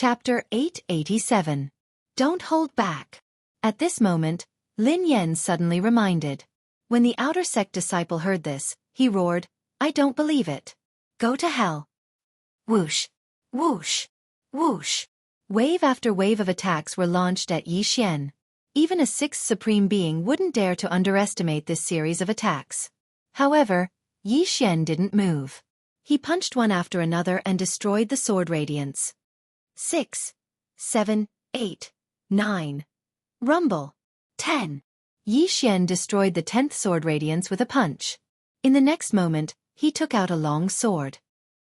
Chapter 887. Don't hold back. At this moment, Lin Yan suddenly reminded. When the outer sect disciple heard this, he roared, "I don't believe it. Go to hell." Whoosh, whoosh, whoosh. Wave after wave of attacks were launched at Yi Xian. Even a sixth supreme being wouldn't dare to underestimate this series of attacks. However, Yi Xian didn't move. He punched one after another and destroyed the sword radiance. 6, 7, 8, 9. Rumble. 10. Yi Xian destroyed the 10th sword radiance with a punch. In the next moment, he took out a long sword.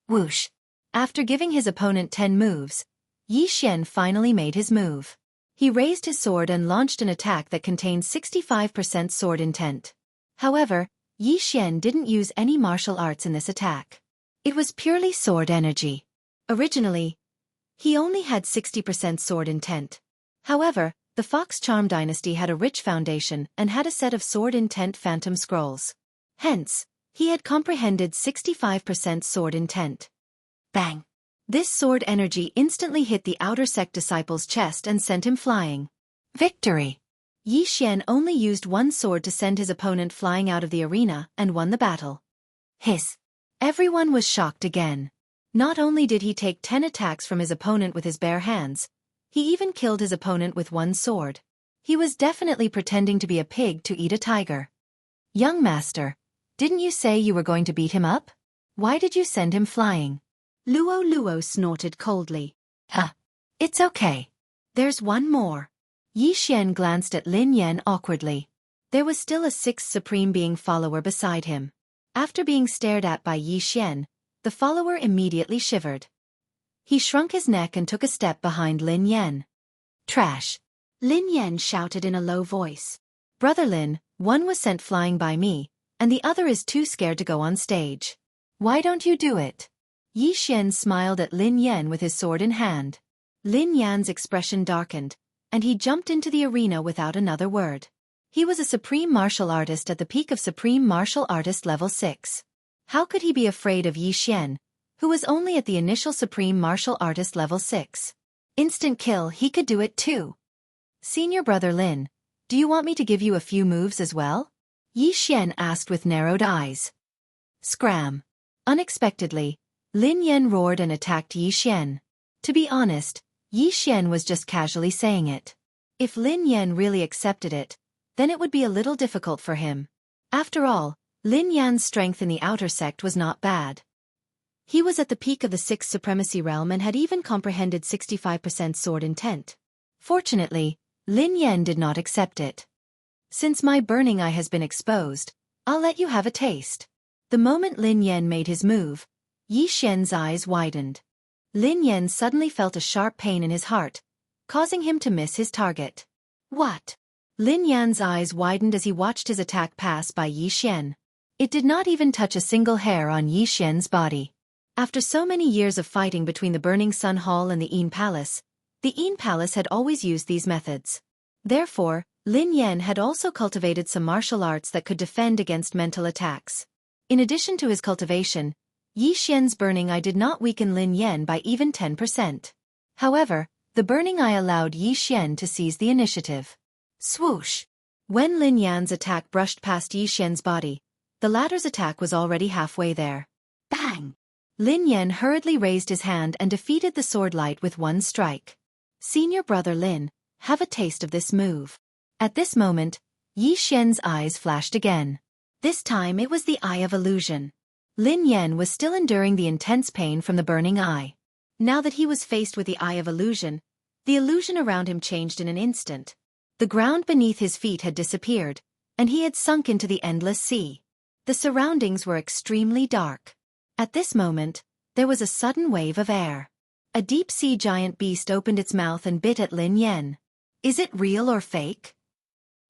Whoosh. After giving his opponent 10 moves, Yi Xian finally made his move. He raised his sword and launched an attack that contained 65% sword intent. However, Yi Xian didn't use any martial arts in this attack. It was purely sword energy. Originally, he only had 60% sword intent. However, the Fox Charm dynasty had a rich foundation and had a set of sword intent phantom scrolls. Hence, he had comprehended 65% sword intent. Bang! This sword energy instantly hit the outer sect disciple's chest and sent him flying. Victory! Yi Xian only used one sword to send his opponent flying out of the arena and won the battle. Hiss! Everyone was shocked again. Not only did he take 10 attacks from his opponent with his bare hands, he even killed his opponent with one sword. He was definitely pretending to be a pig to eat a tiger. Young master, didn't you say you were going to beat him up? Why did you send him flying? Luo snorted coldly. It's okay. There's one more. Yi Xian glanced at Lin Yan awkwardly. There was still a sixth supreme being follower beside him. After being stared at by Yi Xian, the follower immediately shivered. He shrunk his neck and took a step behind Lin Yan. Trash! Lin Yan shouted in a low voice. Brother Lin, one was sent flying by me, and the other is too scared to go on stage. Why don't you do it? Yi Xian smiled at Lin Yan with his sword in hand. Lin Yan's expression darkened, and he jumped into the arena without another word. He was a supreme martial artist at the peak of supreme martial artist level 6. How could he be afraid of Yi Xian, who was only at the initial supreme martial artist level 6? Instant kill, he could do it too. Senior brother Lin, do you want me to give you a few moves as well? Yi Xian asked with narrowed eyes. Scram. Unexpectedly, Lin Yan roared and attacked Yi Xian. To be honest, Yi Xian was just casually saying it. If Lin Yan really accepted it, then it would be a little difficult for him. After all, Lin Yan's strength in the outer sect was not bad. He was at the peak of the 6th supremacy realm and had even comprehended 65% sword intent. Fortunately, Lin Yan did not accept it. Since my burning eye has been exposed, I'll let you have a taste. The moment Lin Yan made his move, Yi Xian's eyes widened. Lin Yan suddenly felt a sharp pain in his heart, causing him to miss his target. What? Lin Yan's eyes widened as he watched his attack pass by Yi Xian. It did not even touch a single hair on Yi Xian's body. After so many years of fighting between the Burning Sun Hall and the Yin Palace, the Yin Palace had always used these methods. Therefore, Lin Yan had also cultivated some martial arts that could defend against mental attacks. In addition to his cultivation, Yi Xian's burning eye did not weaken Lin Yan by even 10%. However, the burning eye allowed Yi Xian to seize the initiative. Swoosh! When Lin Yan's attack brushed past Yi Xian's body, the latter's attack was already halfway there. Bang! Lin Yan hurriedly raised his hand and defeated the sword light with one strike. Senior brother Lin, have a taste of this move. At this moment, Yi Xian's eyes flashed again. This time it was the Eye of Illusion. Lin Yan was still enduring the intense pain from the burning eye. Now that he was faced with the Eye of Illusion, the illusion around him changed in an instant. The ground beneath his feet had disappeared, and he had sunk into the endless sea. The surroundings were extremely dark. At this moment, there was a sudden wave of air. A deep-sea giant beast opened its mouth and bit at Lin Yan. Is it real or fake?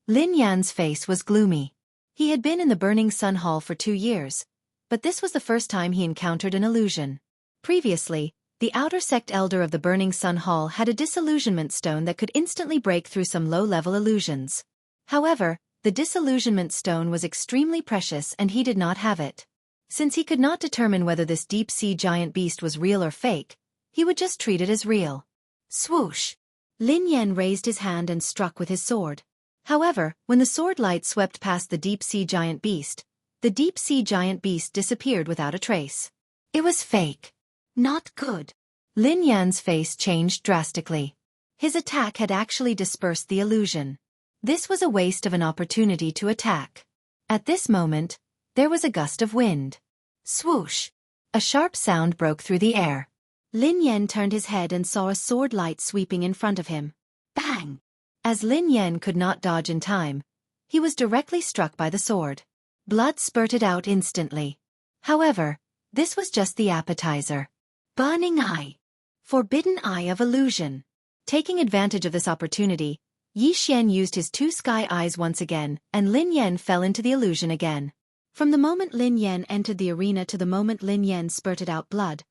Lin Yan's face was gloomy. He had been in the Burning Sun Hall for 2 years, but this was the first time he encountered an illusion. Previously, the outer sect elder of the Burning Sun Hall had a disillusionment stone that could instantly break through some low-level illusions. However, the disillusionment stone was extremely precious and he did not have it. Since he could not determine whether this deep-sea giant beast was real or fake, he would just treat it as real. Swoosh! Lin Yan raised his hand and struck with his sword. However, when the sword light swept past the deep-sea giant beast, the deep-sea giant beast disappeared without a trace. It was fake. Not good. Lin Yan's face changed drastically. His attack had actually dispersed the illusion. This was a waste of an opportunity to attack. At this moment, there was a gust of wind. Swoosh! A sharp sound broke through the air. Lin Yan turned his head and saw a sword light sweeping in front of him. Bang! As Lin Yan could not dodge in time, he was directly struck by the sword. Blood spurted out instantly. However, this was just the appetizer. Burning Eye. Forbidden Eye of Illusion. Taking advantage of this opportunity, Xianxia used his two sky eyes once again, and Lin Yan fell into the illusion again. From the moment Lin Yan entered the arena to the moment Lin Yan spurted out blood,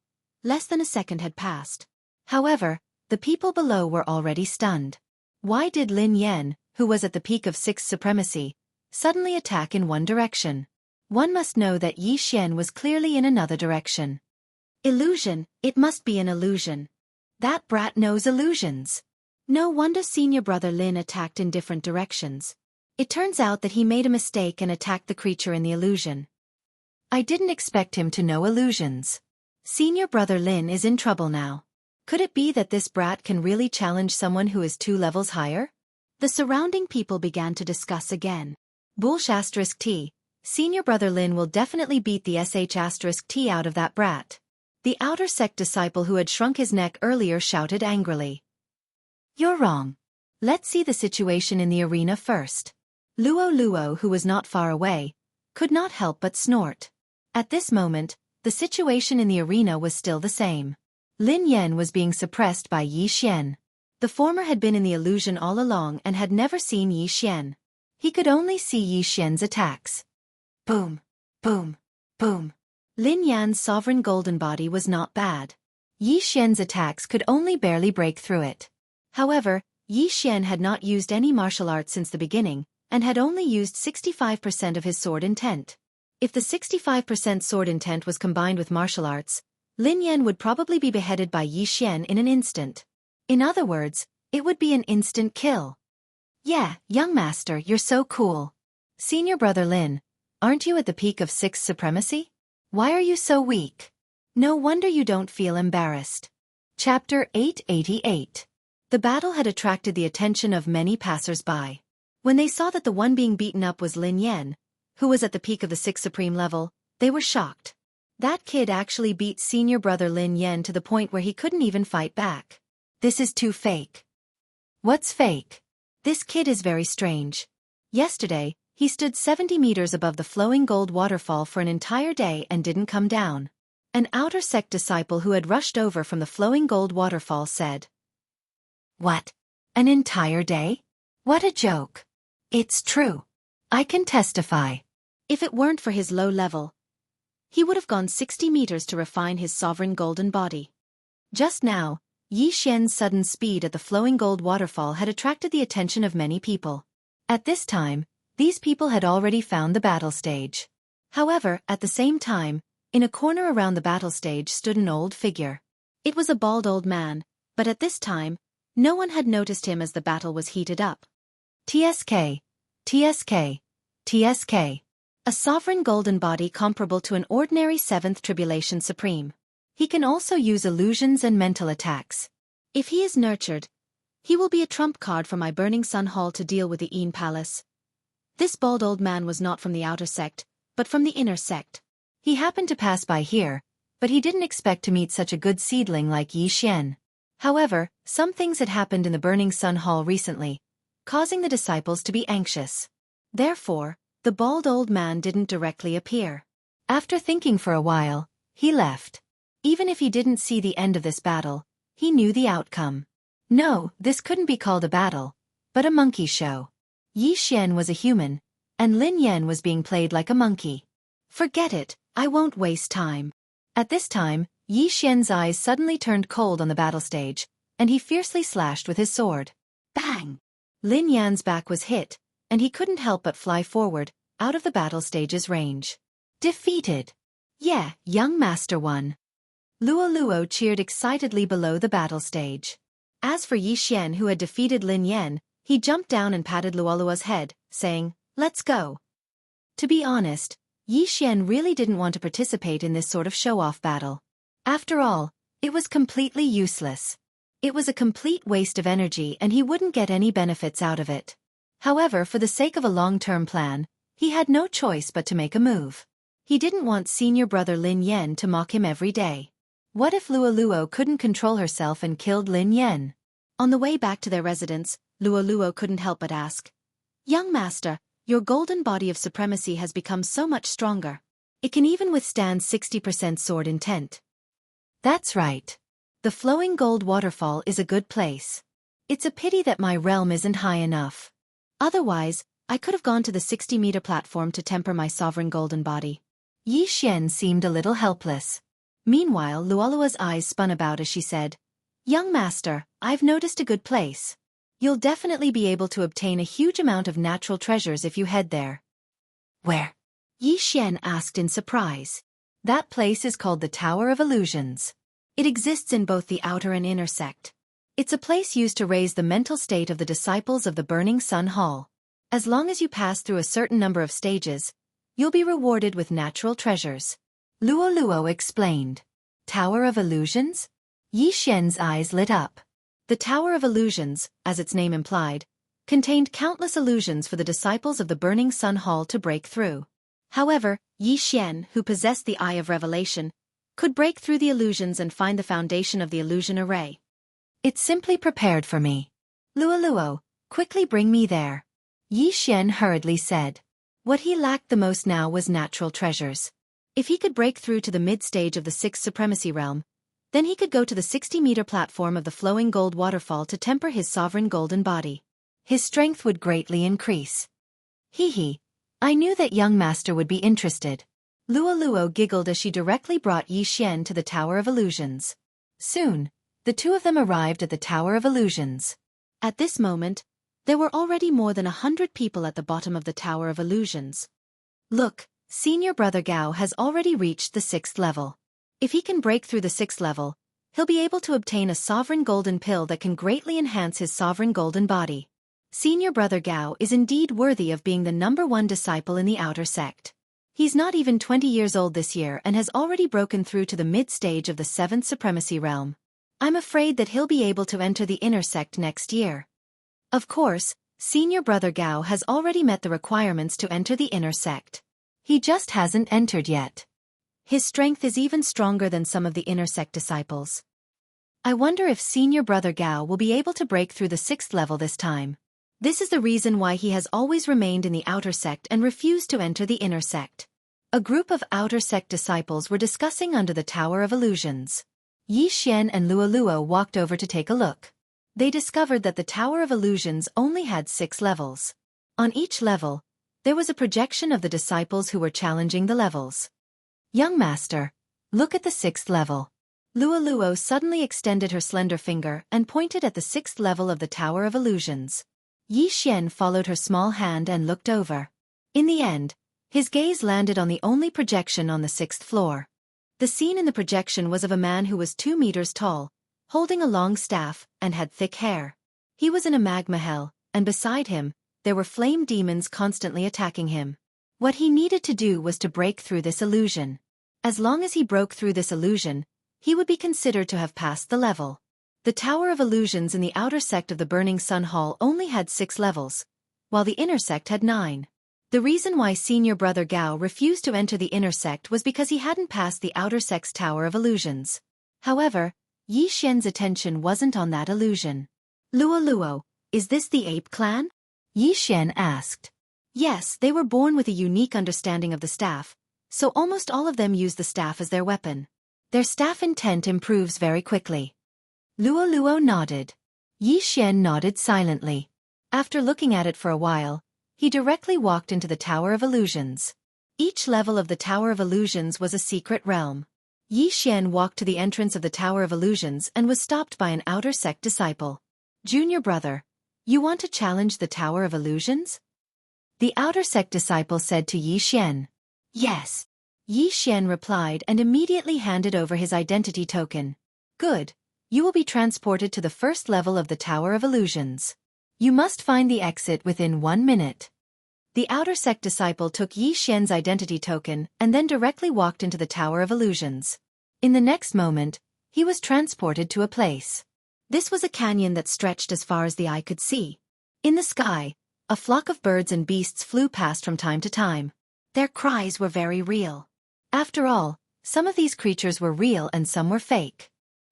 less than a second had passed. However, the people below were already stunned. Why did Lin Yan, who was at the peak of sixth supremacy, suddenly attack in one direction? One must know that Xianxia was clearly in another direction. Illusion, it must be an illusion. That brat knows illusions. No wonder senior brother Lin attacked in different directions. It turns out that he made a mistake and attacked the creature in the illusion. I didn't expect him to know illusions. Senior brother Lin is in trouble now. Could it be that this brat can really challenge someone who is 2 levels higher? The surrounding people began to discuss again. Bullsh*T. Senior brother Lin will definitely beat the sh*T out of that brat. The outer sect disciple who had shrunk his neck earlier shouted angrily. You're wrong. Let's see the situation in the arena first. Luo, who was not far away, could not help but snort. At this moment, the situation in the arena was still the same. Lin Yan was being suppressed by Xianxia. The former had been in the illusion all along and had never seen Xianxia. He could only see Xianxia's attacks. Boom, boom, boom. Lin Yan's sovereign golden body was not bad. Xianxia's attacks could only barely break through it. However, Xianxia had not used any martial arts since the beginning, and had only used 65% of his sword intent. If the 65% sword intent was combined with martial arts, Lin Yan would probably be beheaded by Xianxia in an instant. In other words, it would be an instant kill. Yeah, young master, you're so cool. Senior brother Lin, aren't you at the peak of sixth supremacy? Why are you so weak? No wonder you don't feel embarrassed. Chapter 888. The battle had attracted the attention of many passers-by. When they saw that the one being beaten up was Lin Yan, who was at the peak of the 6th supreme level, they were shocked. That kid actually beat senior brother Lin Yan to the point where he couldn't even fight back. This is too fake. What's fake? This kid is very strange. Yesterday, he stood 70 meters above the flowing gold waterfall for an entire day and didn't come down. An outer sect disciple who had rushed over from the flowing gold waterfall said, What? An entire day? What a joke. It's true. I can testify. If it weren't for his low level, he would have gone 60 meters to refine his sovereign golden body. Just now, Xianxia's sudden speed at the flowing gold waterfall had attracted the attention of many people. At this time, these people had already found the battle stage. However, at the same time, in a corner around the battle stage stood an old figure. It was a bald old man, but at this time, no one had noticed him as the battle was heated up. TSK, TSK, TSK. A sovereign golden body comparable to an ordinary 7th Tribulation Supreme. He can also use illusions and mental attacks. If he is nurtured, he will be a trump card for my Burning Sun Hall to deal with the Een Palace. This bald old man was not from the outer sect, but from the inner sect. He happened to pass by here, but he didn't expect to meet such a good seedling like Xianxia. However, some things had happened in the Burning Sun Hall recently, causing the disciples to be anxious. Therefore, the bald old man didn't directly appear. After thinking for a while, he left. Even if he didn't see the end of this battle, he knew the outcome. No, this couldn't be called a battle, but a monkey show. Xianxia was a human, and Lin Yan was being played like a monkey. Forget it, I won't waste time. At this time, Xianxia's eyes suddenly turned cold on the battle stage, and he fiercely slashed with his sword. Bang! Lin Yan's back was hit, and he couldn't help but fly forward, out of the battle stage's range. Defeated! Yeah, young master won. Luo cheered excitedly below the battle stage. As for Yi Xian, who had defeated Lin Yan, he jumped down and patted Luoluo's head, saying, "Let's go." To be honest, Yi Xian really didn't want to participate in this sort of show-off battle. After all, it was completely useless. It was a complete waste of energy and he wouldn't get any benefits out of it. However, for the sake of a long-term plan, he had no choice but to make a move. He didn't want senior brother Lin Yan to mock him every day. What if Luoluo couldn't control herself and killed Lin Yan? On the way back to their residence, Luoluo couldn't help but ask, "Young master, your golden body of supremacy has become so much stronger. It can even withstand 60% sword intent." "That's right. The flowing gold waterfall is a good place. It's a pity that my realm isn't high enough. Otherwise, I could have gone to the 60-meter platform to temper my sovereign golden body." Yi Xian seemed a little helpless. Meanwhile, Luoluo's eyes spun about as she said, "Young master, I've noticed a good place. You'll definitely be able to obtain a huge amount of natural treasures if you head there." "Where?" Yi Xian asked in surprise. "That place is called the Tower of Illusions. It exists in both the outer and inner sect. It's a place used to raise the mental state of the disciples of the Burning Sun Hall. As long as you pass through a certain number of stages, you'll be rewarded with natural treasures." Luoluo explained. "Tower of Illusions?" Yi Xian's eyes lit up. The Tower of Illusions, as its name implied, contained countless illusions for the disciples of the Burning Sun Hall to break through. However, Yi Xian, who possessed the Eye of Revelation, could break through the illusions and find the foundation of the illusion array. "It's simply prepared for me. Luoluo, quickly bring me there," Yi Xian hurriedly said. What he lacked the most now was natural treasures. If he could break through to the mid-stage of the 6th Supremacy Realm, then he could go to the 60-meter platform of the flowing gold waterfall to temper his sovereign golden body. His strength would greatly increase. "Hee, I knew that young master would be interested." Luoluo giggled as she directly brought Yi Xian to the Tower of Illusions. Soon, the two of them arrived at the Tower of Illusions. At this moment, there were already more than 100 people at the bottom of the Tower of Illusions. "Look, senior brother Gao has already reached the 6th level. If he can break through the 6th level, he'll be able to obtain a sovereign golden pill that can greatly enhance his sovereign golden body. Senior brother Gao is indeed worthy of being the #1 disciple in the outer sect. He's not even 20 years old this year and has already broken through to the mid-stage of the 7th Supremacy Realm. I'm afraid that he'll be able to enter the inner sect next year." Of course, senior brother Gao has already met the requirements to enter the inner sect. He just hasn't entered yet. His strength is even stronger than some of the inner sect disciples. I wonder if senior brother Gao will be able to break through the 6th level this time. This is the reason why he has always remained in the outer sect and refused to enter the inner sect. A group of outer sect disciples were discussing under the Tower of Illusions. Yi Xian and Luoluo walked over to take a look. They discovered that the Tower of Illusions only had 6 levels. On each level, there was a projection of the disciples who were challenging the levels. "Young master, look at the 6th level." Luoluo suddenly extended her slender finger and pointed at the 6th level of the Tower of Illusions. Yi Xian followed her small hand and looked over. In the end, his gaze landed on the only projection on the 6th floor. The scene in the projection was of a man who was 2 meters tall, holding a long staff, and had thick hair. He was in a magma hell, and beside him, there were flame demons constantly attacking him. What he needed to do was to break through this illusion. As long as he broke through this illusion, he would be considered to have passed the level. The Tower of Illusions in the outer sect of the Burning Sun Hall only had 6 levels, while the inner sect had 9. The reason why senior brother Gao refused to enter the inner sect was because he hadn't passed the outer sect's Tower of Illusions. However, Yi Xian's attention wasn't on that illusion. "Luoluo, is this the ape clan?" Yi Xian asked. Yes, they were born with a unique understanding of the staff, so almost all of them use the staff as their weapon. Their staff intent improves very quickly. Luoluo nodded. Yi Xian nodded silently. After looking at it for a while, he directly walked into the Tower of Illusions. Each level of the Tower of Illusions was a secret realm. Yi Xian walked to the entrance of the Tower of Illusions and was stopped by an outer sect disciple. "Junior brother, you want to challenge the Tower of Illusions?" The outer sect disciple said to Yi Xian. "Yes." Yi Xian replied and immediately handed over his identity token. "Good. You will be transported to the first level of the Tower of Illusions. You must find the exit within 1 minute. The outer sect disciple took Yi Xian's identity token and then directly walked into the Tower of Illusions. In the next moment, he was transported to a place. This was a canyon that stretched as far as the eye could see. In the sky, a flock of birds and beasts flew past from time to time. Their cries were very real. After all, some of these creatures were real and some were fake.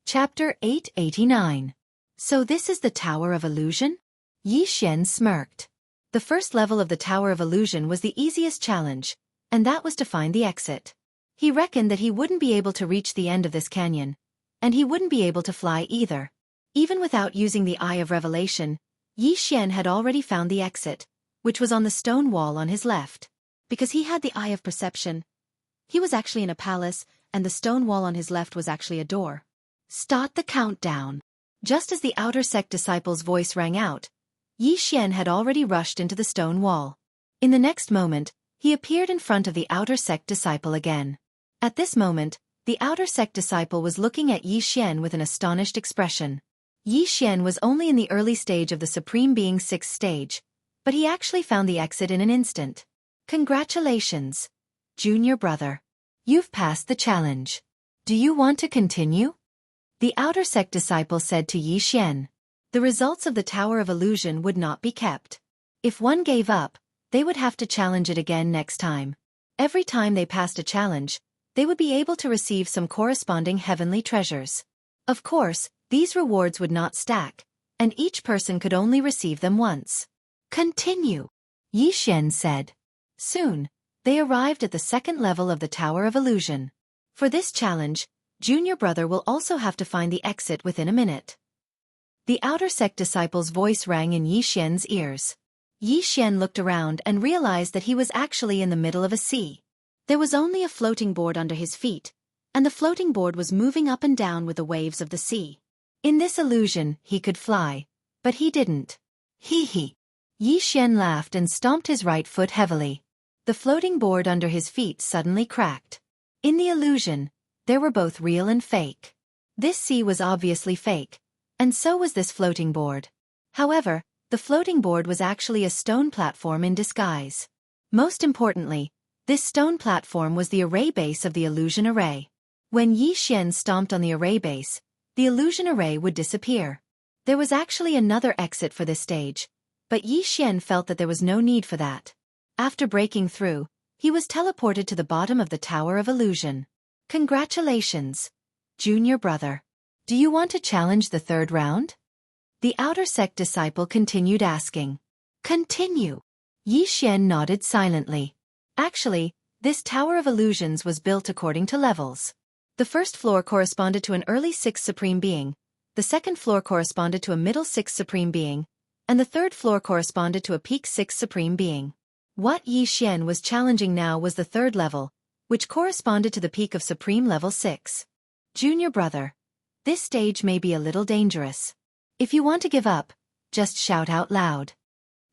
Chapter 889. So this is the Tower of Illusion? Yi Xian smirked. The first level of the Tower of Illusion was the easiest challenge, and that was to find the exit. He reckoned that he wouldn't be able to reach the end of this canyon, and he wouldn't be able to fly either. Even without using the Eye of Revelation, Yi Xian had already found the exit, which was on the stone wall on his left. Because he had the Eye of Perception, he was actually in a palace, and the stone wall on his left was actually a door. Start the countdown. Just as the outer sect disciple's voice rang out, Yi Xian had already rushed into the stone wall. In the next moment, he appeared in front of the outer sect disciple again. At this moment, the outer sect disciple was looking at Yi Xian with an astonished expression. Yi Xian was only in the early stage of the Supreme Being's 6th stage, but he actually found the exit in an instant. Congratulations, junior brother. You've passed the challenge. Do you want to continue? The outer sect disciple said to Yi Xian. The results of the Tower of Illusion would not be kept. If one gave up, they would have to challenge it again next time. Every time they passed a challenge, they would be able to receive some corresponding heavenly treasures. Of course, these rewards would not stack, and each person could only receive them once. Continue, Yi Xian said. Soon, they arrived at the second level of the Tower of Illusion. For this challenge, junior brother will also have to find the exit within a minute. The outer sect disciple's voice rang in Yi Xian's ears. Yi Xian looked around and realized that he was actually in the middle of a sea. There was only a floating board under his feet, and the floating board was moving up and down with the waves of the sea. In this illusion, he could fly, but he didn't. Hee. Yi Xian laughed and stomped his right foot heavily. The floating board under his feet suddenly cracked. In the illusion, there were both real and fake. This sea was obviously fake, and so was this floating board. However, the floating board was actually a stone platform in disguise. Most importantly, this stone platform was the array base of the illusion array. When Yi Xian stomped on the array base, the illusion array would disappear. There was actually another exit for this stage, but Yi Xian felt that there was no need for that. After breaking through, he was teleported to the bottom of the Tower of Illusion. Congratulations, junior brother. Do you want to challenge the third round? The outer sect disciple continued asking. Continue. Yi Xian nodded silently. Actually, this Tower of Illusions was built according to levels. The first floor corresponded to an early 6th Supreme Being, the second floor corresponded to a middle 6th Supreme Being, and the third floor corresponded to a peak 6th Supreme Being. What Yi Xian was challenging now was the third level, which corresponded to the peak of Supreme Level 6. Junior brother, this stage may be a little dangerous. If you want to give up, just shout out loud.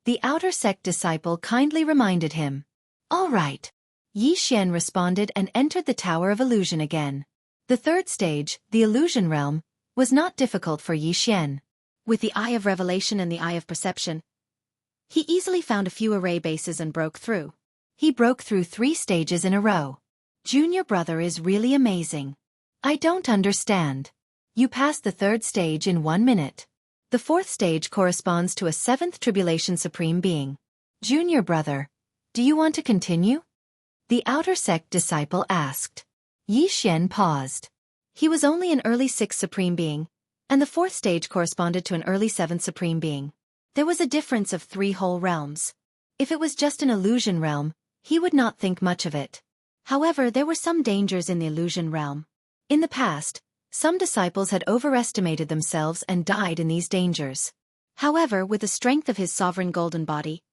The outer sect disciple kindly reminded him. All right. Yi Xian responded and entered the Tower of Illusion again. The third stage, the Illusion Realm, was not difficult for Yi Xian. With the Eye of Revelation and the Eye of Perception, he easily found a few array bases and broke through. He broke through 3 stages in a row. Junior brother is really amazing. I don't understand. You passed the third stage in 1 minute. The fourth stage corresponds to a 7th Tribulation Supreme Being. Junior brother, do you want to continue? The outer sect disciple asked. Yi Xian paused. He was only an early 6th Supreme Being, and the fourth stage corresponded to an early 7th Supreme Being. There was a difference of 3 whole realms. If it was just an illusion realm, he would not think much of it. However, there were some dangers in the illusion realm. In the past, some disciples had overestimated themselves and died in these dangers. However, with the strength of his sovereign golden body,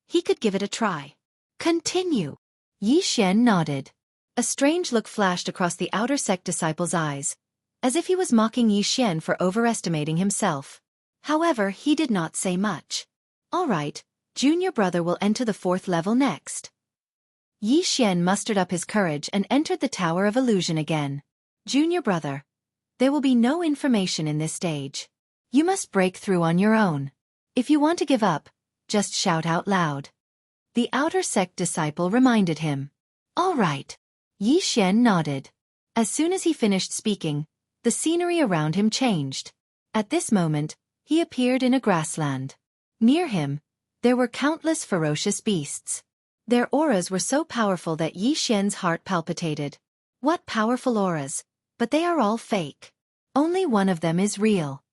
he could give it a try. Continue. Yi Xian nodded. A strange look flashed across the outer sect disciple's eyes, as if he was mocking Yi Xian for overestimating himself. However, he did not say much. All right, junior brother will enter the 4th level next. Yi Xian mustered up his courage and entered the Tower of Illusion again. Junior brother, There will be no information in this stage. You must break through on your own. If you want to give up, just shout out loud. The outer sect disciple reminded him. All right. Yi Xian nodded. As soon as he finished speaking, the scenery around him changed. At this moment, he appeared in a grassland. Near him, there were countless ferocious beasts. Their auras were so powerful that Yi Xian's heart palpitated. What powerful auras, but they are all fake. Only one of them is real.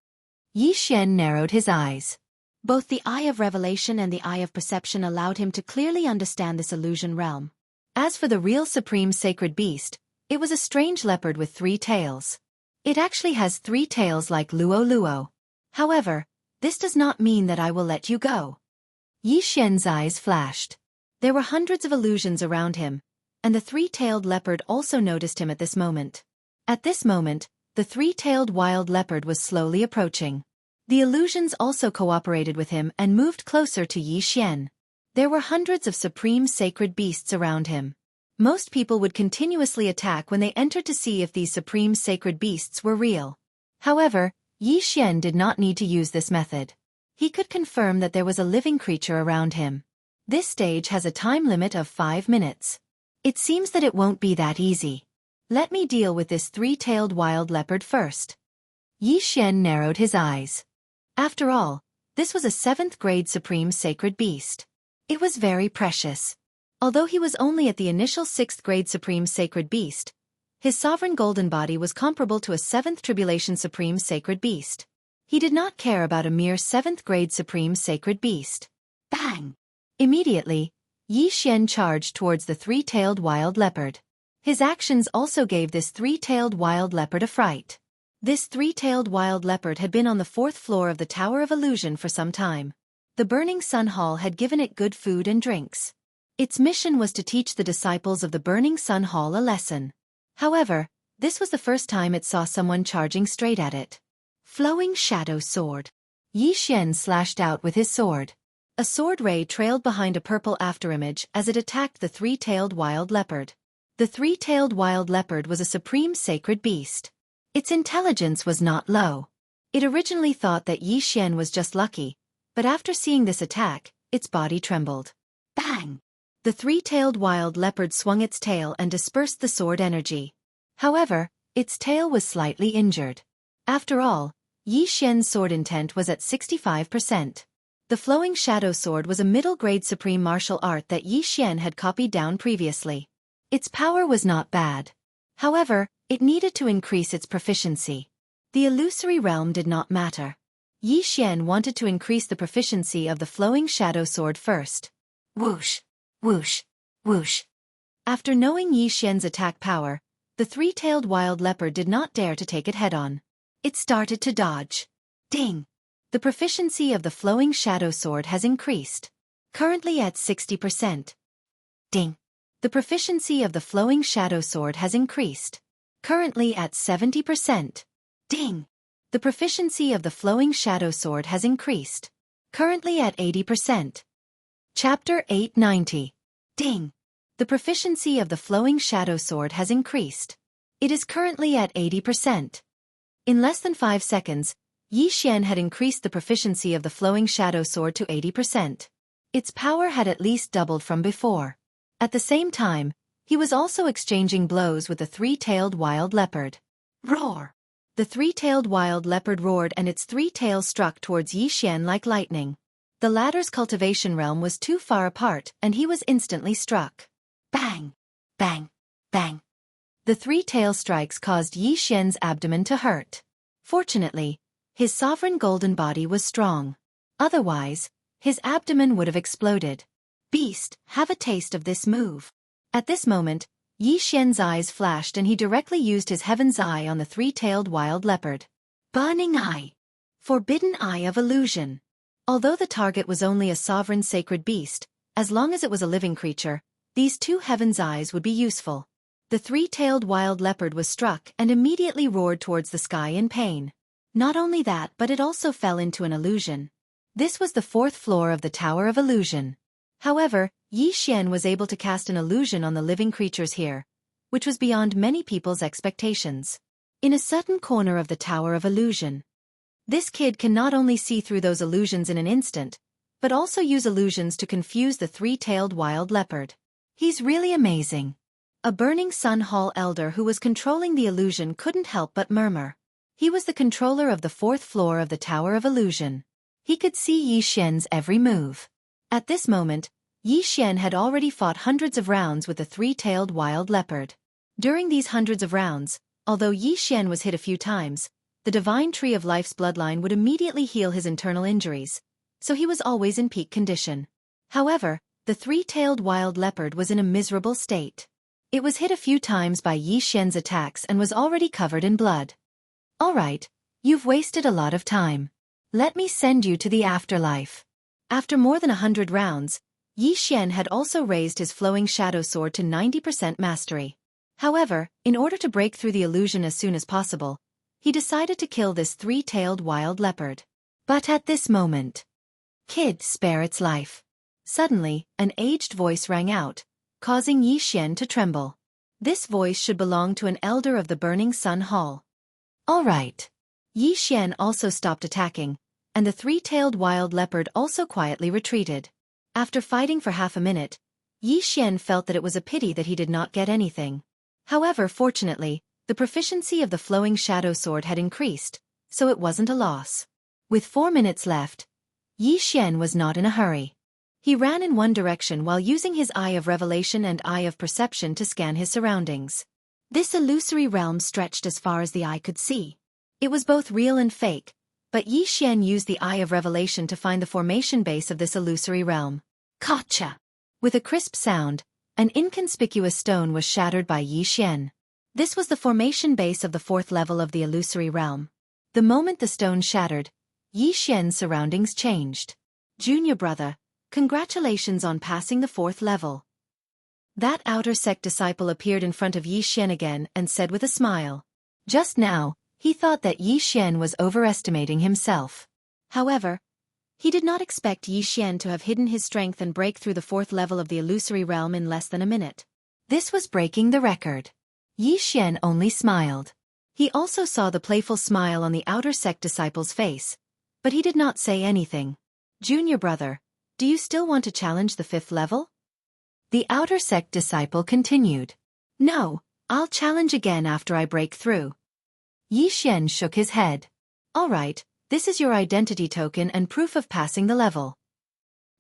Yi Xian narrowed his eyes. Both the Eye of Revelation and the Eye of Perception allowed him to clearly understand this illusion realm. As for the real supreme sacred beast, it was a strange leopard with 3 tails. It actually has 3 tails like Luo Luo. However, this does not mean that I will let you go. Yi Xian's eyes flashed. There were hundreds of illusions around him, and the 3-tailed leopard also noticed him at this moment. At this moment, the 3-tailed wild leopard was slowly approaching. The illusions also cooperated with him and moved closer to Yi Xian. There were hundreds of supreme sacred beasts around him. Most people would continuously attack when they entered to see if these supreme sacred beasts were real. However, Yi Xian did not need to use this method. He could confirm that there was a living creature around him. This stage has a time limit of 5 minutes. It seems that it won't be that easy. Let me deal with this 3-tailed wild leopard first. Yi Xian narrowed his eyes. After all, this was a 7th-grade supreme sacred beast. It was very precious. Although he was only at the initial 6th-grade supreme sacred beast, his sovereign golden body was comparable to a 7th tribulation supreme sacred beast. He did not care about a mere 7th-grade supreme sacred beast. Bang! Immediately, Yi Xian charged towards the 3-tailed wild leopard. His actions also gave this 3-tailed wild leopard a fright. This 3-tailed wild leopard had been on the 4th floor of the Tower of Illusion for some time. The Burning Sun Hall had given it good food and drinks. Its mission was to teach the disciples of the Burning Sun Hall a lesson. However, this was the first time it saw someone charging straight at it. Flowing Shadow Sword. Yi Xian slashed out with his sword. A sword ray trailed behind a purple afterimage as it attacked the 3-tailed wild leopard. The 3-tailed wild leopard was a supreme sacred beast. Its intelligence was not low. It originally thought that Yi Xian was just lucky, but after seeing this attack, its body trembled. Bang! The 3-tailed wild leopard swung its tail and dispersed the sword energy. However, its tail was slightly injured. After all, Yi Xian's sword intent was at 65%. The Flowing Shadow Sword was a middle-grade supreme martial art that Yi Xian had copied down previously. Its power was not bad. However, it needed to increase its proficiency. The illusory realm did not matter. Yi Xian wanted to increase the proficiency of the Flowing Shadow Sword first. Whoosh! Whoosh! Whoosh! After knowing Yi Xian's attack power, the 3-tailed wild leopard did not dare to take it head-on. It started to dodge. Ding! The proficiency of the Flowing Shadow Sword has increased. Currently at 60%. Ding! The proficiency of the Flowing Shadow Sword has increased. Currently at 70%. Ding! The proficiency of the Flowing Shadow Sword has increased. Currently at 80%. Chapter 890. Ding! The proficiency of the Flowing Shadow Sword has increased. It is currently at 80%. In less than 5 seconds, Yi Xian had increased the proficiency of the Flowing Shadow Sword to 80%. Its power had at least doubled from before. At the same time, he was also exchanging blows with the 3-tailed wild leopard. Roar! The 3-tailed wild leopard roared and its 3 tails struck towards Yi Xian like lightning. The latter's cultivation realm was too far apart and he was instantly struck. Bang! Bang! Bang! The 3 tail strikes caused Yi Xian's abdomen to hurt. Fortunately, his sovereign golden body was strong. Otherwise, his abdomen would have exploded. Beast, have a taste of this move. At this moment, Yi Xian's eyes flashed and he directly used his Heaven's Eye on the 3-tailed wild leopard. Burning Eye. Forbidden Eye of Illusion. Although the target was only a sovereign sacred beast, as long as it was a living creature, these 2 Heaven's Eyes would be useful. The 3-tailed wild leopard was struck and immediately roared towards the sky in pain. Not only that, but it also fell into an illusion. This was the 4th floor of the Tower of Illusion. However, Yi Xian was able to cast an illusion on the living creatures here, which was beyond many people's expectations. in a certain corner of the Tower of Illusion. This kid can not only see through those illusions in an instant, but also use illusions to confuse the three-tailed wild leopard. He's really amazing. A Burning Sun Hall elder who was controlling the illusion couldn't help but murmur. He was the controller of the fourth floor of the Tower of Illusion. He could see Yi Xian's every move. At this moment, Yi Xian had already fought hundreds of rounds with the three-tailed wild leopard. During these hundreds of rounds, although Yi Xian was hit a few times, the divine tree of life's bloodline would immediately heal his internal injuries, so he was always in peak condition. However, the three-tailed wild leopard was in a miserable state. It was hit a few times by Yi Xian's attacks and was already covered in blood. All right, you've wasted a lot of time. Let me send you to the afterlife. After more than 100 rounds, Yi Xian had also raised his flowing shadow sword to 90% mastery. However, in order to break through the illusion as soon as possible, he decided to kill this three-tailed wild leopard. But at this moment, "Kid, spare its life." Suddenly, an aged voice rang out, causing Yi Xian to tremble. This voice should belong to an elder of the Burning Sun Hall. All right. Yi Xian also stopped attacking, and the three-tailed wild leopard also quietly retreated. After fighting for half a minute, Yi Xian felt that it was a pity that he did not get anything. However, fortunately, the proficiency of the flowing shadow sword had increased, so it wasn't a loss. With 4 minutes left, Yi Xian was not in a hurry. He ran in one direction while using his Eye of Revelation and Eye of Perception to scan his surroundings. This illusory realm stretched as far as the eye could see. It was both real and fake, but Yi Xian used the Eye of Revelation to find the formation base of this illusory realm. Gotcha! With a crisp sound, an inconspicuous stone was shattered by Yi Xian. This was the formation base of the fourth level of the illusory realm. The moment the stone shattered, Yi Xian's surroundings changed. Junior brother, congratulations on passing the fourth level. That outer sect disciple appeared in front of Yi Xian again and said with a smile. Just now, he thought that Yi Xian was overestimating himself. However, he did not expect Yi Xian to have hidden his strength and break through the fourth level of the illusory realm in less than a minute. This was breaking the record. Yi Xian only smiled. He also saw the playful smile on the outer sect disciple's face, but he did not say anything. Junior brother, do you still want to challenge the fifth level? The outer sect disciple continued. No, I'll challenge again after I break through. Yi Xian shook his head. All right, this is your identity token and proof of passing the level.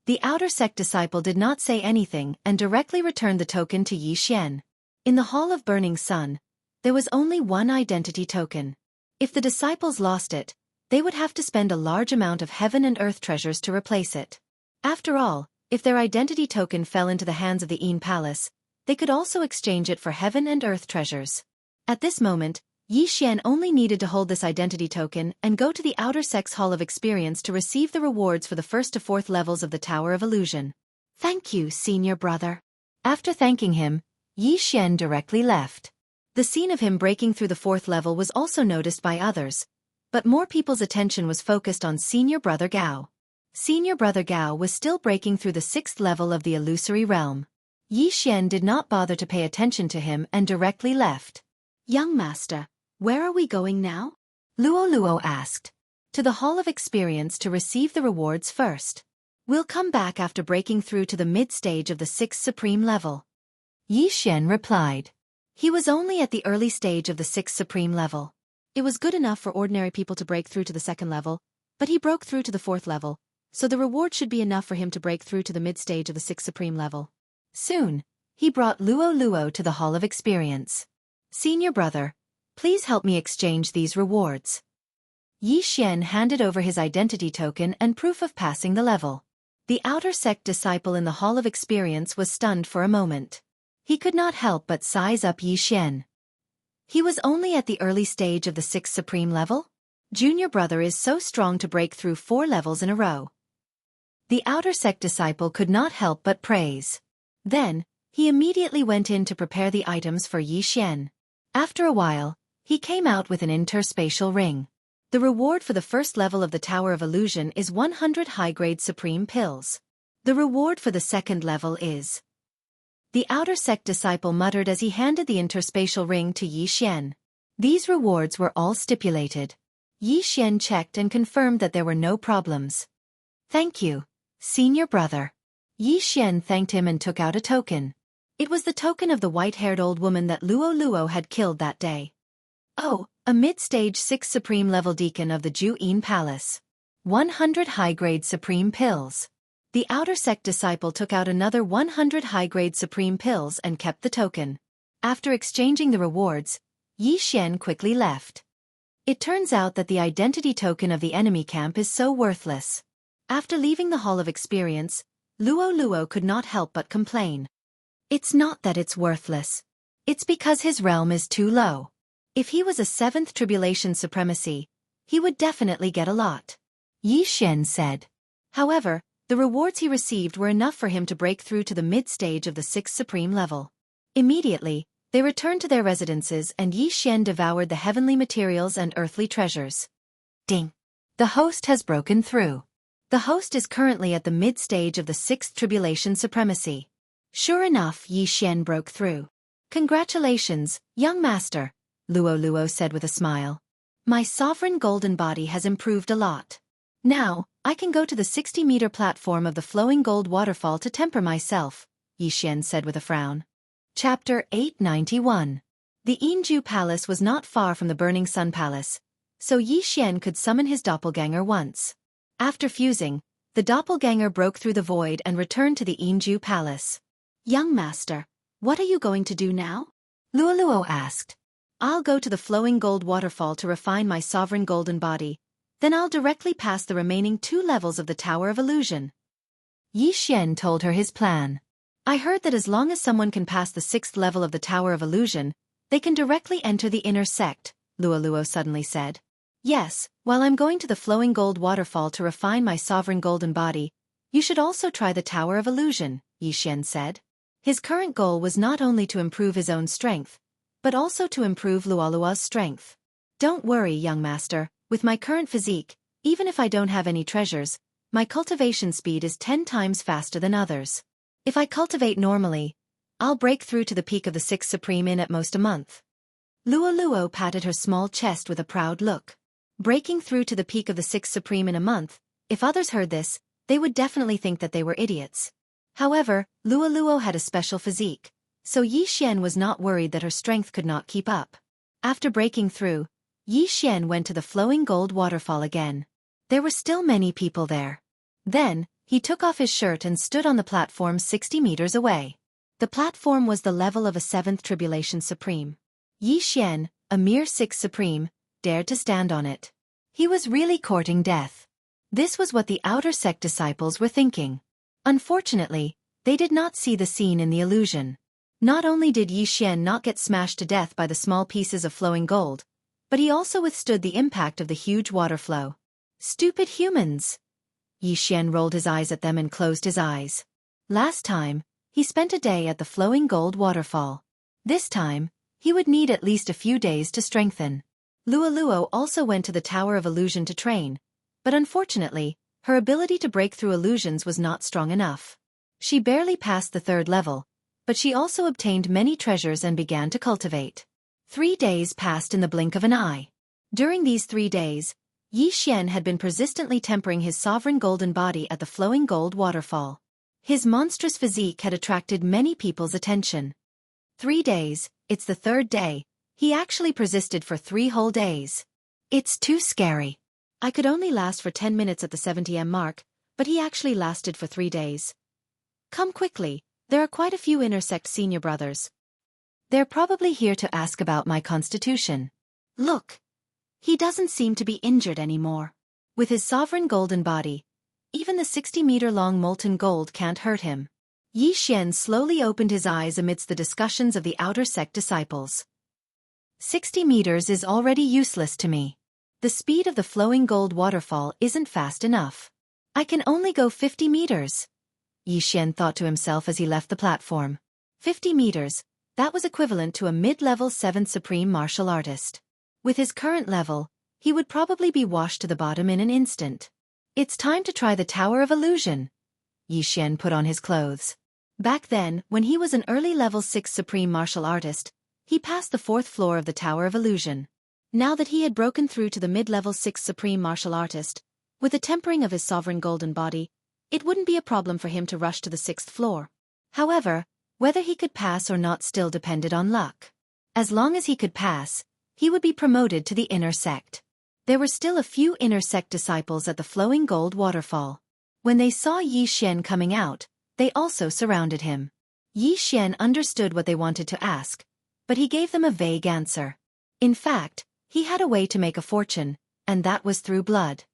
The outer sect disciple did not say anything and directly returned the token to Yi Xian. In the Hall of Burning Sun, there was only one identity token. If the disciples lost it, they would have to spend a large amount of heaven and earth treasures to replace it. After all, if their identity token fell into the hands of the Yin Palace, they could also exchange it for heaven and earth treasures. At this moment, Yi Xian only needed to hold this identity token and go to the Outer Sect's Hall of Experience to receive the rewards for the first to fourth levels of the Tower of Illusion. Thank you, senior brother. After thanking him, Yi Xian directly left. The scene of him breaking through the fourth level was also noticed by others, but more people's attention was focused on senior brother Gao. Senior brother Gao was still breaking through the sixth level of the illusory realm. Yi Xian did not bother to pay attention to him and directly left. Young master, where are we going now? Luo asked. To the Hall of Experience to receive the rewards first. We'll come back after breaking through to the mid-stage of the sixth supreme level. Yi Xian replied. He was only at the early stage of the sixth supreme level. It was good enough for ordinary people to break through to the second level, but he broke through to the fourth level, so the reward should be enough for him to break through to the mid-stage of the sixth supreme level. Soon, he brought Luo to the Hall of Experience. Senior brother, please help me exchange these rewards. Yi Xian handed over his identity token and proof of passing the level. The outer sect disciple in the Hall of Experience was stunned for a moment. He could not help but size up Yi Xian. He was only at the early stage of the sixth supreme level? Junior brother is so strong to break through 4 levels in a row. The outer sect disciple could not help but praise. Then, he immediately went in to prepare the items for Yi Xian. After a while, he came out with an interspatial ring. The reward for the first level of the Tower of Illusion is 100 high-grade supreme pills. The reward for the second level is... The outer sect disciple muttered as he handed the interspatial ring to Yi Xian. These rewards were all stipulated. Yi Xian checked and confirmed that there were no problems. Thank you, senior brother. Yi Xian thanked him and took out a token. It was the token of the white-haired old woman that Luo Luo had killed that day. Oh, a mid-stage 6 supreme level deacon of the Juyin Palace. 100 high-grade supreme pills. The outer sect disciple took out another 100 high-grade supreme pills and kept the token. After exchanging the rewards, Yi Xian quickly left. It turns out that the identity token of the enemy camp is so worthless. After leaving the Hall of Experience, Luo Luo could not help but complain. It's not that it's worthless. It's because his realm is too low. If he was a 7th tribulation supremacy, he would definitely get a lot. Yi Xian said. However, the rewards he received were enough for him to break through to the mid-stage of the 6th supreme level. Immediately, they returned to their residences and Yi Xian devoured the heavenly materials and earthly treasures. Ding! The host has broken through. The host is currently at the mid-stage of the 6th tribulation supremacy. Sure enough, Yi Xian broke through. Congratulations, young master, Luo Luo said with a smile. My sovereign golden body has improved a lot. Now, I can go to the 60-meter platform of the flowing gold waterfall to temper myself, Yi Xian said with a frown. Chapter 891. The Jianghu Palace was not far from the Burning Sun Palace, so Yi Xian could summon his doppelganger once. After fusing, the doppelganger broke through the void and returned to the Jianghu Palace. Young master, what are you going to do now? Luo Luo asked. I'll go to the flowing gold waterfall to refine my sovereign golden body, then I'll directly pass the remaining 2 levels of the Tower of Illusion. Yi Xian told her his plan. I heard that as long as someone can pass the 6th level of the Tower of Illusion, they can directly enter the inner sect, Luo Luo suddenly said. Yes, while I'm going to the flowing gold waterfall to refine my sovereign golden body, you should also try the Tower of Illusion, Yi Xian said. His current goal was not only to improve his own strength, but also to improve Luo Luo's strength. Don't worry, young master, with my current physique, even if I don't have any treasures, my cultivation speed is 10 times faster than others. If I cultivate normally, I'll break through to the peak of the 6th supreme in at most a month. Luo Luo patted her small chest with a proud look. Breaking through to the peak of the 6th supreme in a month, if others heard this, they would definitely think that they were idiots. However, Luo Luo had a special physique, so Yi Xian was not worried that her strength could not keep up. After breaking through, Yi Xian went to the flowing gold waterfall again. There were still many people there. Then, he took off his shirt and stood on the platform 60 meters away. The platform was the level of a 7th tribulation supreme. Yi Xian, a mere 6th supreme, dared to stand on it. He was really courting death. This was what the outer sect disciples were thinking. Unfortunately, they did not see the scene in the illusion. Not only did Yi Xian not get smashed to death by the small pieces of flowing gold, but he also withstood the impact of the huge water flow. Stupid humans! Yi Xian rolled his eyes at them and closed his eyes. Last time, he spent a day at the flowing gold waterfall. This time, he would need at least a few days to strengthen. Luo Luo also went to the Tower of Illusion to train, but unfortunately, her ability to break through illusions was not strong enough. She barely passed the 3rd level, but she also obtained many treasures and began to cultivate. 3 days passed in the blink of an eye. During these 3 days, Yi Xian had been persistently tempering his sovereign golden body at the flowing gold waterfall. His monstrous physique had attracted many people's attention. 3 days, it's the 3rd day, he actually persisted for 3 whole days. It's too scary. I could only last for 10 minutes at the 70m mark, but he actually lasted for 3 days. Come quickly, there are quite a few inner sect senior brothers. They're probably here to ask about my constitution. Look. He doesn't seem to be injured anymore. With his sovereign golden body, even the 60-meter-long molten gold can't hurt him. Yi Xian slowly opened his eyes amidst the discussions of the outer sect disciples. 60 meters is already useless to me. The speed of the flowing gold waterfall isn't fast enough. I can only go 50 meters. Yi Xian thought to himself as he left the platform. 50 meters, that was equivalent to a mid-level 7th supreme martial artist. With his current level, he would probably be washed to the bottom in an instant. It's time to try the Tower of Illusion. Yi Xian put on his clothes. Back then, when he was an early level 6th supreme martial artist, He passed the 4th floor of the Tower of Illusion. Now that he had broken through to the mid-level 6th Supreme Martial Artist, with the tempering of his sovereign golden body, it wouldn't be a problem for him to rush to the 6th floor. However, whether he could pass or not still depended on luck. As long as he could pass, he would be promoted to the inner sect. There were still a few inner sect disciples at the flowing gold waterfall. When they saw Yi Xian coming out, they also surrounded him. Yi Xian understood what they wanted to ask, but he gave them a vague answer. In fact, he had a way to make a fortune, and that was through blood.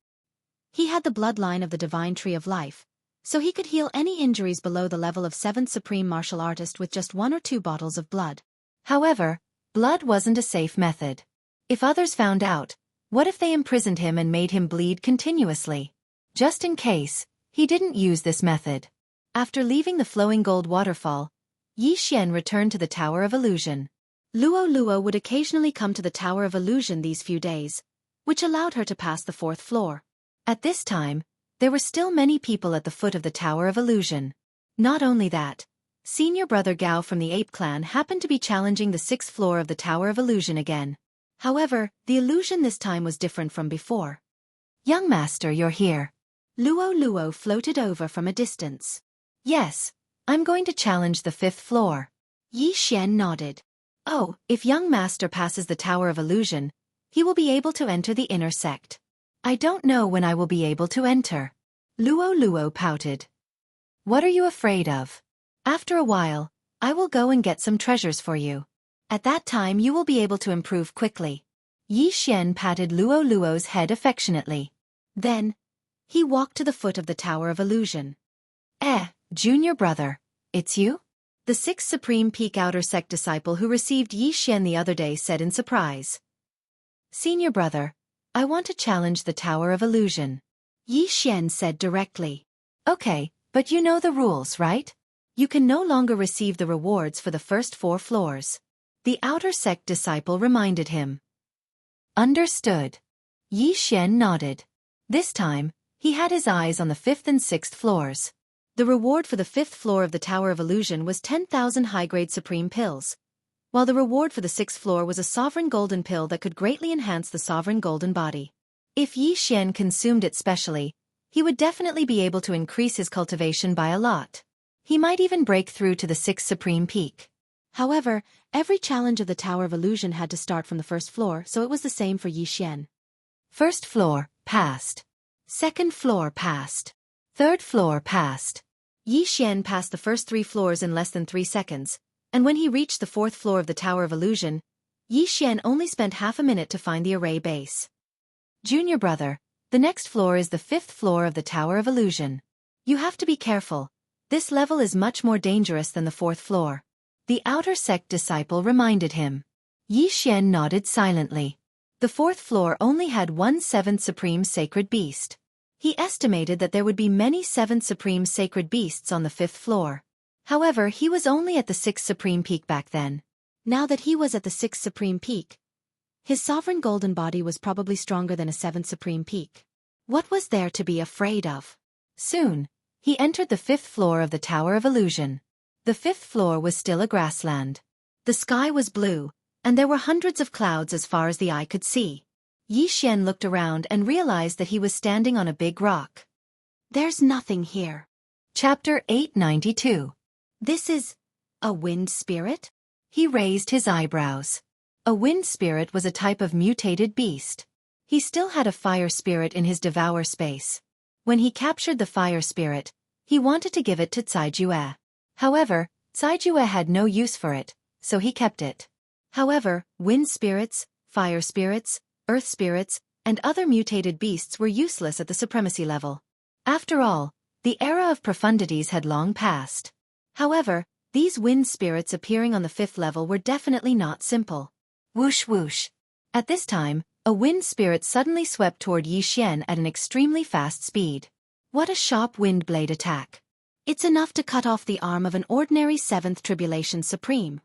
He had the bloodline of the divine tree of life, so he could heal any injuries below the level of 7th Supreme Martial Artist with just 1 or 2 bottles of blood. However, blood wasn't a safe method. If others found out, what if they imprisoned him and made him bleed continuously? Just in case, he didn't use this method. After leaving the flowing gold waterfall, Yi Xian returned to the Tower of Illusion. Luo Luo would occasionally come to the Tower of Illusion these few days, which allowed her to pass the 4th floor. At this time, there were still many people at the foot of the Tower of Illusion. Not only that, senior brother Gao from the Ape Clan happened to be challenging the 6th floor of the Tower of Illusion again. However, the illusion this time was different from before. "Young master, you're here." Luo Luo floated over from a distance. "Yes, I'm going to challenge the 5th floor." Yi Xian nodded. "Oh, if young master passes the Tower of Illusion, he will be able to enter the inner sect." "I don't know when I will be able to enter." Luo Luo pouted. "What are you afraid of? After a while, I will go and get some treasures for you. At that time you will be able to improve quickly." Yi Xian patted Luo Luo's head affectionately. Then, he walked to the foot of the Tower of Illusion. Junior brother, it's you?" The 6th Supreme Peak Outer Sect disciple who received Yi Xian the other day said in surprise. "Senior brother, I want to challenge the Tower of Illusion." Yi Xian said directly. "Okay, but you know the rules, right? You can no longer receive the rewards for the first 4 floors. The Outer Sect disciple reminded him. Understood. Yi Xian nodded. This time, he had his eyes on the 5th and 6th floors. The reward for the 5th floor of the Tower of Illusion was 10,000 high-grade supreme pills, while the reward for the 6th floor was a sovereign golden pill that could greatly enhance the sovereign golden body. If Yi Xian consumed it specially, he would definitely be able to increase his cultivation by a lot. He might even break through to the 6th Supreme Peak. However, every challenge of the Tower of Illusion had to start from the 1st floor, so it was the same for Yi Xian. 1st floor, passed. 2nd floor, passed. 3rd floor, passed. Yi Xian passed the first 3 floors in less than 3 seconds, and when he reached the 4th floor of the Tower of Illusion, Yi Xian only spent half a minute to find the array base. "Junior brother, the next floor is the 5th floor of the Tower of Illusion. You have to be careful. This level is much more dangerous than the 4th floor." The Outer Sect disciple reminded him. Yi Xian nodded silently. The 4th floor only had one 7th Supreme Sacred Beast. He estimated that there would be many 7th Supreme Sacred Beasts on the 5th floor. However, he was only at the 6th Supreme Peak back then. Now that he was at the 6th Supreme Peak, his sovereign golden body was probably stronger than a 7th Supreme Peak. What was there to be afraid of? Soon, he entered the 5th floor of the Tower of Illusion. The 5th floor was still a grassland. The sky was blue, and there were hundreds of clouds as far as the eye could see. Yi Xian looked around and realized that he was standing on a big rock. "There's nothing here." Chapter 892. "This is a wind spirit?" He raised his eyebrows. A wind spirit was a type of mutated beast. He still had a fire spirit in his devour space. When he captured the fire spirit, he wanted to give it to Cai Jue. However, Cai Jue had no use for it, so he kept it. However, wind spirits, fire spirits, earth spirits, and other mutated beasts were useless at the supremacy level. After all, the era of profundities had long passed. However, these wind spirits appearing on the 5th level were definitely not simple. Whoosh whoosh. At this time, a wind spirit suddenly swept toward Yi Xian at an extremely fast speed. What a sharp wind blade attack. It's enough to cut off the arm of an ordinary 7th Tribulation Supreme.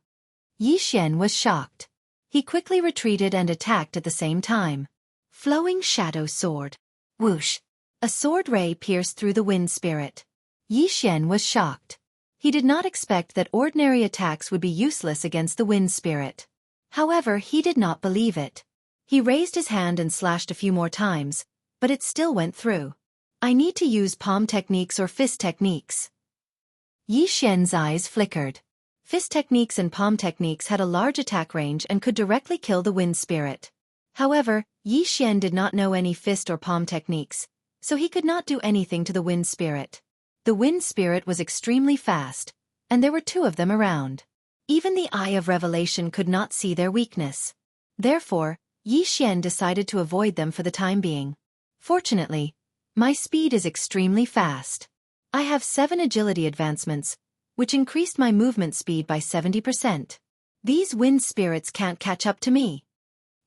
Yi Xian was shocked. He quickly retreated and attacked at the same time. Flowing Shadow Sword. Whoosh. A sword ray pierced through the wind spirit. Yi Xian was shocked. He did not expect that ordinary attacks would be useless against the wind spirit. However, he did not believe it. He raised his hand and slashed a few more times, but it still went through. I need to use palm techniques or fist techniques. Yi Xian's eyes flickered. Fist techniques and palm techniques had a large attack range and could directly kill the wind spirit. However, Yi Xian did not know any fist or palm techniques, so he could not do anything to the wind spirit. The wind spirit was extremely fast, and there were two of them around. Even the Eye of Revelation could not see their weakness. Therefore, Yi Xian decided to avoid them for the time being. Fortunately, my speed is extremely fast. I have 7 agility advancements, which increased my movement speed by 70%. These wind spirits can't catch up to me.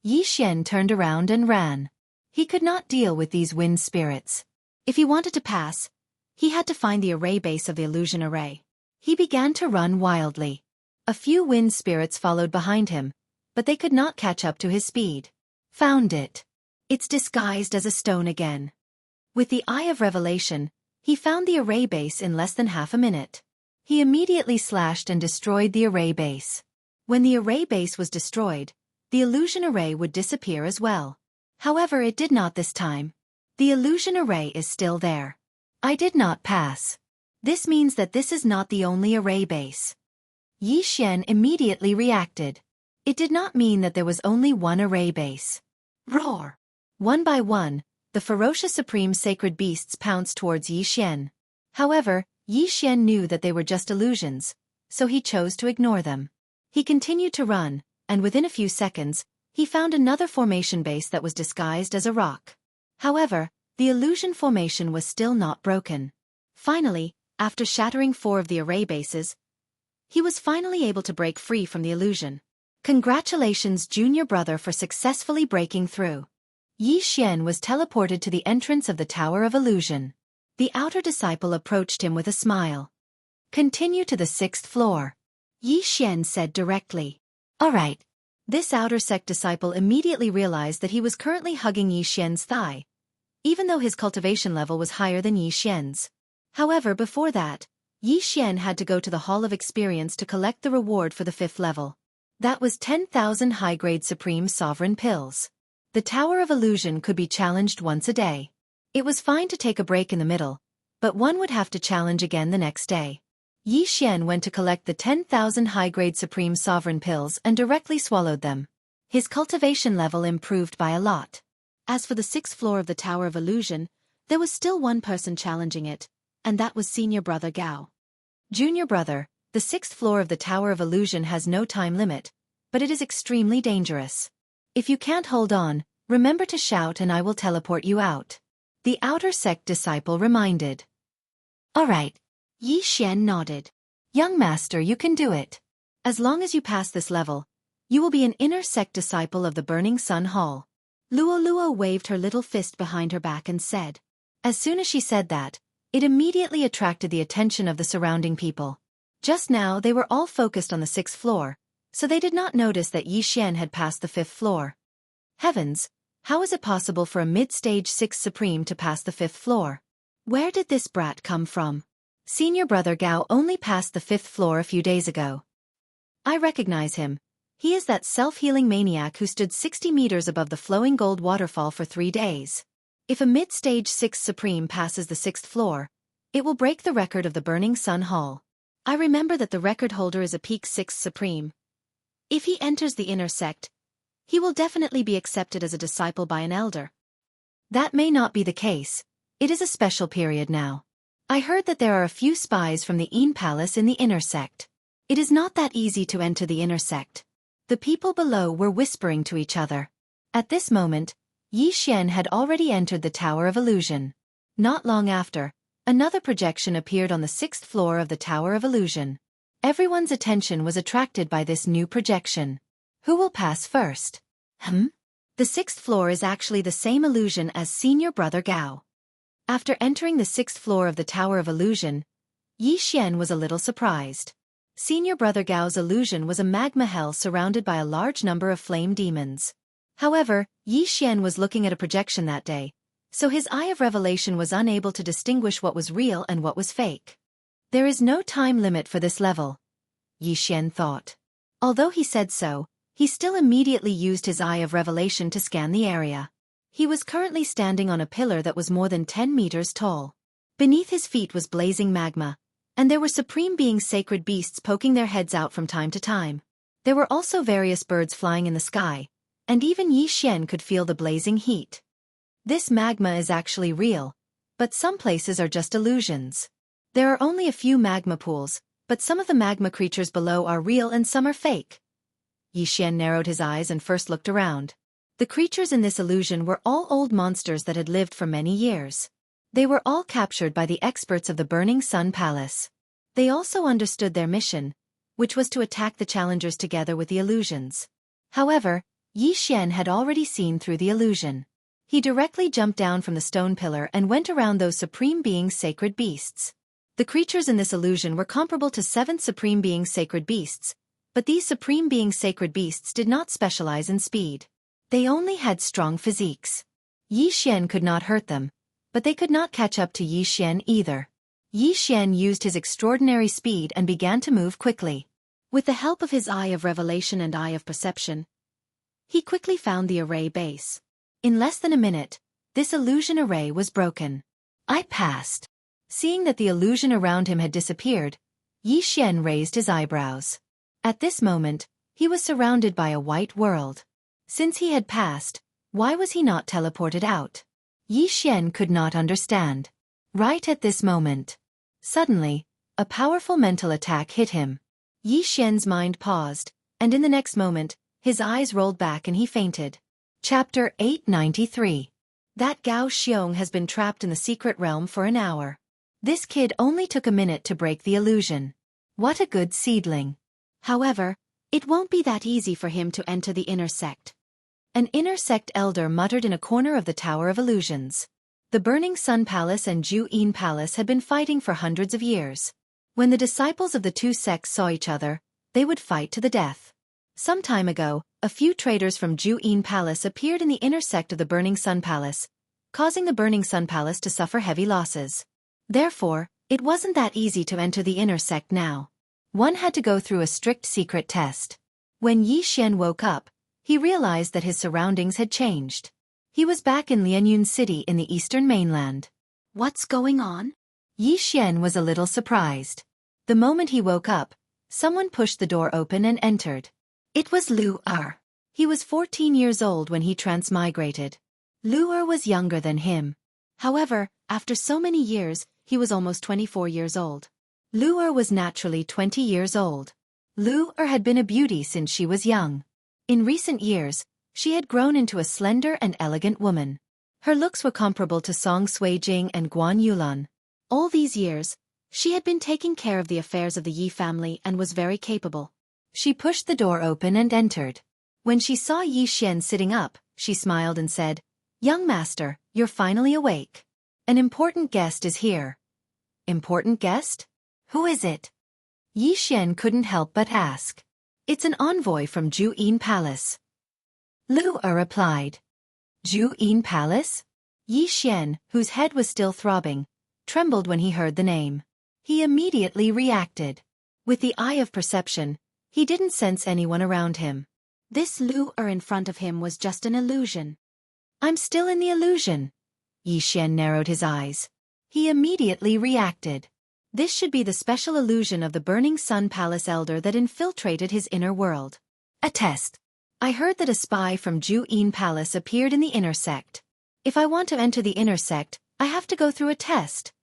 Yi Xian turned around and ran. He could not deal with these wind spirits. If he wanted to pass, he had to find the array base of the illusion array. He began to run wildly. A few wind spirits followed behind him, but they could not catch up to his speed. Found it. It's disguised as a stone again. With the Eye of Revelation, he found the array base in less than half a minute. He immediately slashed and destroyed the array base. When the array base was destroyed, the illusion array would disappear as well. However, it did not this time. The illusion array is still there. I did not pass. This means that this is not the only array base. Yi Xian immediately reacted. It did not mean that there was only one array base. Roar! One by one, the ferocious supreme sacred beasts pounced towards Yi Xian. However, Yi Xian knew that they were just illusions, so he chose to ignore them. He continued to run, and within a few seconds, he found another formation base that was disguised as a rock. However, the illusion formation was still not broken. Finally, after shattering 4 of the array bases, he was finally able to break free from the illusion. Congratulations, junior brother, for successfully breaking through. Yi Xian was teleported to the entrance of the Tower of Illusion. The outer disciple approached him with a smile. Continue to the 6th floor. Yi Xian said directly. All right. This outer sect disciple immediately realized that he was currently hugging Yi Xian's thigh, even though his cultivation level was higher than Yi Xian's. However, before that, Yi Xian had to go to the Hall of Experience to collect the reward for the 5th level. That was 10,000 high-grade Supreme Sovereign Pills. The Tower of Illusion could be challenged once a day. It was fine to take a break in the middle, but one would have to challenge again the next day. Yi Xian went to collect the 10,000 high-grade Supreme Sovereign Pills and directly swallowed them. His cultivation level improved by a lot. As for the 6th floor of the Tower of Illusion, there was still one person challenging it, and that was senior brother Gao. Junior brother, the 6th floor of the Tower of Illusion has no time limit, but it is extremely dangerous. If you can't hold on, remember to shout and I will teleport you out. The outer sect disciple reminded. All right. Yi Xian nodded. Young master, you can do it. As long as you pass this level, you will be an inner sect disciple of the Burning Sun Hall. Luo Luo waved her little fist behind her back and said. As soon as she said that, it immediately attracted the attention of the surrounding people. Just now they were all focused on the 6th floor, so they did not notice that Yi Xian had passed the 5th floor. Heavens, how is it possible for a mid-stage 6th Supreme to pass the 5th floor? Where did this brat come from? Senior brother Gao only passed the 5th floor a few days ago. I recognize him. He is that self-healing maniac who stood 60 meters above the flowing gold waterfall for 3 days. If a mid-stage 6th Supreme passes the 6th floor, it will break the record of the Burning Sun Hall. I remember that the record holder is a peak 6th Supreme. If he enters the inner sect, he will definitely be accepted as a disciple by an elder. That may not be the case. It is a special period now. I heard that there are a few spies from the Yin Palace in the inner sect. It is not that easy to enter the inner sect. The people below were whispering to each other. At this moment, Yi Xian had already entered the Tower of Illusion. Not long after, another projection appeared on the 6th floor of the Tower of Illusion. Everyone's attention was attracted by this new projection. Who will pass first? The 6th floor is actually the same illusion as senior brother Gao. After entering the 6th floor of the Tower of Illusion, Yi Xian was a little surprised. Senior brother Gao's illusion was a magma hell surrounded by a large number of flame demons. However, Yi Xian was looking at a projection that day, so his Eye of Revelation was unable to distinguish what was real and what was fake. There is no time limit for this level, Yi Xian thought. Although he said so, he still immediately used his eye of revelation to scan the area. He was currently standing on a pillar that was more than 10 meters tall. Beneath his feet was blazing magma, and there were supreme being sacred beasts poking their heads out from time to time. There were also various birds flying in the sky, and even Xianxia could feel the blazing heat. This magma is actually real, but some places are just illusions. There are only a few magma pools, but some of the magma creatures below are real and some are fake. Xianxia narrowed his eyes and first looked around. The creatures in this illusion were all old monsters that had lived for many years. They were all captured by the experts of the Burning Sun Palace. They also understood their mission, which was to attack the challengers together with the illusions. However, Xianxia had already seen through the illusion. He directly jumped down from the stone pillar and went around those supreme beings' sacred beasts. The creatures in this illusion were comparable to 7 supreme beings' sacred beasts, but these supreme beings' sacred beasts did not specialize in speed. They only had strong physiques. Xianxia could not hurt them, but they could not catch up to Xianxia either. Xianxia used his extraordinary speed and began to move quickly. With the help of his eye of revelation and eye of perception, he quickly found the array base. In less than a minute, this illusion array was broken. I passed. Seeing that the illusion around him had disappeared, Xianxia raised his eyebrows. At this moment, he was surrounded by a white world. Since he had passed, why was he not teleported out? Xianxia could not understand. Right at this moment, suddenly, a powerful mental attack hit him. Xianxia's mind paused, and in the next moment, his eyes rolled back and he fainted. Chapter 893. That Gao Xiong has been trapped in the secret realm for an hour. This kid only took a minute to break the illusion. What a good seedling. However, it won't be that easy for him to enter the inner sect. An inner sect elder muttered in a corner of the Tower of Illusions. The Burning Sun Palace and Jianghu Palace had been fighting for hundreds of years. When the disciples of the two sects saw each other, they would fight to the death. Some time ago, a few traders from Jianghu Palace appeared in the inner sect of the Burning Sun Palace, causing the Burning Sun Palace to suffer heavy losses. Therefore, it wasn't that easy to enter the inner sect now. One had to go through a strict secret test. When Xianxia woke up, he realized that his surroundings had changed. He was back in Lianyun City in the eastern mainland. What's going on? Xianxia was a little surprised. The moment he woke up, someone pushed the door open and entered. It was Lu Er. He was 14 years old when he transmigrated. Lu Er was younger than him. However, after so many years, he was almost 24 years old. Lu Er was naturally 20 years old. Lu Er had been a beauty since she was young. In recent years, she had grown into a slender and elegant woman. Her looks were comparable to Song Suijing and Guan Yulan. All these years, she had been taking care of the affairs of the Yi family and was very capable. She pushed the door open and entered. When she saw Xianxia sitting up, she smiled and said, "Young master, you're finally awake. An important guest is here." Important guest? Who is it? Xianxia couldn't help but ask. It's an envoy from Jianghu Palace. Lu Er replied. Jianghu Palace? Xianxia, whose head was still throbbing, trembled when he heard the name. He immediately reacted. With the eye of perception, he didn't sense anyone around him. This Lu Er in front of him was just an illusion. I'm still in the illusion. Xianxia narrowed his eyes. He immediately reacted. This should be the special illusion of the Burning Sun Palace elder that infiltrated his inner world. A test. I heard that a spy from Jianghu Palace appeared in the inner sect. If I want to enter the inner sect, I have to go through a test.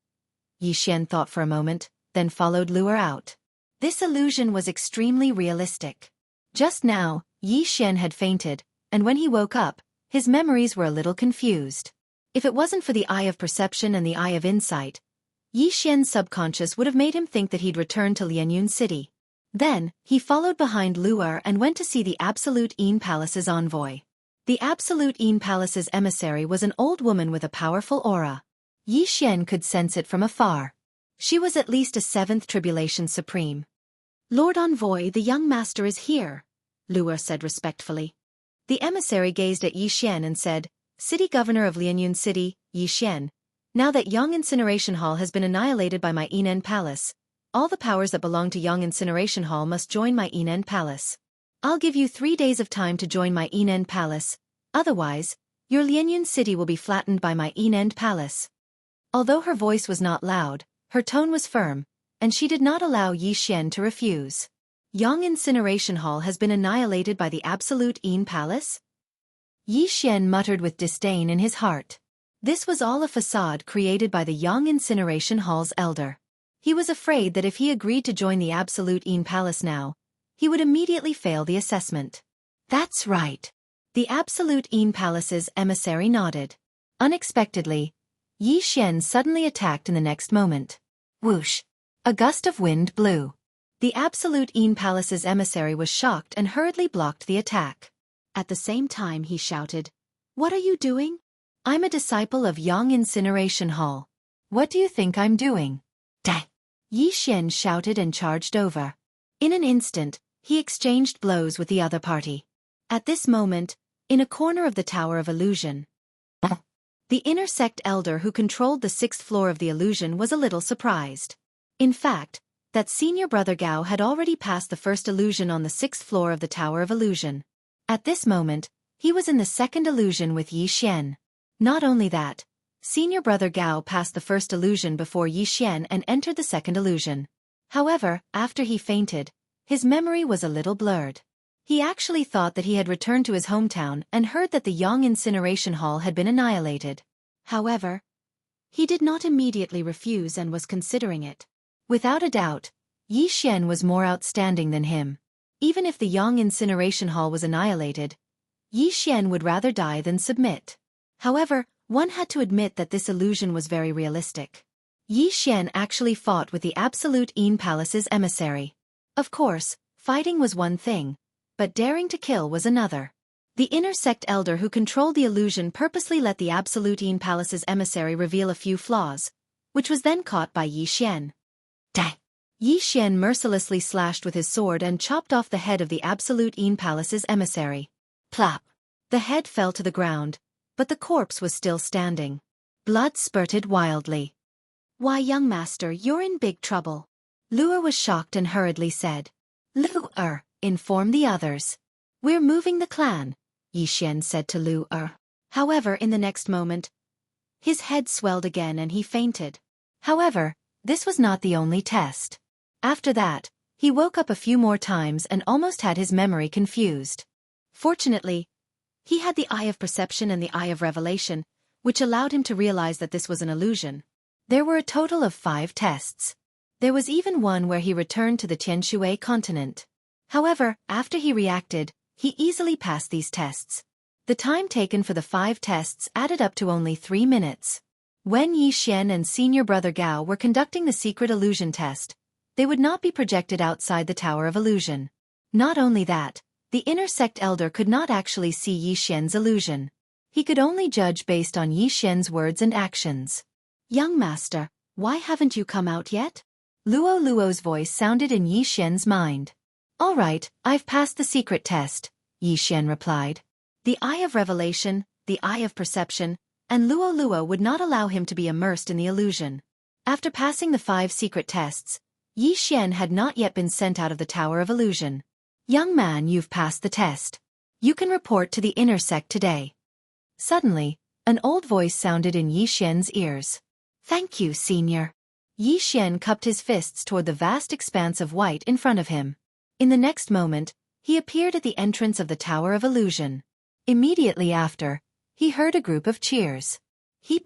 Xianxia thought for a moment, then followed Lu Er out. This illusion was extremely realistic. Just now, Xianxia had fainted, and when he woke up, his memories were a little confused. If it wasn't for the eye of perception and the eye of insight, Xianxia's subconscious would have made him think that he'd returned to Lianyun City. Then, he followed behind Lu Er and went to see the Absolute Een Palace's envoy. The Absolute Een Palace's emissary was an old woman with a powerful aura. Xianxia could sense it from afar. She was at least a 7th Tribulation Supreme. Lord Envoy, the young master is here, Lu Er said respectfully. The emissary gazed at Xianxia and said, City Governor of Lianyun City, Xianxia, now that Yang Incineration Hall has been annihilated by my Enen Palace, all the powers that belong to Yang Incineration Hall must join my Enen Palace. I'll give you 3 days of time to join my Enend Palace, otherwise, your Lianyun city will be flattened by my Enend Palace. Although her voice was not loud, her tone was firm, and she did not allow Yi Xian to refuse. Yang Incineration Hall has been annihilated by the Absolute En Palace? Yi Xian muttered with disdain in his heart. This was all a facade created by the Yang Incineration Hall's elder. He was afraid that if he agreed to join the Absolute En Palace now, he would immediately fail the assessment. That's right. The Absolute En Palace's emissary nodded. Unexpectedly, Yi Xian suddenly attacked in the next moment. Whoosh! A gust of wind blew. The Absolute En Palace's emissary was shocked and hurriedly blocked the attack. At the same time he shouted, "What are you doing? I'm a disciple of Yang Incineration Hall. What do you think I'm doing?" "Dang!" Yi Xian shouted and charged over. In an instant, he exchanged blows with the other party. At this moment, in a corner of the Tower of Illusion, the inner sect elder who controlled the 6th floor of the illusion was a little surprised. In fact, that senior brother Gao had already passed the first illusion on the 6th floor of the Tower of Illusion. At this moment, he was in the second illusion with Yi Xian. Not only that, senior brother Gao passed the first illusion before Yi Xian and entered the second illusion. However, after he fainted, his memory was a little blurred. He actually thought that he had returned to his hometown and heard that the Yang Incineration Hall had been annihilated. However, he did not immediately refuse and was considering it. Without a doubt, Yi Xian was more outstanding than him. Even if the Yang Incineration Hall was annihilated, Yi Xian would rather die than submit. However, one had to admit that this illusion was very realistic. Yi Xian actually fought with the Absolute En Palace's emissary. Of course, fighting was one thing, but daring to kill was another. The inner sect elder who controlled the illusion purposely let the Absolute En Palace's emissary reveal a few flaws, which was then caught by Yi Xian. Dang! Yi Xian mercilessly slashed with his sword and chopped off the head of the Absolute En Palace's emissary. Plop! The head fell to the ground, but the corpse was still standing. Blood spurted wildly. "Why, young master, you're in big trouble." Luo was shocked and hurriedly said. "Luo, inform the others. We're moving the clan," Yi Xian said to Luo. However, in the next moment, his head swelled again and he fainted. However, this was not the only test. After that, he woke up a few more times and almost had his memory confused. Fortunately, he had the Eye of Perception and the Eye of Revelation, which allowed him to realize that this was an illusion. There were a total of 5 tests. There was even one where he returned to the Tianshui continent. However, after he reacted, he easily passed these tests. The time taken for the 5 tests added up to only 3 minutes. When Yi Xian and senior brother Gao were conducting the secret illusion test, they would not be projected outside the Tower of Illusion. Not only that, the inner sect elder could not actually see Yi Xian's illusion. He could only judge based on Yi Xian's words and actions. "Young master, why haven't you come out yet?" Luo's voice sounded in Yi Xian's mind. "All right, I've passed the secret test," Yi Xian replied. The Eye of Revelation, the Eye of Perception, and Luo would not allow him to be immersed in the illusion. After passing the 5 secret tests, Yi Xian had not yet been sent out of the Tower of Illusion. "Young man, you've passed the test. You can report to the inner sect today." Suddenly, an old voice sounded in Yi Xian's ears. "Thank you, senior." Yi Xian cupped his fists toward the vast expanse of white in front of him. In the next moment, he appeared at the entrance of the Tower of Illusion. Immediately after, he heard a group of cheers. He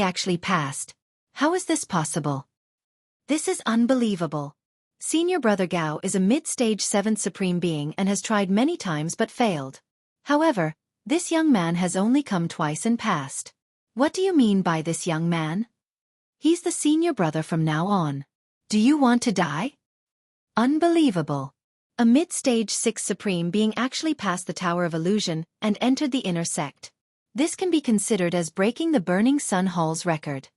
actually passed. How is this possible? This is unbelievable. Senior brother Gao is a mid-stage 7th supreme being and has tried many times but failed. However, this young man has only come twice and passed. What do you mean by this young man? He's the senior brother from now on. Do you want to die? Unbelievable. A mid-stage 6th supreme being actually passed the Tower of Illusion and entered the inner sect. This can be considered as breaking the Burning Sun Hall's record.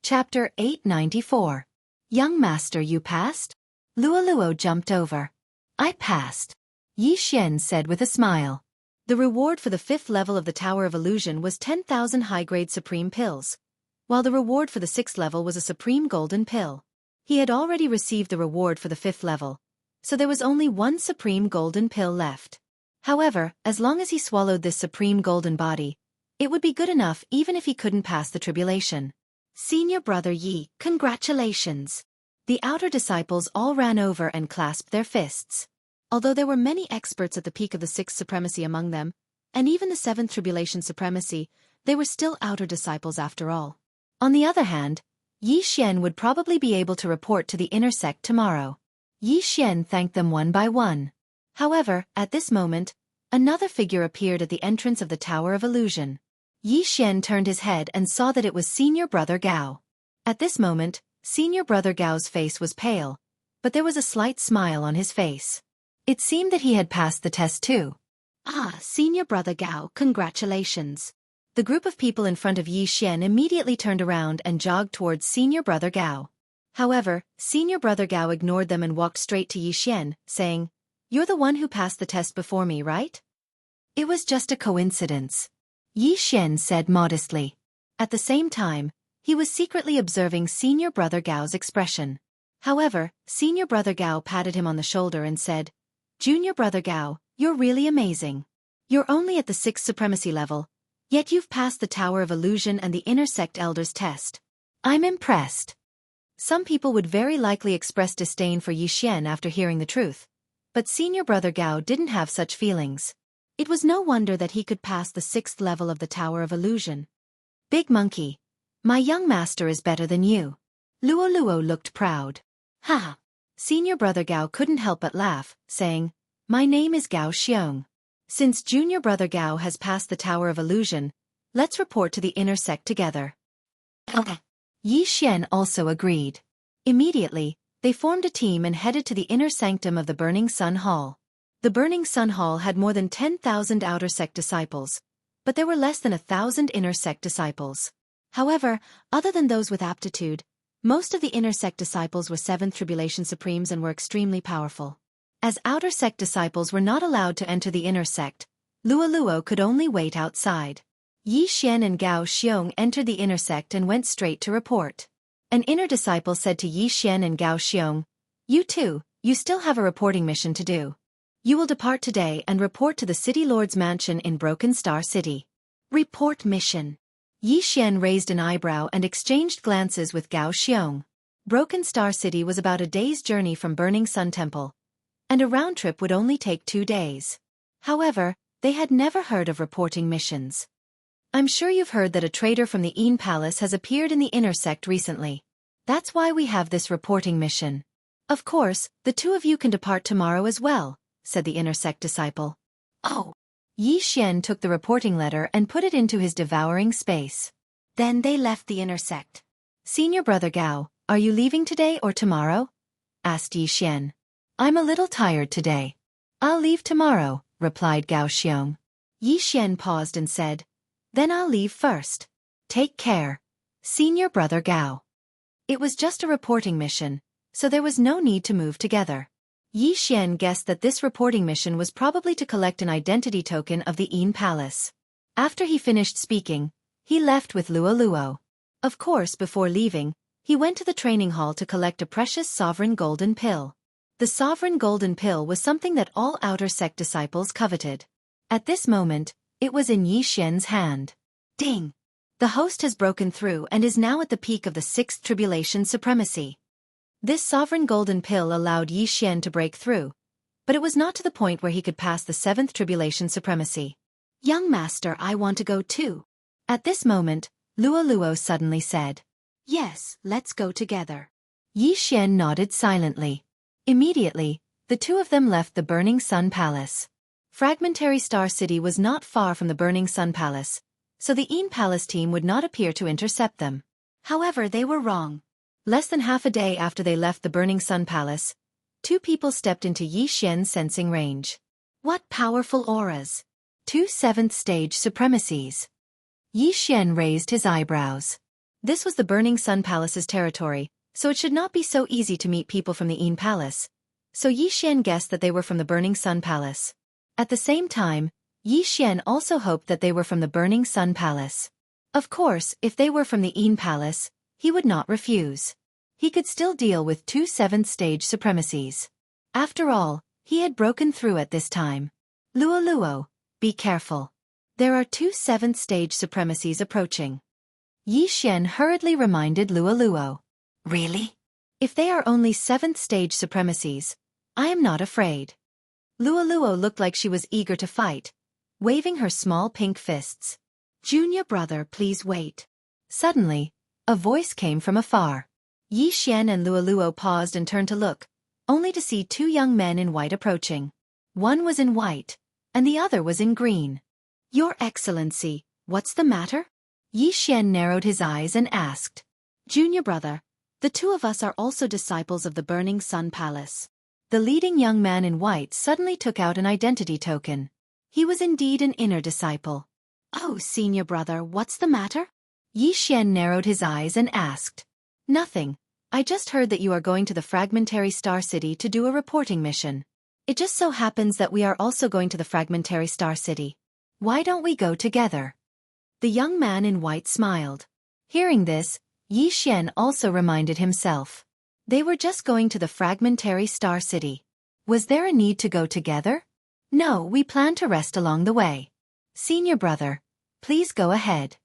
Chapter 894. Young master, you passed? Luo jumped over. I passed. Yi Xian said with a smile. The reward for the 5th level of the Tower of Illusion was 10,000 high-grade supreme pills, while the reward for the 6th level was a supreme golden pill. He had already received the reward for the 5th level, so there was only one supreme golden pill left. However, as long as he swallowed this supreme golden body, it would be good enough even if he couldn't pass the tribulation. Senior brother Yi, congratulations! The outer disciples all ran over and clasped their fists. Although there were many experts at the peak of the sixth supremacy among them, and even the seventh tribulation supremacy, they were still outer disciples after all. On the other hand, Yi Xian would probably be able to report to the inner sect tomorrow. Yi Xian thanked them one by one. However, at this moment, another figure appeared at the entrance of the Tower of Illusion. Yi Xian turned his head and saw that it was Senior Brother Gao. At this moment, Senior Brother Gao's face was pale, but there was a slight smile on his face. It seemed that he had passed the test too. Ah, Senior Brother Gao, congratulations. The group of people in front of Yi Xian immediately turned around and jogged towards Senior Brother Gao. However, Senior Brother Gao ignored them and walked straight to Yi Xian, saying, "You're the one who passed the test before me, right?" "It was just a coincidence," Yi Xian said modestly. At the same time, he was secretly observing Senior Brother Gao's expression. However, Senior Brother Gao patted him on the shoulder and said, "Junior Brother Gao, you're really amazing. You're only at the sixth supremacy level, yet you've passed the Tower of Illusion and the Inner Sect Elders test. I'm impressed." Some people would very likely express disdain for Yi Xian after hearing the truth, but Senior Brother Gao didn't have such feelings. It was no wonder that he could pass the sixth level of the Tower of Illusion. "Big Monkey, my young master is better than you." Luo Luo looked proud. "Ha!" Senior Brother Gao couldn't help but laugh, saying, "My name is Gao Xiong. Since Junior Brother Gao has passed the Tower of Illusion, let's report to the inner sect together." Yi Xian also agreed. Immediately, they formed a team and headed to the inner sanctum of the Burning Sun Hall. The Burning Sun Hall had more than 10,000 outer sect disciples, but there were less than 1,000 inner sect disciples. However, other than those with aptitude, most of the inner sect disciples were seventh tribulation supremes and were extremely powerful. As outer sect disciples were not allowed to enter the inner sect, Luo Luo could only wait outside. Yi Xian and Gao Xiong entered the inner sect and went straight to report. An inner disciple said to Yi Xian and Gao Xiong, "You two, you still have a reporting mission to do. You will depart today and report to the City Lord's mansion in Broken Star City." Report mission. Yi Xian raised an eyebrow and exchanged glances with Gao Xiong. Broken Star City was about a day's journey from Burning Sun Temple, and a round trip would only take 2 days. However, they had never heard of reporting missions. "I'm sure you've heard that a traitor from the Yin Palace has appeared in the inner sect recently. That's why we have this reporting mission. Of course, the two of you can depart tomorrow as well," said the inner sect disciple. "Oh." Yi Xian took the reporting letter and put it into his devouring space. Then they left the inner sect. "Senior Brother Gao, are you leaving today or tomorrow?" asked Yi Xian. "I'm a little tired today. I'll leave tomorrow," replied Gao Xiong. Yi Xian paused and said, "Then I'll leave first. Take care, Senior Brother Gao." It was just a reporting mission, so there was no need to move together. Yi Xian guessed that this reporting mission was probably to collect an identity token of the Yin Palace. After he finished speaking, he left with Luo Luo. Of course, before leaving, he went to the training hall to collect a precious sovereign golden pill. The sovereign golden pill was something that all outer sect disciples coveted. At this moment, it was in Yi Xian's hand. Ding! The host has broken through and is now at the peak of the sixth tribulation supremacy. This sovereign golden pill allowed Yi Xian to break through, but it was not to the point where he could pass the seventh tribulation supremacy. "Young master, I want to go too." At this moment, Luo Luo suddenly said, "Yes, let's go together." Yi Xian nodded silently. Immediately, the two of them left the Burning Sun Palace. Fragmentary Star City was not far from the Burning Sun Palace, so the Yin Palace team would not appear to intercept them. However, they were wrong. Less than half a day after they left the Burning Sun Palace, 2 people stepped into Yi Xian's sensing range. What powerful auras! 2 seventh stage supremacies. Yi Xian raised his eyebrows. This was the Burning Sun Palace's territory, so it should not be so easy to meet people from the Yin Palace. So Yi Xian guessed that they were from the Burning Sun Palace. At the same time, Yi Xian also hoped that they were from the Burning Sun Palace. Of course, if they were from the Yin Palace, he would not refuse. He could still deal with 2 seventh stage supremacies. After all, he had broken through at this time. Luo Luo, be careful. There are 2 7th stage supremacies approaching. Yi Xian hurriedly reminded Luo Luo. Really? If they are only 7th stage supremacies, I am not afraid. Luo Luo looked like she was eager to fight, waving her small pink fists. Junior brother, please wait. Suddenly, a voice came from afar. Yi Xian and Luo Luo paused and turned to look, only to see 2 young men in white approaching. One was in white, and the other was in green. Your Excellency, what's the matter? Yi Xian narrowed his eyes and asked. Junior brother, the 2 of us are also disciples of the Burning Sun Palace. The leading young man in white suddenly took out an identity token. He was indeed an inner disciple. Oh, senior brother, what's the matter? Yi Xian narrowed his eyes and asked. Nothing. I just heard that you are going to the Fragmentary Star City to do a reporting mission. It just so happens that we are also going to the Fragmentary Star City. Why don't we go together? The young man in white smiled. Hearing this, Yi Xian also reminded himself. They were just going to the Fragmentary Star City. Was there a need to go together? No, we plan to rest along the way. Senior brother, please go ahead.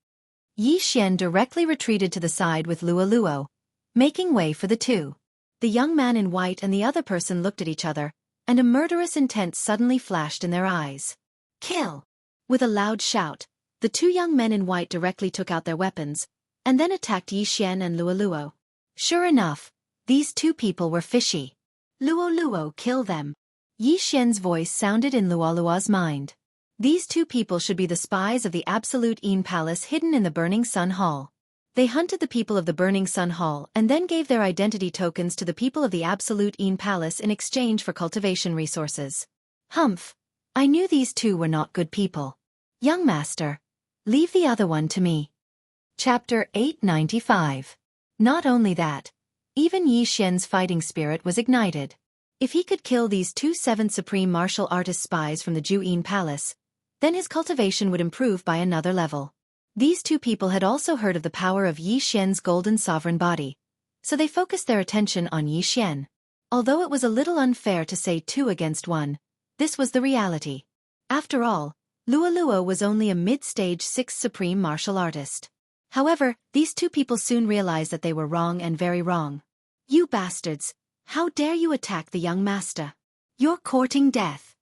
Yi Xian directly retreated to the side with Luo Luo, making way for the 2. The young man in white and the other person looked at each other, and a murderous intent suddenly flashed in their eyes. Kill! With a loud shout, the 2 young men in white directly took out their weapons, and then attacked Yi Xian and Luo Luo. Sure enough, these 2 people were fishy. Luo Luo, kill them. Yi Xian's voice sounded in Luo Luo's mind. These 2 people should be the spies of the Absolute Een Palace hidden in the Burning Sun Hall. They hunted the people of the Burning Sun Hall and then gave their identity tokens to the people of the Absolute Een Palace in exchange for cultivation resources. Humph! I knew these 2 were not good people. Young master, leave the other one to me. Chapter 895. Not only that, even Yi Xian's fighting spirit was ignited. If he could kill these 2 7th supreme martial artist spies from the Juyin Palace, then his cultivation would improve by another level. These 2 people had also heard of the power of Yi Xian's golden sovereign body, so they focused their attention on Yi Xian. Although it was a little unfair to say 2 against 1, this was the reality. After all, Luo Luo was only a mid-stage 6th supreme martial artist. However, these 2 people soon realized that they were wrong and very wrong. You bastards! How dare you attack the young master? You're courting death.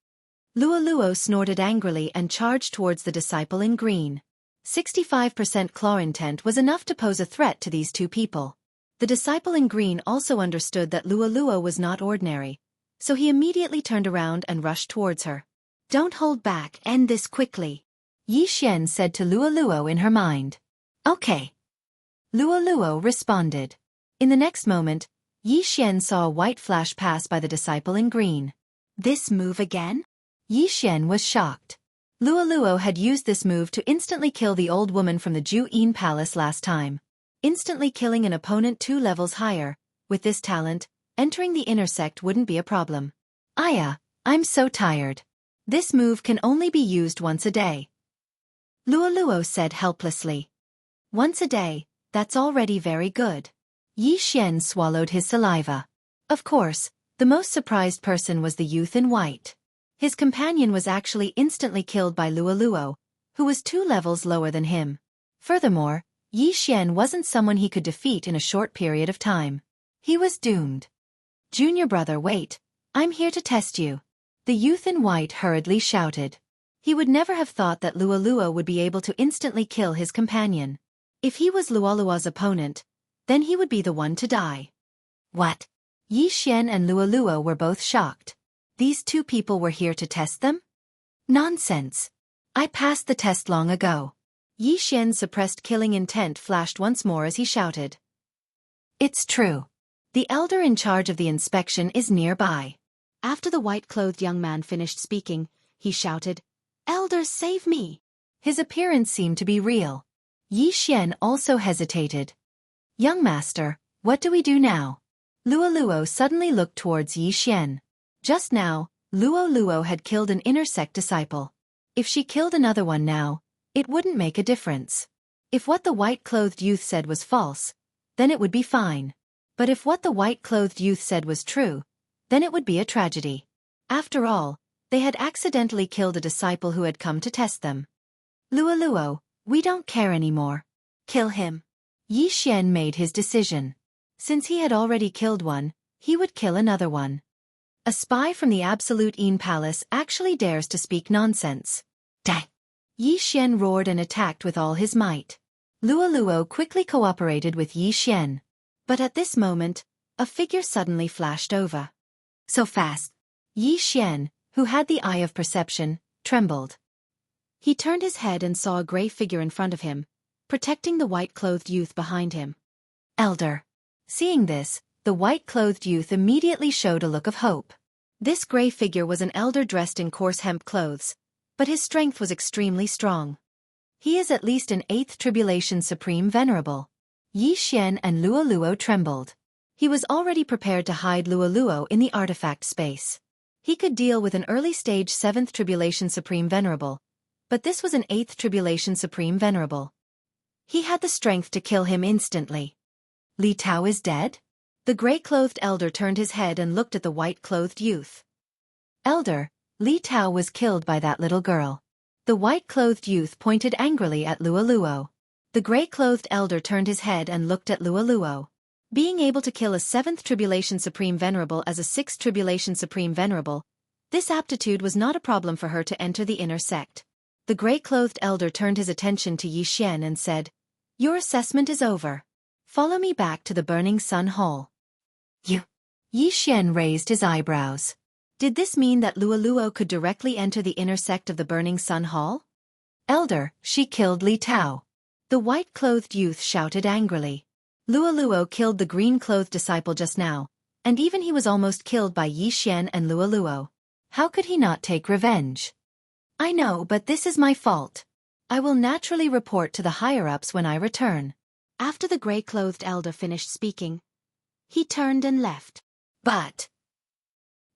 Luo Luo snorted angrily and charged towards the disciple in green. 65% claw intent was enough to pose a threat to these 2 people. The disciple in green also understood that Luo Luo was not ordinary, so he immediately turned around and rushed towards her. Don't hold back, end this quickly. Yi Xian said to Luo Luo in her mind. Okay. Luo Luo responded. In the next moment, Yi Xian saw a white flash pass by the disciple in green. This move again? Yi Xian was shocked. Luo Luo had used this move to instantly kill the old woman from the Juyin Palace last time. Instantly killing an opponent 2 levels higher, with this talent, entering the inner sect wouldn't be a problem. Aya, I'm so tired. This move can only be used once a day. Luo Luo said helplessly. Once a day, that's already very good. Yi Xian swallowed his saliva. Of course, the most surprised person was the youth in white. His companion was actually instantly killed by Luo Luo, who was 2 levels lower than him. Furthermore, Yi Xian wasn't someone he could defeat in a short period of time. He was doomed. Junior brother, wait, I'm here to test you. The youth in white hurriedly shouted. He would never have thought that Luo Luo would be able to instantly kill his companion. If he was Luo Luo's opponent, then he would be the one to die. What? Yi Xian and Luo Luo were both shocked. These 2 people were here to test them? Nonsense. I passed the test long ago. Yi Xian's suppressed killing intent flashed once more as he shouted. It's true. The elder in charge of the inspection is nearby. After the white-clothed young man finished speaking, he shouted, Elder, save me! His appearance seemed to be real. Yi Xian also hesitated. Young master, what do we do now? Luo Luo suddenly looked towards Yi Xian. Just now, Luo Luo had killed an inner sect disciple. If she killed another one now, it wouldn't make a difference. If what the white-clothed youth said was false, then it would be fine. But if what the white-clothed youth said was true, then it would be a tragedy. After all, they had accidentally killed a disciple who had come to test them. Luo, we don't care anymore. Kill him. Yi Xian made his decision. Since he had already killed one, he would kill another one. A spy from the Absolute Yin Palace actually dares to speak nonsense. Dai! Yi Xian roared and attacked with all his might. Luo quickly cooperated with Yi Xian. But at this moment, a figure suddenly flashed over. So fast. Yi Xian, who had the eye of perception, trembled. He turned his head and saw a gray figure in front of him, protecting the white-clothed youth behind him. Elder. Seeing this, the white-clothed youth immediately showed a look of hope. This gray figure was an elder dressed in coarse hemp clothes, but his strength was extremely strong. He is at least an 8th Tribulation Supreme Venerable. Yi Xian and Luo trembled. He was already prepared to hide Luo in the artifact space. He could deal with an early-stage 7th Tribulation Supreme Venerable, but this was an 8th Tribulation Supreme Venerable. He had the strength to kill him instantly. Li Tao is dead? The gray-clothed elder turned his head and looked at the white-clothed youth. Elder, Li Tao was killed by that little girl. The white-clothed youth pointed angrily at Luo. The gray-clothed elder turned his head and looked at Luo. Being able to kill a 7th Tribulation Supreme Venerable as a 6th Tribulation Supreme Venerable, this aptitude was not a problem for her to enter the inner sect. The gray-clothed elder turned his attention to Yi Xian and said, "Your assessment is over. Follow me back to the Burning Sun Hall." You? Yi Xian raised his eyebrows. Did this mean that Luo could directly enter the inner sect of the Burning Sun Hall? Elder, she killed Li Tao. The white-clothed youth shouted angrily. Luo killed the green-clothed disciple just now, and even he was almost killed by Yi Xian and Luo. How could he not take revenge? I know, but this is my fault. I will naturally report to the higher-ups when I return. After the gray-clothed elder finished speaking, he turned and left. But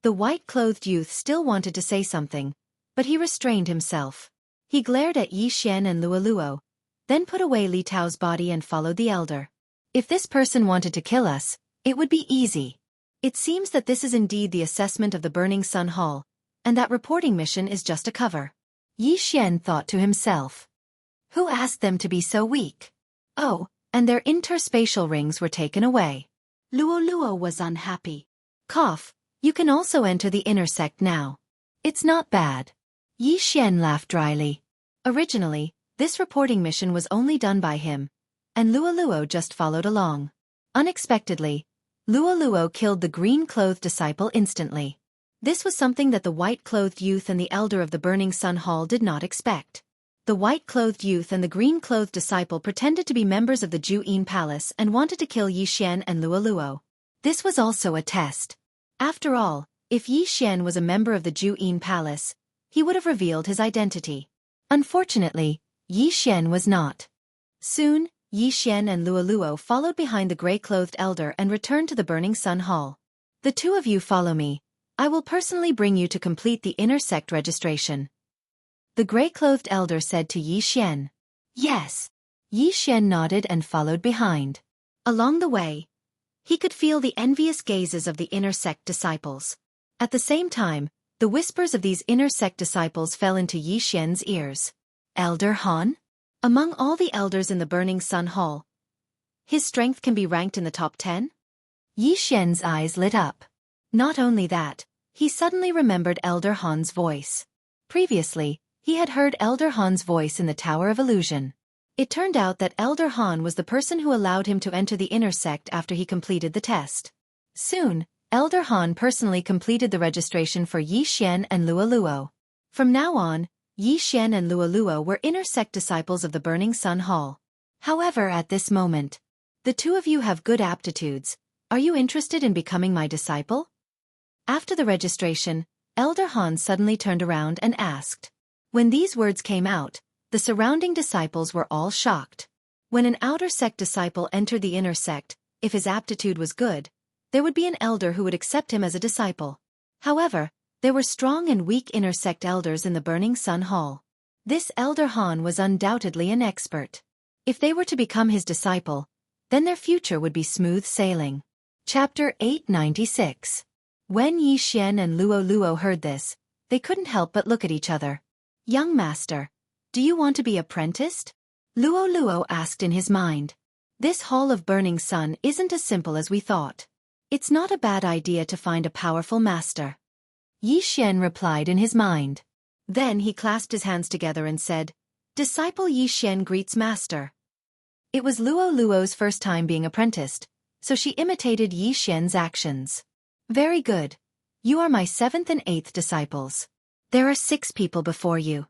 the white-clothed youth still wanted to say something, but he restrained himself. He glared at Yi Xian and Luo, then put away Li Tao's body and followed the elder. If this person wanted to kill us, it would be easy. It seems that this is indeed the assessment of the Burning Sun Hall, and that reporting mission is just a cover. Yi Xian thought to himself. Who asked them to be so weak? Oh, and their interspatial rings were taken away. Luo was unhappy. Cough, you can also enter the inner sect now. It's not bad. Yi Xian laughed dryly. Originally, this reporting mission was only done by him, and Luo just followed along. Unexpectedly, Luo killed the green-clothed disciple instantly. This was something that the white-clothed youth and the elder of the Burning Sun Hall did not expect. The white-clothed youth and the green-clothed disciple pretended to be members of the Jianghu Palace and wanted to kill Yi Xian and Luo. This was also a test. After all, if Yi Xian was a member of the Jianghu Palace, he would have revealed his identity. Unfortunately, Yi Xian was not. Soon, Yi Xian and Luo followed behind the gray-clothed elder and returned to the Burning Sun Hall. The two of you follow me. I will personally bring you to complete the inner sect registration. The gray-clothed elder said to Yi Xian. Yes. Yi Xian nodded and followed behind. Along the way, he could feel the envious gazes of the inner sect disciples. At the same time, the whispers of these inner sect disciples fell into Yi Xian's ears. Elder Han? Among all the elders in the Burning Sun Hall, his strength can be ranked in the top 10? Yi Xian's eyes lit up. Not only that, he suddenly remembered Elder Han's voice. Previously, he had heard Elder Han's voice in the Tower of Illusion. It turned out that Elder Han was the person who allowed him to enter the inner sect after he completed the test. Soon, Elder Han personally completed the registration for Yi Xian and Luo. From now on, Yi Xian and Luo were inner sect disciples of the Burning Sun Hall. However, at this moment, the two of you have good aptitudes. Are you interested in becoming my disciple? After the registration, Elder Han suddenly turned around and asked. When these words came out, the surrounding disciples were all shocked. When an outer sect disciple entered the inner sect, if his aptitude was good, there would be an elder who would accept him as a disciple. However, there were strong and weak inner sect elders in the Burning Sun Hall. This Elder Han was undoubtedly an expert. If they were to become his disciple, then their future would be smooth sailing. Chapter 896. When Yi Xian and Luo Luo heard this, they couldn't help but look at each other. Young master, do you want to be apprenticed? Luo Luo asked in his mind. This Hall of Burning Sun isn't as simple as we thought. It's not a bad idea to find a powerful master. Yi Xian replied in his mind. Then he clasped his hands together and said, Disciple Yi Xian greets master. It was Luo Luo's first time being apprenticed, so she imitated Yi Xian's actions. Very good. You are my 7th and 8th disciples. There are 6 people before you.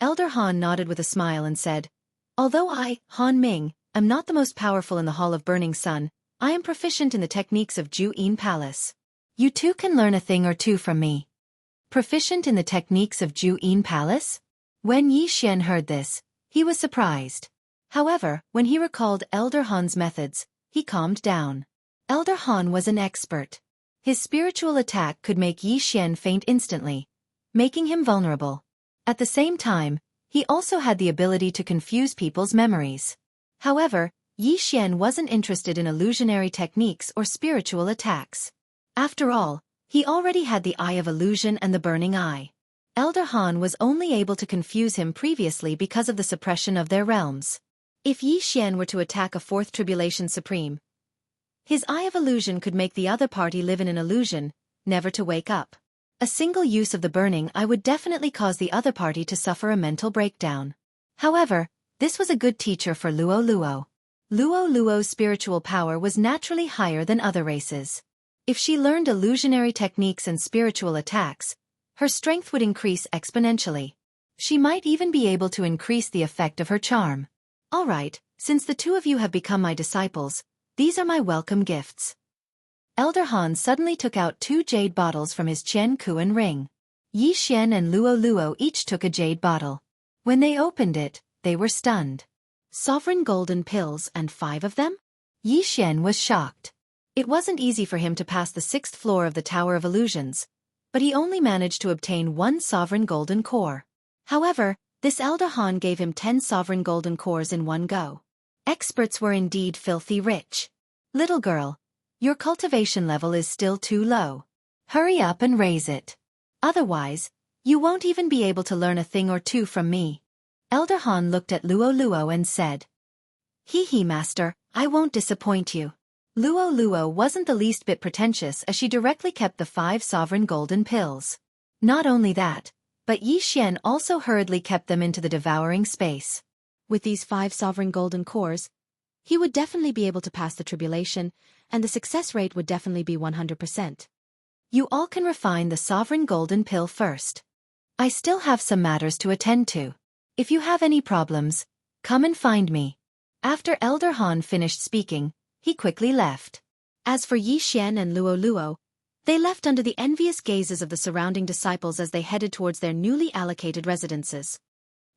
Elder Han nodded with a smile and said, Although I, Han Ming, am not the most powerful in the Hall of Burning Sun, I am proficient in the techniques of Juyin Palace. You too can learn a thing or two from me. Proficient in the techniques of Juyin Palace? When Yi Xian heard this, he was surprised. However, when he recalled Elder Han's methods, he calmed down. Elder Han was an expert. His spiritual attack could make Yi Xian faint instantly, making him vulnerable. At the same time, he also had the ability to confuse people's memories. However, Yi Xian wasn't interested in illusionary techniques or spiritual attacks. After all, he already had the Eye of Illusion and the Burning Eye. Elder Han was only able to confuse him previously because of the suppression of their realms. If Yi Xian were to attack a 4th Tribulation Supreme, his Eye of Illusion could make the other party live in an illusion, never to wake up. A single use of the Burning Eye would definitely cause the other party to suffer a mental breakdown. However, this was a good teacher for Luo Luo. Luo Luo's spiritual power was naturally higher than other races. If she learned illusionary techniques and spiritual attacks, her strength would increase exponentially. She might even be able to increase the effect of her charm. All right, since the 2 of you have become my disciples, these are my welcome gifts. Elder Han suddenly took out 2 jade bottles from his Qian Kuan ring. Yi Xian and Luo Luo each took a jade bottle. When they opened it, they were stunned. Sovereign golden pills and 5 of them? Yi Xian was shocked. It wasn't easy for him to pass the 6th floor of the Tower of Illusions, but he only managed to obtain 1 sovereign golden core. However, this Elder Han gave him 10 sovereign golden cores in one go. Experts were indeed filthy rich. Little girl, your cultivation level is still too low. Hurry up and raise it. Otherwise, you won't even be able to learn a thing or two from me. Elder Han looked at Luo Luo and said, Hee master, I won't disappoint you. Luo Luo wasn't the least bit pretentious as she directly kept the 5 sovereign golden pills. Not only that, but Yi Xian also hurriedly kept them into the devouring space. With these 5 sovereign golden cores, he would definitely be able to pass the tribulation, and the success rate would definitely be 100%. You all can refine the sovereign golden pill first. I still have some matters to attend to. If you have any problems, come and find me. After Elder Han finished speaking, he quickly left. As for Yi Xian and Luo Luo, they left under the envious gazes of the surrounding disciples as they headed towards their newly allocated residences.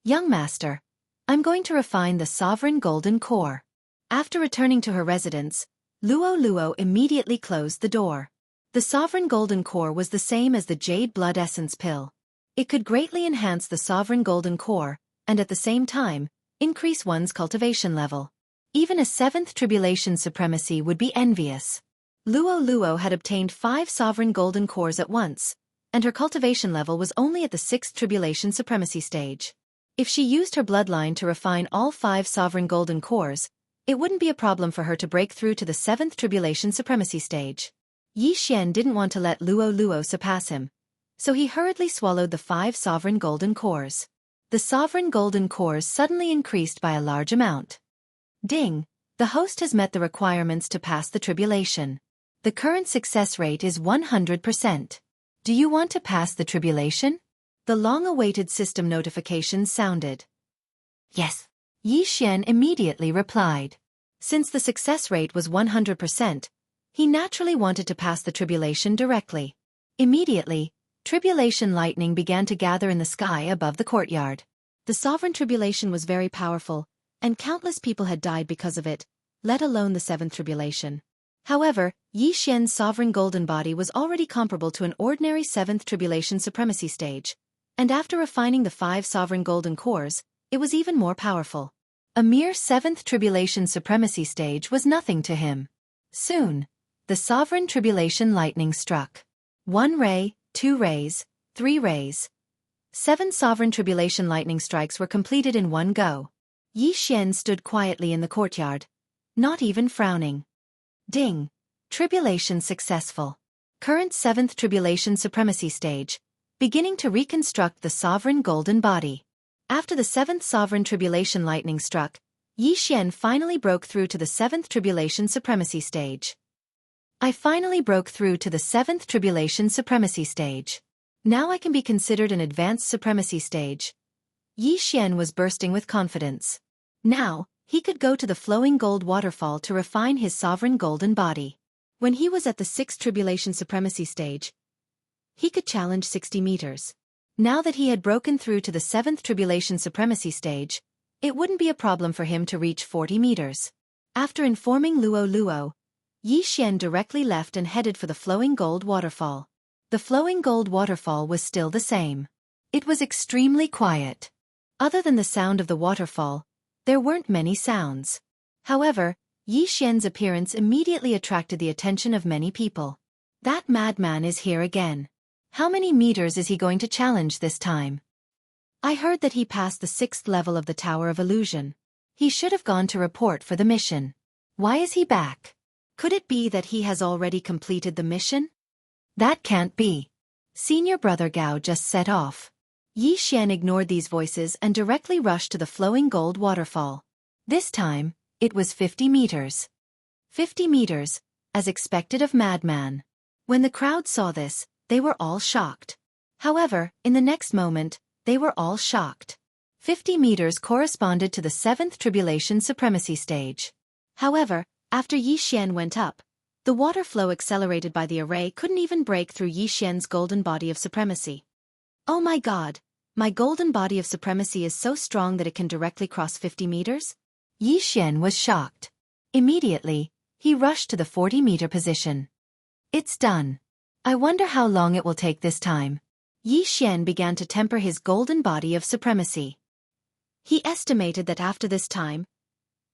Young master, I'm going to refine the sovereign golden core. After returning to her residence, Luo Luo immediately closed the door. The sovereign golden core was the same as the jade blood essence pill. It could greatly enhance the sovereign golden core, and at the same time, increase one's cultivation level. Even a 7th tribulation supremacy would be envious. Luo Luo had obtained 5 sovereign golden cores at once, and her cultivation level was only at the 6th tribulation supremacy stage. If she used her bloodline to refine all 5 sovereign golden cores, it wouldn't be a problem for her to break through to the 7th tribulation supremacy stage. Yi Xian didn't want to let Luo Luo surpass him, so he hurriedly swallowed the 5 sovereign golden cores. The sovereign golden cores suddenly increased by a large amount. Ding! The host has met the requirements to pass the tribulation. The current success rate is 100%. Do you want to pass the tribulation? The long-awaited system notification sounded. Yes. Yi Xian immediately replied. Since the success rate was 100%, he naturally wanted to pass the tribulation directly. Immediately, tribulation lightning began to gather in the sky above the courtyard. The sovereign tribulation was very powerful, and countless people had died because of it, let alone the 7th tribulation. However, Yi Xian's sovereign golden body was already comparable to an ordinary 7th tribulation supremacy stage, and after refining the 5 sovereign golden cores, it was even more powerful. A mere 7th tribulation supremacy stage was nothing to him. Soon, the sovereign tribulation lightning struck. 1 ray, 2 rays, 3 rays. 7 sovereign tribulation lightning strikes were completed in one go. Yi Xian stood quietly in the courtyard, not even frowning. Ding! Tribulation successful. Current 7th tribulation supremacy stage. Beginning to reconstruct the sovereign golden body. After the 7th sovereign tribulation lightning struck, Yi Xian finally broke through to the 7th tribulation supremacy stage. I finally broke through to the 7th tribulation supremacy stage. Now I can be considered an advanced supremacy stage. Yi Xian was bursting with confidence. Now, he could go to the flowing gold waterfall to refine his sovereign golden body. When he was at the 6th tribulation supremacy stage, he could challenge 60 meters. Now that he had broken through to the 7th tribulation supremacy stage, it wouldn't be a problem for him to reach 40 meters. After informing Luo, Yi Xian directly left and headed for the flowing gold waterfall. The flowing gold waterfall was still the same. It was extremely quiet. Other than the sound of the waterfall, there weren't many sounds. However, Yi Xian's appearance immediately attracted the attention of many people. That madman is here again. How many meters is he going to challenge this time? I heard that he passed the 6th level of the Tower of Illusion. He should have gone to report for the mission. Why is he back? Could it be that he has already completed the mission? That can't be. Senior brother Gao just set off. Yi Xian ignored these voices and directly rushed to the flowing gold waterfall. This time, it was 50 meters. 50 meters, as expected of madman. When the crowd saw this, they were all shocked. However, in the next moment, they were all shocked. 50 meters corresponded to the 7th tribulation supremacy stage. However, after Yi Xian went up, the water flow accelerated by the array couldn't even break through Yi Xian's golden body of supremacy. Oh my god, my golden body of supremacy is so strong that it can directly cross 50 meters? Yi Xian was shocked. Immediately, he rushed to the 40-meter position. It's done. I wonder how long it will take this time. Yi Xian began to temper his golden body of supremacy. He estimated that after this time,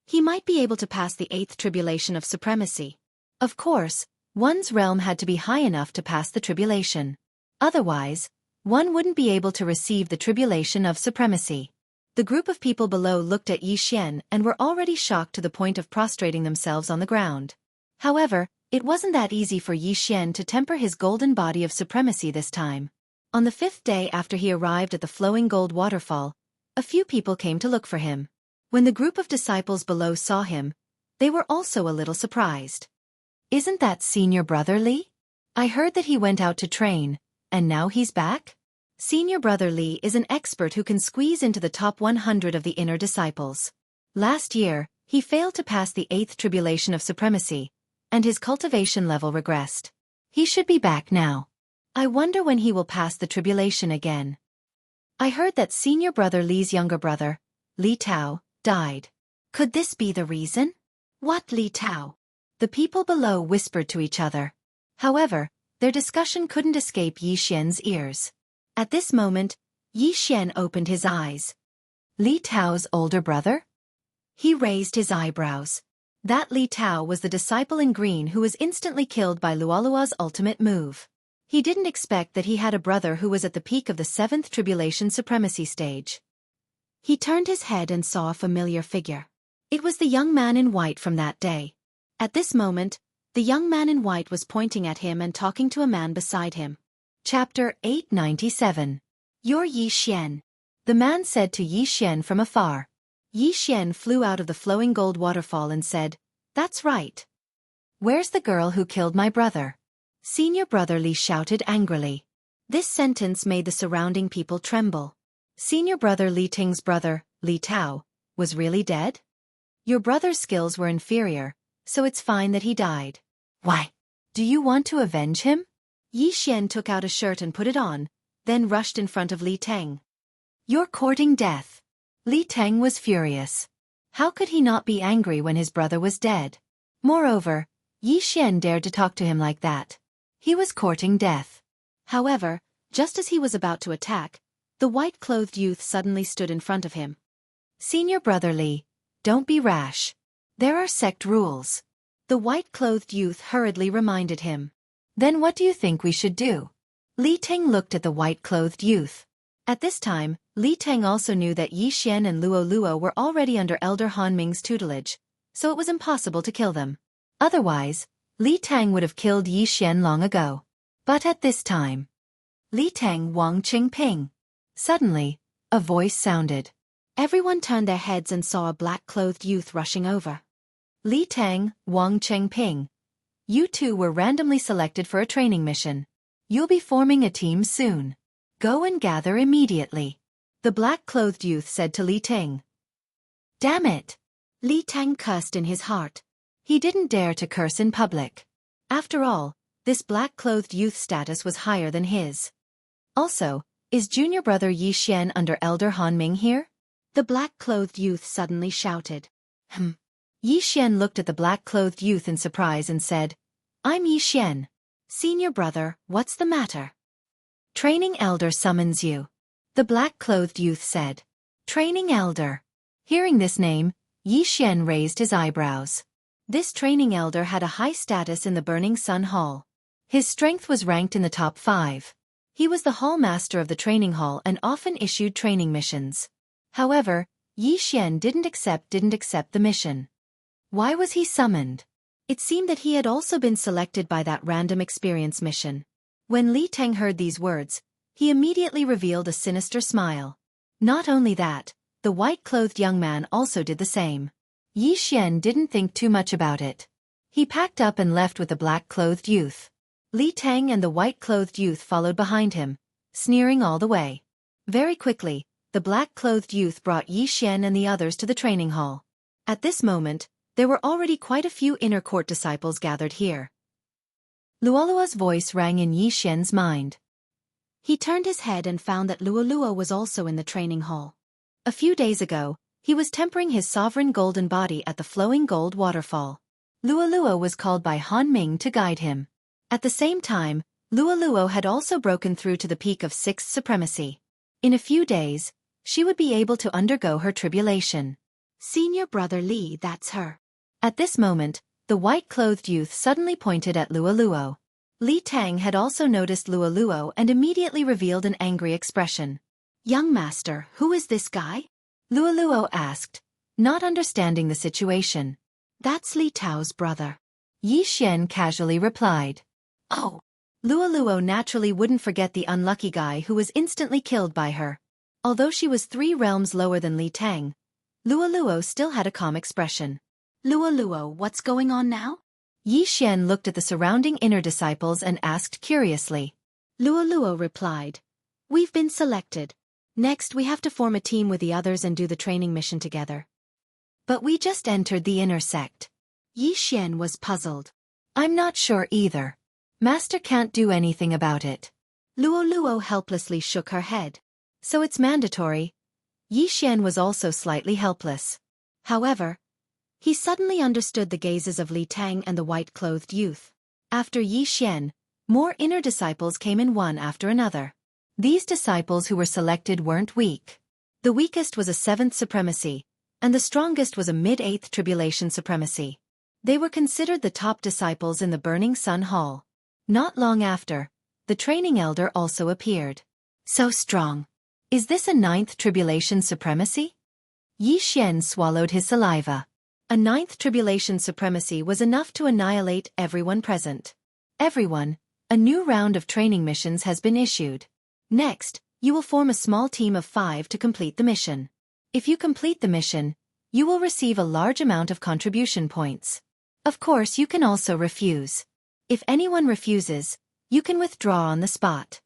he might be able to pass the 8th tribulation of supremacy. Of course, one's realm had to be high enough to pass the tribulation. Otherwise, one wouldn't be able to receive the tribulation of supremacy. The group of people below looked at Yi Xian and were already shocked to the point of prostrating themselves on the ground. However, it wasn't that easy for Yi Xian to temper his golden body of supremacy this time. On the 5th day after he arrived at the flowing gold waterfall, a few people came to look for him. When the group of disciples below saw him, they were also a little surprised. Isn't that senior brother Li? I heard that he went out to train, and now he's back? Senior brother Li is an expert who can squeeze into the top 100 of the inner disciples. Last year, he failed to pass the 8th tribulation of supremacy, and his cultivation level regressed. He should be back now. I wonder when he will pass the tribulation again. I heard that senior brother Li's younger brother, Li Tao, died. Could this be the reason? What Li Tao? The people below whispered to each other. However, their discussion couldn't escape Yi Xian's ears. At this moment, Yi Xian opened his eyes. Li Tao's older brother? He raised his eyebrows. That Li Tao was the disciple in green who was instantly killed by Luolua's ultimate move. He didn't expect that he had a brother who was at the peak of the 7th tribulation supremacy stage. He turned his head and saw a familiar figure. It was the young man in white from that day. At this moment, the young man in white was pointing at him and talking to a man beside him. Chapter 897. You're Yi Xian. The man said to Yi Xian from afar. Yi Xian flew out of the flowing gold waterfall and said, "That's right. Where's the girl who killed my brother?" Senior brother Li shouted angrily. This sentence made the surrounding people tremble. Senior brother Li Ting's brother, Li Tao, was really dead? Your brother's skills were inferior, so it's fine that he died. Why? Do you want to avenge him? Yi Xian took out a shirt and put it on, then rushed in front of Li Teng. You're courting death. Li Teng was furious. How could he not be angry when his brother was dead? Moreover, Yi Xian dared to talk to him like that. He was courting death. However, just as he was about to attack, the white-clothed youth suddenly stood in front of him. Senior brother Li, don't be rash. There are sect rules. The white-clothed youth hurriedly reminded him. Then what do you think we should do? Li Teng looked at the white-clothed youth. At this time, Li Teng also knew that Yi Xian and Luo Luo were already under Elder Han Ming's tutelage, so it was impossible to kill them. Otherwise, Li Teng would have killed Yi Xian long ago. But at this time, Li Teng Wang Qingping. Suddenly, a voice sounded. Everyone turned their heads and saw a black-clothed youth rushing over. Li Teng, Wang Qingping. You two were randomly selected for a training mission. You'll be forming a team soon. Go and gather immediately. The black-clothed youth said to Li Teng. Damn it! Li Teng cursed in his heart. He didn't dare to curse in public. After all, this black-clothed youth's status was higher than his. Also, is junior brother Yi Xian under Elder Han Ming here? The black-clothed youth suddenly shouted. Yi Xian looked at the black-clothed youth in surprise and said, I'm Yi Xian. Senior brother, what's the matter? Training elder summons you. The black-clothed youth said. Training elder. Hearing this name, Yi Xian raised his eyebrows. This training elder had a high status in the Burning Sun Hall. His strength was ranked in the top 5. He was the hall master of the training hall and often issued training missions. However, Yi Xian didn't accept the mission. Why was he summoned? It seemed that he had also been selected by that random experience mission. When Li Teng heard these words, he immediately revealed a sinister smile. Not only that, the white-clothed young man also did the same. Yi Xian didn't think too much about it. He packed up and left with the black-clothed youth. Li Teng and the white-clothed youth followed behind him, sneering all the way. Very quickly, the black-clothed youth brought Yi Xian and the others to the training hall. At this moment, there were already quite a few inner court disciples gathered here. Luoluo's voice rang in Yi Xian's mind. He turned his head and found that Luoluo was also in the training hall. A few days ago, he was tempering his sovereign golden body at the flowing gold waterfall. Luoluo was called by Han Ming to guide him. At the same time, Luoluo had also broken through to the peak of 6th supremacy. In a few days, she would be able to undergo her tribulation. Senior brother Li, that's her. At this moment, the white-clothed youth suddenly pointed at Luoluo. Li Teng had also noticed Luoluo and immediately revealed an angry expression. Young master, who is this guy? Luoluo asked, not understanding the situation. That's Li Tao's brother. Yi Xian casually replied. Oh. Luoluo naturally wouldn't forget the unlucky guy who was instantly killed by her. Although she was 3 realms lower than Li Teng, Luoluo still had a calm expression. Luoluo, what's going on now? Yi Xian looked at the surrounding inner disciples and asked curiously. Luoluo replied. We've been selected. Next we have to form a team with the others and do the training mission together. But we just entered the inner sect. Yi Xian was puzzled. I'm not sure either. Master can't do anything about it. Luoluo helplessly shook her head. So it's mandatory. Yi Xian was also slightly helpless. However, he suddenly understood the gazes of Li Teng and the white-clothed youth. After Yi Xian, more inner disciples came in one after another. These disciples who were selected weren't weak. The weakest was a 7th supremacy, and the strongest was a mid-8th tribulation supremacy. They were considered the top disciples in the Burning Sun Hall. Not long after, the training elder also appeared. So strong. Is this a 9th tribulation supremacy? Yi Xian swallowed his saliva. A 9th tribulation supremacy was enough to annihilate everyone present. Everyone, a new round of training missions has been issued. Next, you will form a small team of 5 to complete the mission. If you complete the mission, you will receive a large amount of contribution points. Of course, you can also refuse. If anyone refuses, you can withdraw on the spot.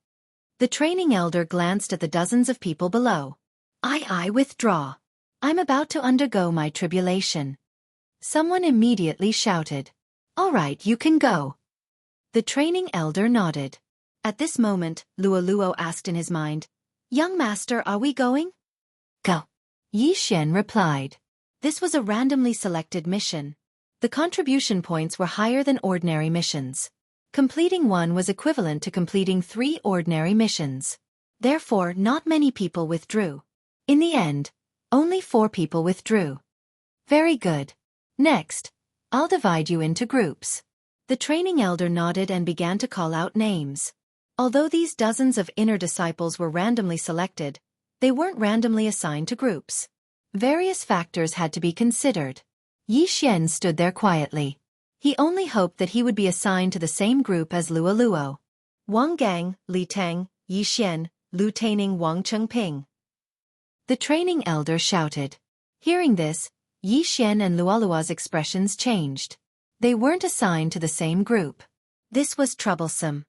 The training elder glanced at the dozens of people below. I withdraw. I'm about to undergo my tribulation. Someone immediately shouted. All right, you can go. The training elder nodded. At this moment, Luoluo asked in his mind, Young master, are we going? Go. Yi Xian replied. This was a randomly selected mission. The contribution points were higher than ordinary missions. Completing one was equivalent to completing 3 ordinary missions. Therefore, not many people withdrew. In the end, only 4 people withdrew. Very good. Next, I'll divide you into groups. The training elder nodded and began to call out names. Although these dozens of inner disciples were randomly selected, they weren't randomly assigned to groups. Various factors had to be considered. Yi Xian stood there quietly. He only hoped that he would be assigned to the same group as Luo Luo. Wang Gang, Li Tang, Yi Xian, Lu Taining, Wang Chengping. The training elder shouted. Hearing this, Yi Xian and Luolua's expressions changed. They weren't assigned to the same group. This was troublesome.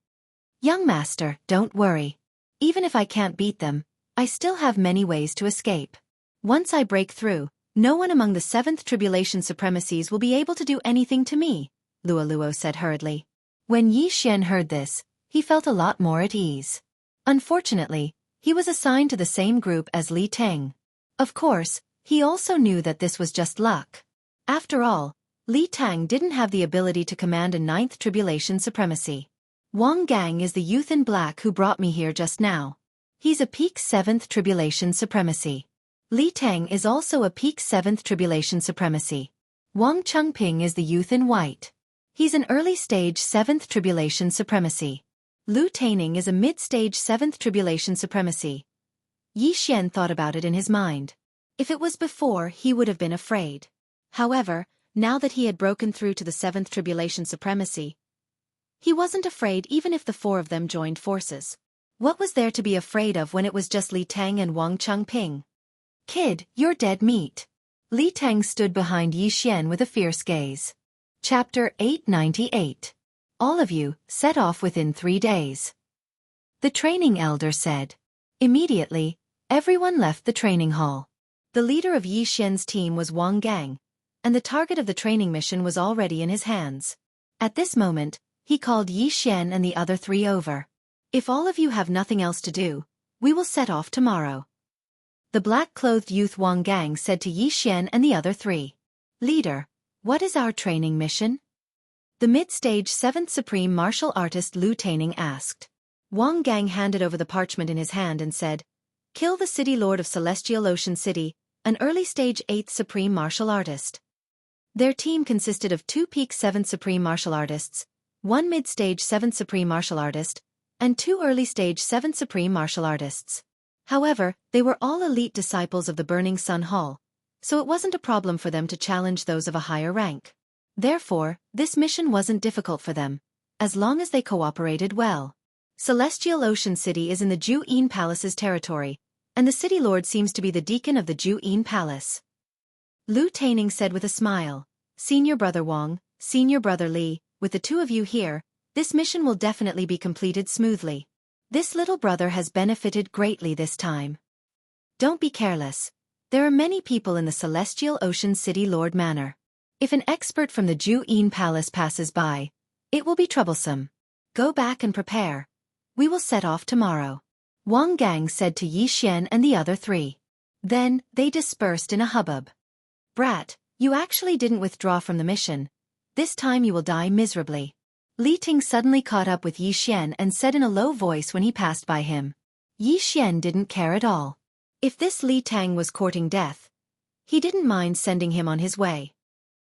Young master, don't worry. Even if I can't beat them, I still have many ways to escape. Once I break through, no one among the 7th Tribulation Supremacies will be able to do anything to me, Luo Luo said hurriedly. When Yi Xian heard this, he felt a lot more at ease. Unfortunately, he was assigned to the same group as Li Tang. Of course, he also knew that this was just luck. After all, Li Tang didn't have the ability to command a 9th Tribulation Supremacy. Wang Gang is the youth in black who brought me here just now. He's a peak 7th Tribulation Supremacy. Li Tang is also a peak 7th Tribulation Supremacy. Wang Chengping is the youth in white. He's an early-stage 7th Tribulation Supremacy. Lu Taining is a mid-stage 7th Tribulation Supremacy. Yi Xian thought about it in his mind. If it was before, he would have been afraid. However, now that he had broken through to the 7th Tribulation Supremacy, he wasn't afraid even if the 4 of them joined forces. What was there to be afraid of when it was just Li Tang and Wang Chengping? Kid, you're dead meat. Li Tang stood behind Yi Xian with a fierce gaze. Chapter 898. All of you, set off within 3 days. The training elder said. Immediately, everyone left the training hall. The leader of Yi Xian's team was Wang Gang, and the target of the training mission was already in his hands. At this moment, he called Yi Xian and the other 3 over. If all of you have nothing else to do, we will set off tomorrow. The black-clothed youth Wang Gang said to Yi Xian and the other 3. Leader, what is our training mission? The mid-stage 7th Supreme Martial Artist Lu Taining asked. Wang Gang handed over the parchment in his hand and said, Kill the City Lord of Celestial Ocean City, an early-stage 8th Supreme Martial Artist. Their team consisted of 2 peak 7th Supreme Martial Artists, 1 mid-stage 7th Supreme Martial Artist, and 2 early-stage 7th Supreme Martial Artists. However, they were all elite disciples of the Burning Sun Hall, so it wasn't a problem for them to challenge those of a higher rank. Therefore, this mission wasn't difficult for them, as long as they cooperated well. Celestial Ocean City is in the Jianghu Palace's territory, and the City Lord seems to be the deacon of the Jianghu Palace. Lu Taining said with a smile, Senior Brother Wang, Senior Brother Li, with the 2 of you here, this mission will definitely be completed smoothly. This little brother has benefited greatly this time. Don't be careless. There are many people in the Celestial Ocean City Lord Manor. If an expert from the Jianghu Palace passes by, it will be troublesome. Go back and prepare. We will set off tomorrow. Wang Gang said to Yi Xian and the other 3. Then, they dispersed in a hubbub. Brat, you actually didn't withdraw from the mission. This time you will die miserably. Li Ting suddenly caught up with Yi Xian and said in a low voice when he passed by him. Yi Xian didn't care at all. If this Li Tang was courting death, he didn't mind sending him on his way.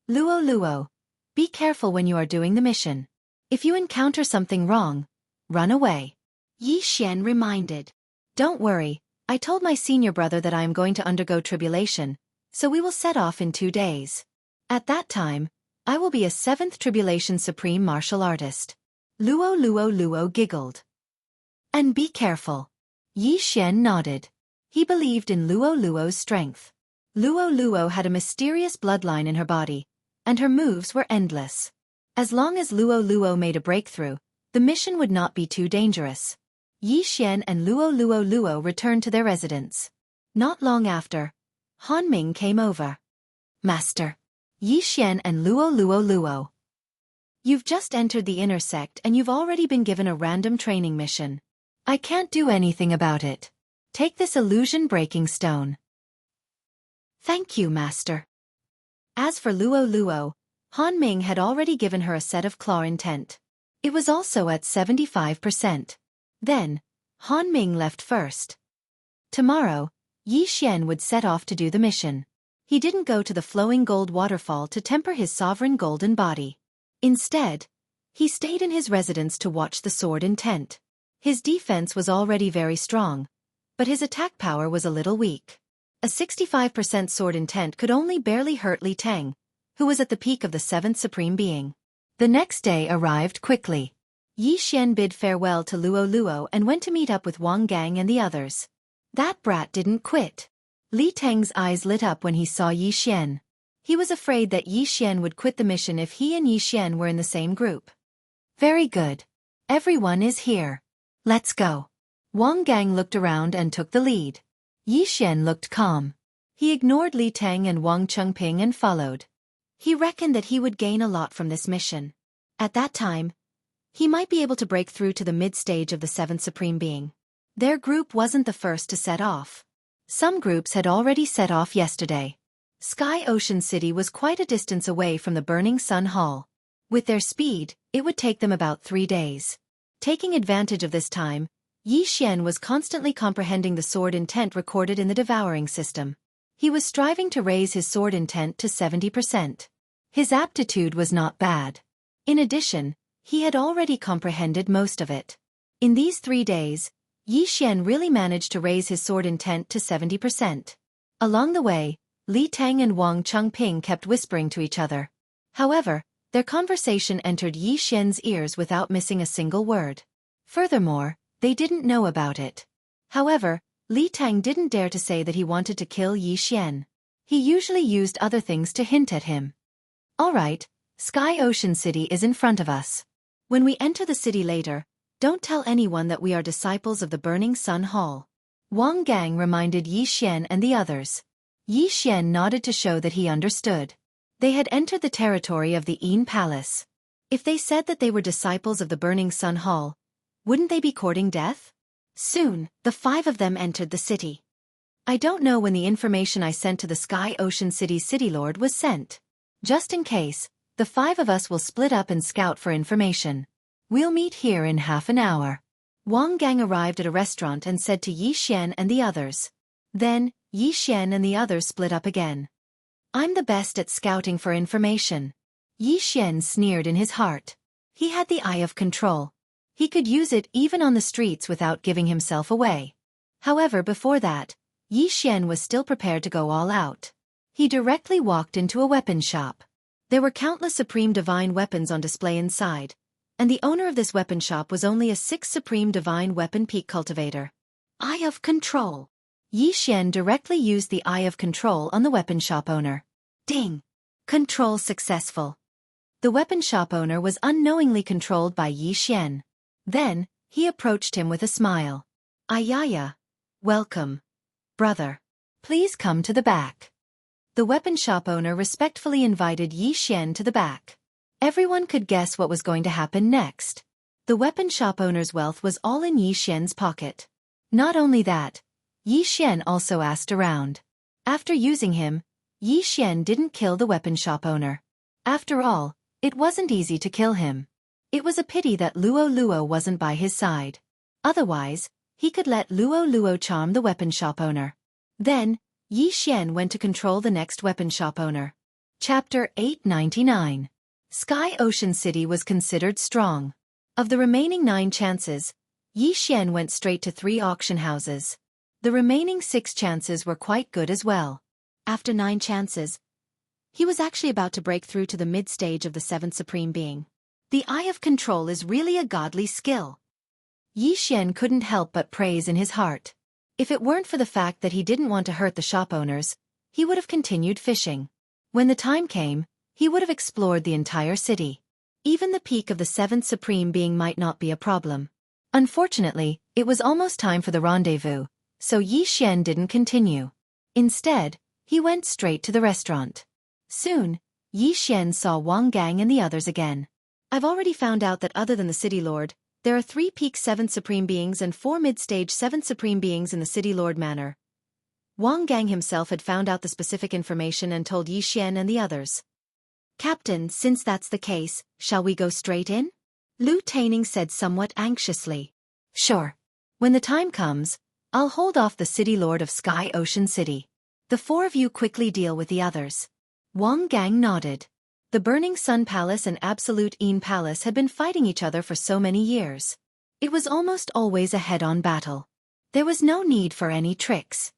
Luo Luo, be careful when you are doing the mission. If you encounter something wrong, run away. Yi Xian reminded. Don't worry, I told my senior brother that I am going to undergo tribulation, so we will set off in 2 days. At that time, I will be a 7th Tribulation Supreme Martial Artist. Luo Luo Luo giggled. And be careful. Yi Xian nodded. He believed in Luo Luo's strength. Luo Luo had a mysterious bloodline in her body, and her moves were endless. As long as Luo Luo made a breakthrough, the mission would not be too dangerous. Yi Xian and Luo Luo Luo returned to their residence. Not long after, Han Ming came over. Master. Yi Xian and Luo Luo Luo. You've just entered the inner sect and you've already been given a random training mission. I can't do anything about it. Take this illusion-breaking stone. Thank you, Master. As for Luo Luo, Han Ming had already given her a set of claw intent. It was also at 75%. Then, Han Ming left first. Tomorrow, Yi Xian would set off to do the mission. He didn't go to the flowing gold waterfall to temper his sovereign golden body. Instead, He stayed in his residence to watch the sword intent. His defense was already very strong, but his attack power was a little weak. A 65% sword intent could only barely hurt Li Teng, who was at the peak of the 7th Supreme Being. The next day arrived quickly. Yi Xian bid farewell to Luo Luo and went to meet up with Wang Gang and the others. That brat didn't quit. Li Teng's eyes lit up when he saw Yi Xian. He was afraid that Yi Xian would quit the mission if he and Yi Xian were in the same group. Very good. Everyone is here. Let's go. Wang Gang looked around and took the lead. Yi Xian looked calm. He ignored Li Teng and Wang Chengping and followed. He reckoned that he would gain a lot from this mission. At that time, he might be able to break through to the mid-stage of the 7th Supreme Being. Their group wasn't the first to set off. Some groups had already set off yesterday. Sky Ocean City was quite a distance away from the Burning Sun Hall. With their speed, it would take them about 3 days. Taking advantage of this time, Yi Xian was constantly comprehending the sword intent recorded in the devouring system. He was striving to raise his sword intent to 70%. His aptitude was not bad. In addition, he had already comprehended most of it. In these 3 days, Yi Xian really managed to raise his sword intent to 70%. Along the way, Li Teng and Wang Chengping kept whispering to each other. However, their conversation entered Yi Xian's ears without missing a single word. Furthermore, they didn't know about it. However, Li Teng didn't dare to say that he wanted to kill Yi Xian. He usually used other things to hint at him. All right, Sky Ocean City is in front of us. When we enter the city later, don't tell anyone that we are disciples of the Burning Sun Hall. Wang Gang reminded Yi Xian and the others. Yi Xian nodded to show that he understood. They had entered the territory of the Yin Palace. If they said that they were disciples of the Burning Sun Hall, wouldn't they be courting death? Soon, the 5 of them entered the city. I don't know when the information I sent to the Sky Ocean City's City Lord was sent. Just in case, the 5 of us will split up and scout for information. We'll meet here in half an hour. Wang Gang arrived at a restaurant and said to Yi Xian and the others. Then, Yi Xian and the others split up again. I'm the best at scouting for information. Yi Xian sneered in his heart. He had the eye of control. He could use it even on the streets without giving himself away. However, before that, Yi Xian was still prepared to go all out. He directly walked into a weapon shop. There were countless supreme divine weapons on display inside, and the owner of this weapon shop was only a 6th supreme divine weapon peak cultivator. Eye of control. Yi Xian directly used the eye of control on the weapon shop owner. Ding! Control successful. The weapon shop owner was unknowingly controlled by Yi Xian. Then, he approached him with a smile. Ayaya. Welcome. Brother. Please come to the back. The weapon shop owner respectfully invited Yi Xian to the back. Everyone could guess what was going to happen next. The weapon shop owner's wealth was all in Yi Xian's pocket. Not only that, Yi Xian also asked around. After using him, Yi Xian didn't kill the weapon shop owner. After all, it wasn't easy to kill him. It was a pity that Luo Luo wasn't by his side. Otherwise, he could let Luo Luo charm the weapon shop owner. Then, Yi Xian went to control the next weapon shop owner. Chapter 899. Sky Ocean City was considered strong. Of the remaining 9 chances, Yi Xian went straight to 3 auction houses. The remaining 6 chances were quite good as well. After 9 chances, he was actually about to break through to the mid-stage of the 7th Supreme Being. The Eye of Control is really a godly skill. Yi Xian couldn't help but praise in his heart. If it weren't for the fact that he didn't want to hurt the shop owners, he would have continued fishing. When the time came, he would have explored the entire city. Even the peak of the 7th Supreme Being might not be a problem. Unfortunately, it was almost time for the rendezvous, so Yi Xian didn't continue. Instead, he went straight to the restaurant. Soon, Yi Xian saw Wang Gang and the others again. I've already found out that other than the City Lord, there are 3 peak 7th Supreme Beings and 4 mid-stage 7th Supreme Beings in the City Lord Manor. Wang Gang himself had found out the specific information and told Yi Xian and the others. Captain, since that's the case, shall we go straight in? Lu Taining said somewhat anxiously. Sure. When the time comes, I'll hold off the City Lord of Sky Ocean City. The 4 of you quickly deal with the others. Wang Gang nodded. The Burning Sun Palace and Absolute Een Palace had been fighting each other for so many years. It was almost always a head-on battle. There was no need for any tricks.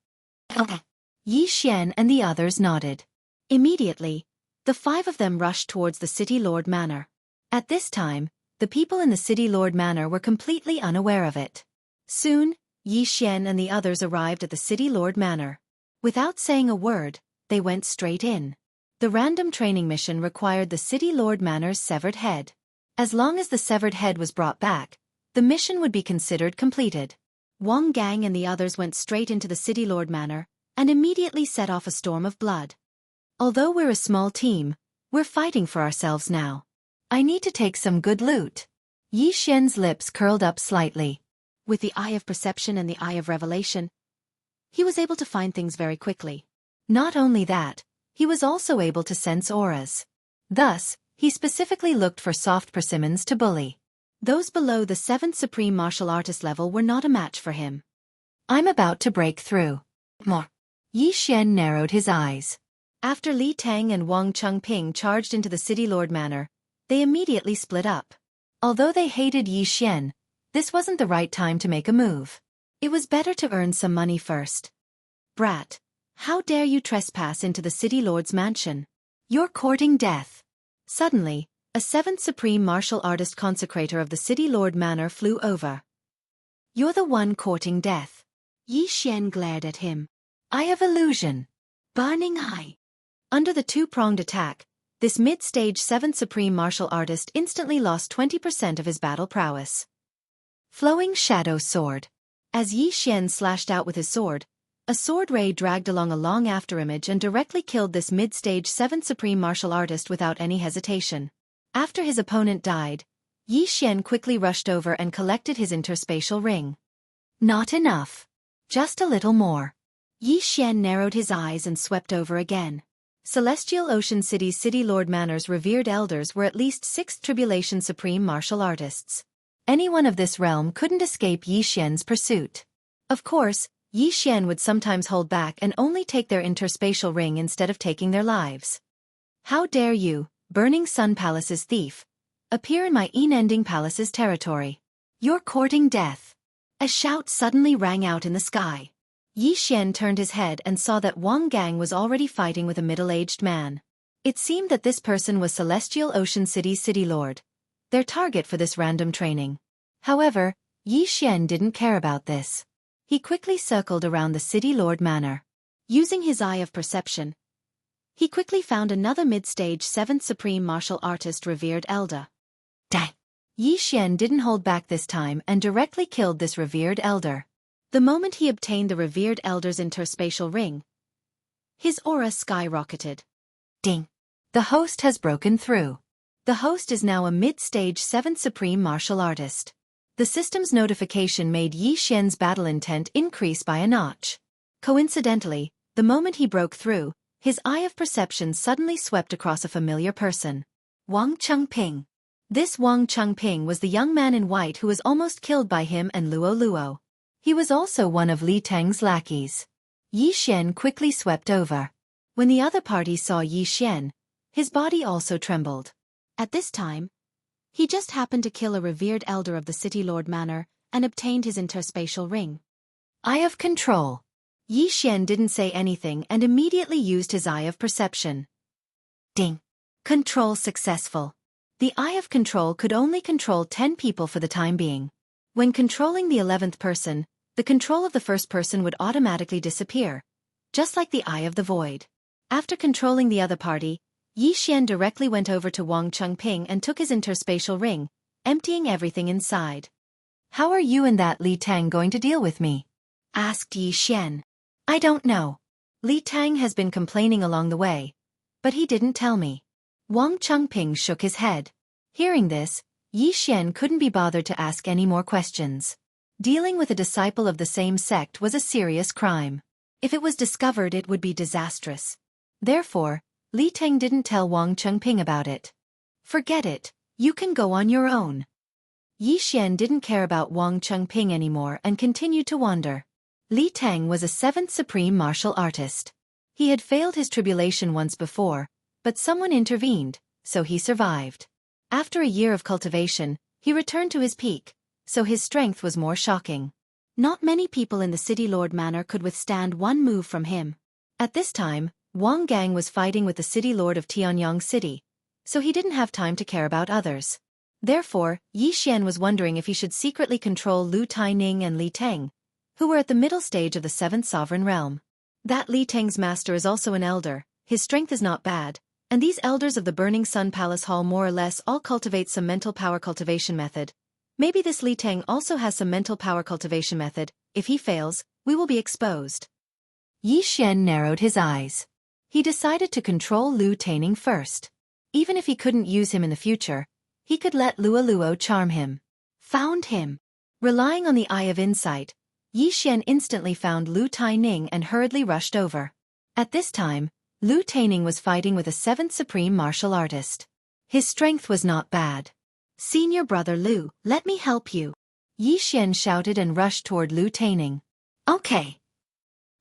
Yi Xian and the others nodded. Immediately, the 5 of them rushed towards the City Lord Manor. At this time, the people in the City Lord Manor were completely unaware of it. Soon, Yi Xian and the others arrived at the City Lord Manor. Without saying a word, they went straight in. The random training mission required the City Lord Manor's severed head. As long as the severed head was brought back, the mission would be considered completed. Wang Gang and the others went straight into the City Lord Manor and immediately set off a storm of blood. Although we're a small team, we're fighting for ourselves now. I need to take some good loot. Yi Xian's lips curled up slightly. With the eye of perception and the eye of revelation, he was able to find things very quickly. Not only that, he was also able to sense auras. Thus, he specifically looked for soft persimmons to bully. Those below the 7th Supreme Martial Artist level were not a match for him. I'm about to break through. More. Yi Xian narrowed his eyes. After Li Tang and Wang Chengping charged into the City Lord Manor, they immediately split up. Although they hated Yi Xian, this wasn't the right time to make a move. It was better to earn some money first. Brat, how dare you trespass into the City Lord's mansion? You're courting death. Suddenly, a 7th Supreme Martial Artist consecrator of the City Lord Manor flew over. You're the one courting death. Yi Xian glared at him. Eye of Illusion. Burning Eye. Under the 2-pronged attack, this mid-stage 7th Supreme Martial Artist instantly lost 20% of his battle prowess. Flowing Shadow Sword. As Yi Xian slashed out with his sword, a sword ray dragged along a long afterimage and directly killed this mid-stage 7th Supreme Martial Artist without any hesitation. After his opponent died, Yi Xian quickly rushed over and collected his interspatial ring. Not enough. Just a little more. Yi Xian narrowed his eyes and swept over again. Celestial Ocean City's City Lord Manor's revered elders were at least 6th Tribulation Supreme Martial Artists. Anyone of this realm couldn't escape Yi Xian's pursuit. Of course, Yi Xian would sometimes hold back and only take their interspatial ring instead of taking their lives. How dare you, Burning Sun Palace's thief, appear in my Unending Palace's territory? You're courting death. A shout suddenly rang out in the sky. Yi Xian turned his head and saw that Wang Gang was already fighting with a middle-aged man. It seemed that this person was Celestial Ocean City's City Lord, their target for this random training. However, Yi Xian didn't care about this. He quickly circled around the City Lord Manor. Using his eye of perception, he quickly found another mid-stage 7th Supreme Martial Artist revered elder. Dang! Yi Xian didn't hold back this time and directly killed this revered elder. The moment he obtained the revered elder's interspatial ring, his aura skyrocketed. Ding! The host has broken through. The host is now a mid-stage 7th Supreme Martial Artist. The system's notification made Yi Xian's battle intent increase by a notch. Coincidentally, the moment he broke through, his eye of perception suddenly swept across a familiar person. Wang Chengping. This Wang Chengping was the young man in white who was almost killed by him and Luo Luo. He was also one of Li Tang's lackeys. Yi Xian quickly swept over. When the other party saw Yi Xian, his body also trembled. At this time, he just happened to kill a revered elder of the City Lord Manor and obtained his interspatial ring. Eye of Control. Yi Xian didn't say anything and immediately used his eye of perception. Ding! Control successful. The eye of control could only control 10 people for the time being. When controlling the 11th person, the control of the first person would automatically disappear, just like the eye of the void. After controlling the other party, Yi Xian directly went over to Wang Chengping and took his interspatial ring, emptying everything inside. How are you and that Li Tang going to deal with me? Asked Yi Xian. I don't know. Li Tang has been complaining along the way, but he didn't tell me. Wang Chengping shook his head. Hearing this, Yi Xian couldn't be bothered to ask any more questions. Dealing with a disciple of the same sect was a serious crime. If it was discovered, it would be disastrous. Therefore, Li Tang didn't tell Wang Chengping about it. Forget it, you can go on your own. Yi Xian didn't care about Wang Chengping anymore and continued to wander. Li Tang was a 7th Supreme Martial Artist. He had failed his tribulation once before, but someone intervened, so he survived. After a year of cultivation, he returned to his peak, so his strength was more shocking. Not many people in the City Lord Manor could withstand one move from him. At this time, Wang Gang was fighting with the City Lord of Tianyang City, so he didn't have time to care about others. Therefore, Yi Xian was wondering if he should secretly control Lu Taining and Li Teng, who were at the middle stage of the 7th sovereign realm. That Li Teng's master is also an elder, his strength is not bad, and these elders of the Burning Sun Palace Hall more or less all cultivate some mental power cultivation method. Maybe this Li Teng also has some mental power cultivation method. If he fails, we will be exposed. Yi Xian narrowed his eyes. He decided to control Lu Taining first. Even if he couldn't use him in the future, he could let Luo Luo charm him. Found him. Relying on the Eye of Insight, Yi Xian instantly found Lu Taining and hurriedly rushed over. At this time, Lu Taining was fighting with a 7th supreme martial artist. His strength was not bad. "Senior brother Lu, let me help you," Yi Xian shouted and rushed toward Lu Taining. "Okay."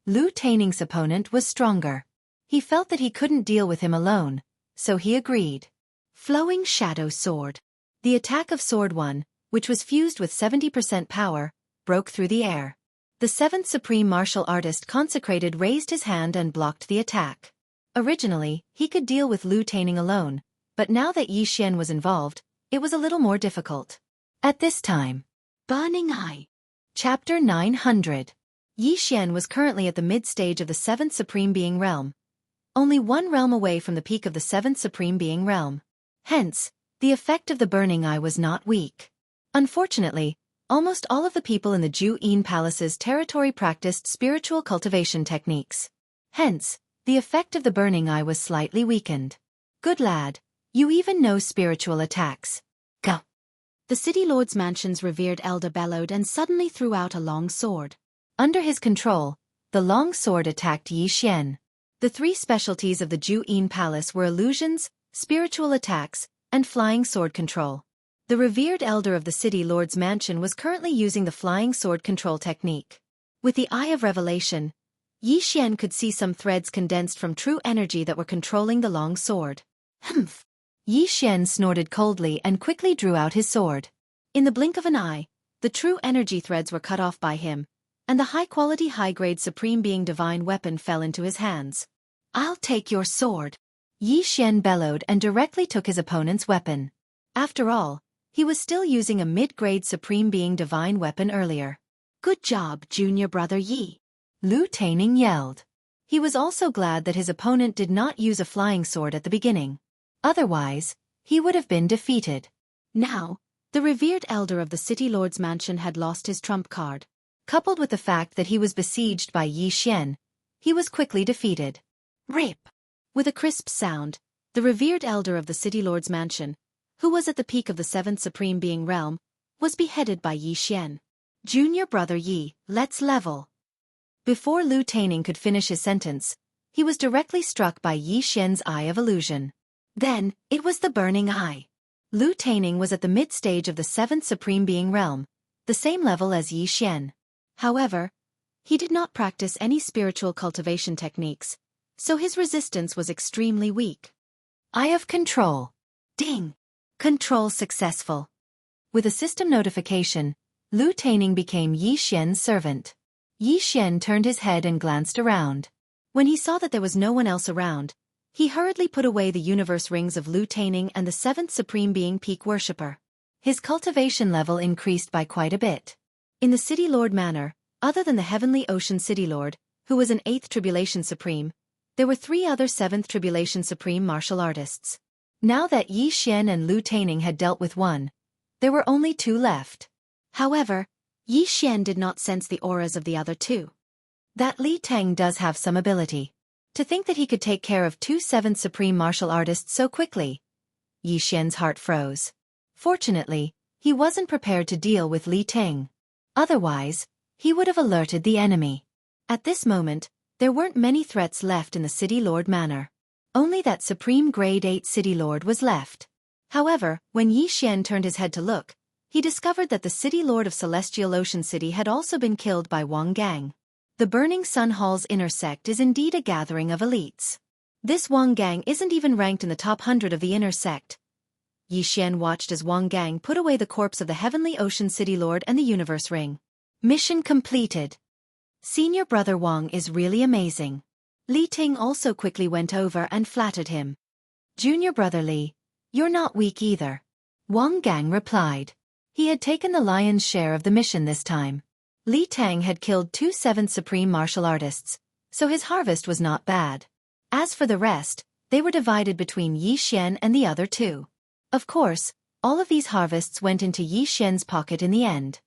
Lu Taining's opponent was stronger. He felt that he couldn't deal with him alone, so he agreed. Flowing Shadow Sword. The attack of Sword 1, which was fused with 70% power, broke through the air. The 7th supreme martial artist consecrated raised his hand and blocked the attack. Originally, he could deal with Lu Taining alone, but now that Yi Xian was involved, it was a little more difficult. At this time, Burning Eye. Chapter 900. Yi Xian was currently at the mid-stage of the 7th Supreme Being realm, only one realm away from the peak of the 7th Supreme Being realm. Hence, the effect of the Burning Eye was not weak. Unfortunately, almost all of the people in the Jianghu Palace's territory practiced spiritual cultivation techniques. Hence, the effect of the Burning Eye was slightly weakened. "Good lad, you even know spiritual attacks. Go." The City Lord's mansion's revered elder bellowed and suddenly threw out a long sword. Under his control, the long sword attacked Yi Xian. The three specialties of the Jianghu Palace were illusions, spiritual attacks, and flying sword control. The revered elder of the City Lord's mansion was currently using the flying sword control technique. With the Eye of Revelation, Yi Xian could see some threads condensed from true energy that were controlling the long sword. Humph! Yi Xian snorted coldly and quickly drew out his sword. In the blink of an eye, the true energy threads were cut off by him, and the high-quality high-grade Supreme Being Divine weapon fell into his hands. "I'll take your sword," Yi Xian bellowed and directly took his opponent's weapon. After all, he was still using a mid-grade Supreme Being Divine weapon earlier. "Good job, junior brother Yi," Lu Taining yelled. He was also glad that his opponent did not use a flying sword at the beginning. Otherwise, he would have been defeated. Now, the revered elder of the City Lord's mansion had lost his trump card. Coupled with the fact that he was besieged by Yi Xian, he was quickly defeated. Rip! With a crisp sound, the revered elder of the City Lord's mansion, who was at the peak of the 7th Supreme Being realm, was beheaded by Yi Xian. "Junior brother Yi, let's level." Before Lu Taining could finish his sentence, he was directly struck by Yi Xian's Eye of Illusion. Then, it was the Burning Eye. Lu Taining was at the mid-stage of the 7th Supreme Being realm, the same level as Yi Xian. However, he did not practice any spiritual cultivation techniques, so his resistance was extremely weak. Eye of Control. Ding! Control successful. With a system notification, Lu Taining became Yi Xian's servant. Yi Xian turned his head and glanced around. When he saw that there was no one else around, he hurriedly put away the universe rings of Lu Taining and the 7th Supreme Being Peak Worshipper. His cultivation level increased by quite a bit. In the City Lord Manor, other than the Heavenly Ocean City Lord, who was an 8th Tribulation Supreme, there were 3 other 7th Tribulation Supreme martial artists. Now that Yi Xian and Lu Taining had dealt with one, there were only 2 left. However, Yi Xian did not sense the auras of the other 2. That Li Teng does have some ability. To think that he could take care of 2 7th Supreme martial artists so quickly. Yi Xian's heart froze. Fortunately, he wasn't prepared to deal with Li Teng. Otherwise, he would have alerted the enemy. At this moment, there weren't many threats left in the City Lord Manor. Only that Supreme Grade 8 City Lord was left. However, when Yi Xian turned his head to look, he discovered that the City Lord of Celestial Ocean City had also been killed by Wang Gang. The Burning Sun Hall's inner sect is indeed a gathering of elites. This Wang Gang isn't even ranked in the top 100 of the inner sect. Yi Xian watched as Wang Gang put away the corpse of the Heavenly Ocean City Lord and the Universe Ring. Mission completed. Senior brother Wang is really amazing. Li Ting also quickly went over and flattered him. Junior brother Li, you're not weak either. Wang Gang replied. He had taken the lion's share of the mission this time. Li Tang had killed 2 7th supreme martial artists, so his harvest was not bad. As for the rest, they were divided between Yi Xian and the other 2. Of course, all of these harvests went into Yi Xian's pocket in the end.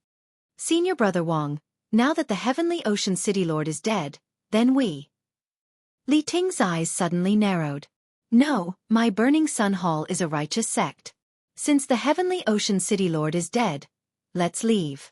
Senior brother Wang, now that the Heavenly Ocean City Lord is dead, then we. Li Ting's eyes suddenly narrowed. No, my Burning Sun Hall is a righteous sect. Since the Heavenly Ocean City Lord is dead, let's leave.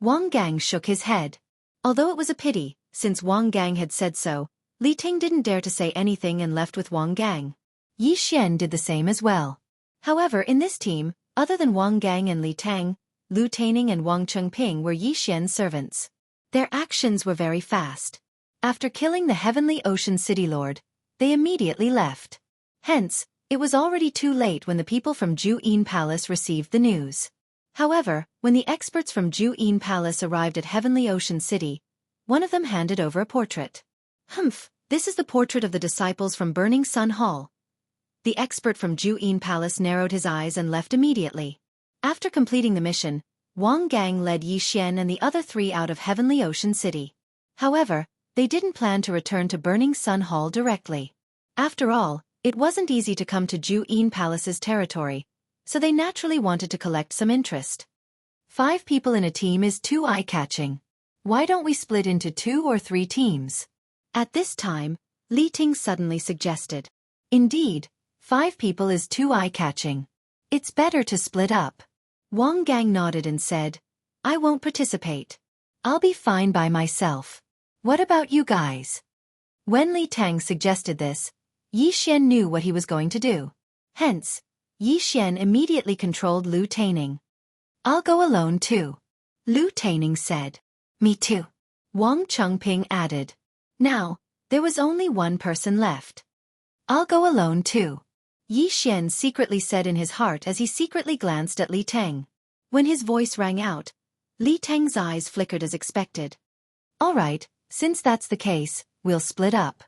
Wang Gang shook his head. Although it was a pity, since Wang Gang had said so, Li Ting didn't dare to say anything and left with Wang Gang. Yi Xian did the same as well. However, in this team, other than Wang Gang and Li Tang, Lu Taining and Wang Chengping were Yi Xian's servants. Their actions were very fast. After killing the Heavenly Ocean City Lord, they immediately left. Hence, it was already too late when the people from Jianghu Palace received the news. However, when the experts from Jianghu Palace arrived at Heavenly Ocean City, one of them handed over a portrait. Humph, this is the portrait of the disciples from Burning Sun Hall. The expert from Jianghu Palace narrowed his eyes and left immediately. After completing the mission, Wang Gang led Yi Xian and the other 3 out of Heavenly Ocean City. However, they didn't plan to return to Burning Sun Hall directly. After all, it wasn't easy to come to Jianghu Palace's territory, so they naturally wanted to collect some interest. 5 people in a team is too eye-catching. Why don't we split into 2 or 3 teams? At this time, Li Ting suddenly suggested. Indeed, 5 people is too eye-catching. It's better to split up. Wang Gang nodded and said, I won't participate. I'll be fine by myself. What about you guys? When Li Tang suggested this, Yi Xian knew what he was going to do. Hence, Yi Xian immediately controlled Lu Taining. I'll go alone too. Lu Taining said. Me too. Wang Chengping added. Now, there was only one person left. I'll go alone too. Yi Xian secretly said in his heart as he secretly glanced at Li Tang. When his voice rang out, Li Tang's eyes flickered as expected. All right, since that's the case, we'll split up.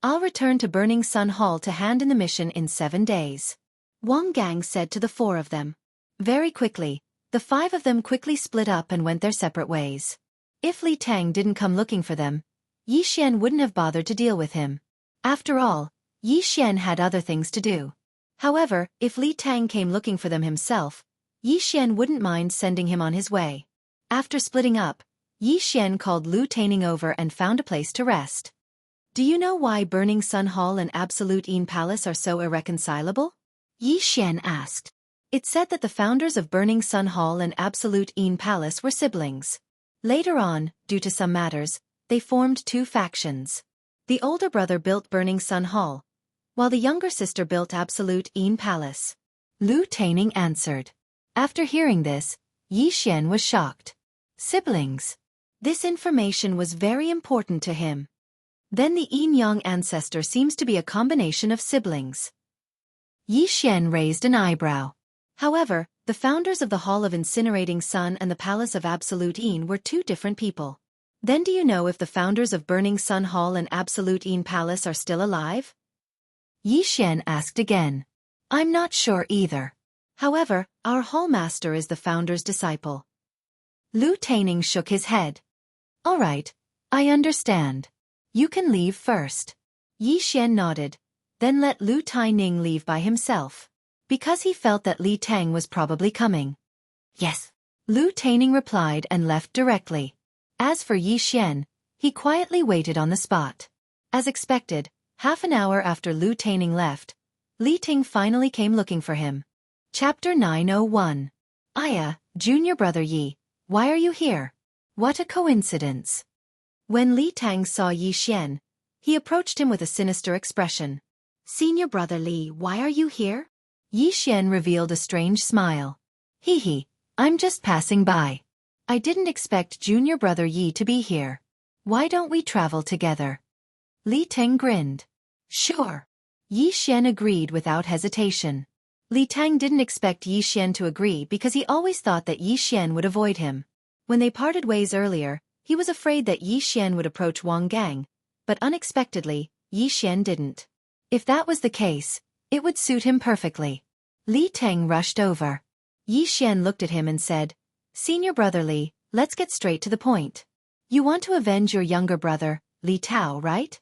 I'll return to Burning Sun Hall to hand in the mission in 7 days. Wang Gang said to the 4 of them. Very quickly, the 5 of them quickly split up and went their separate ways. If Li Tang didn't come looking for them, Yi Xian wouldn't have bothered to deal with him. After all, Yi Xian had other things to do. However, if Li Tang came looking for them himself, Yi Xian wouldn't mind sending him on his way. After splitting up, Yi Xian called Lu Taining over and found a place to rest. Do you know why Burning Sun Hall and Absolute Een Palace are so irreconcilable? Yi Xian asked. It said that the founders of Burning Sun Hall and Absolute Een Palace were siblings. Later on, due to some matters, they formed 2 factions. The older brother built Burning Sun Hall, while the younger sister built Absolute Een Palace. Lu Taining answered. After hearing this, Yi Xian was shocked. Siblings. This information was very important to him. Then the Yin Yang ancestor seems to be a combination of siblings. Yi Xian raised an eyebrow. However, the founders of the Hall of Incinerating Sun and the Palace of Absolute Een were 2 different people. Then do you know if the founders of Burning Sun Hall and Absolute Een Palace are still alive? Yi Xian asked again. I'm not sure either. However, our hall master is the founder's disciple. Lu Taining shook his head. All right, I understand. You can leave first. Yi Xian nodded, then let Lu Taining leave by himself. Because he felt that Li Tang was probably coming. Yes. Lu Taining replied and left directly. As for Yi Xian, he quietly waited on the spot. As expected, half an hour after Lu Taining left, Li Ting finally came looking for him. Chapter 901. Aya, junior brother Yi, why are you here? What a coincidence. When Li Tang saw Yi Xian, he approached him with a sinister expression. Senior brother Li, why are you here? Yi Xian revealed a strange smile. Hee hee, I'm just passing by. I didn't expect junior brother Yi to be here. Why don't we travel together? Li Tang grinned. Sure. Yi Xian agreed without hesitation. Li Tang didn't expect Yi Xian to agree because he always thought that Yi Xian would avoid him. When they parted ways earlier, he was afraid that Yi Xian would approach Wang Gang, but unexpectedly, Yi Xian didn't. If that was the case, it would suit him perfectly. Li Tang rushed over. Yi Xian looked at him and said, "Senior brother Li, let's get straight to the point. You want to avenge your younger brother, Li Tao, right?"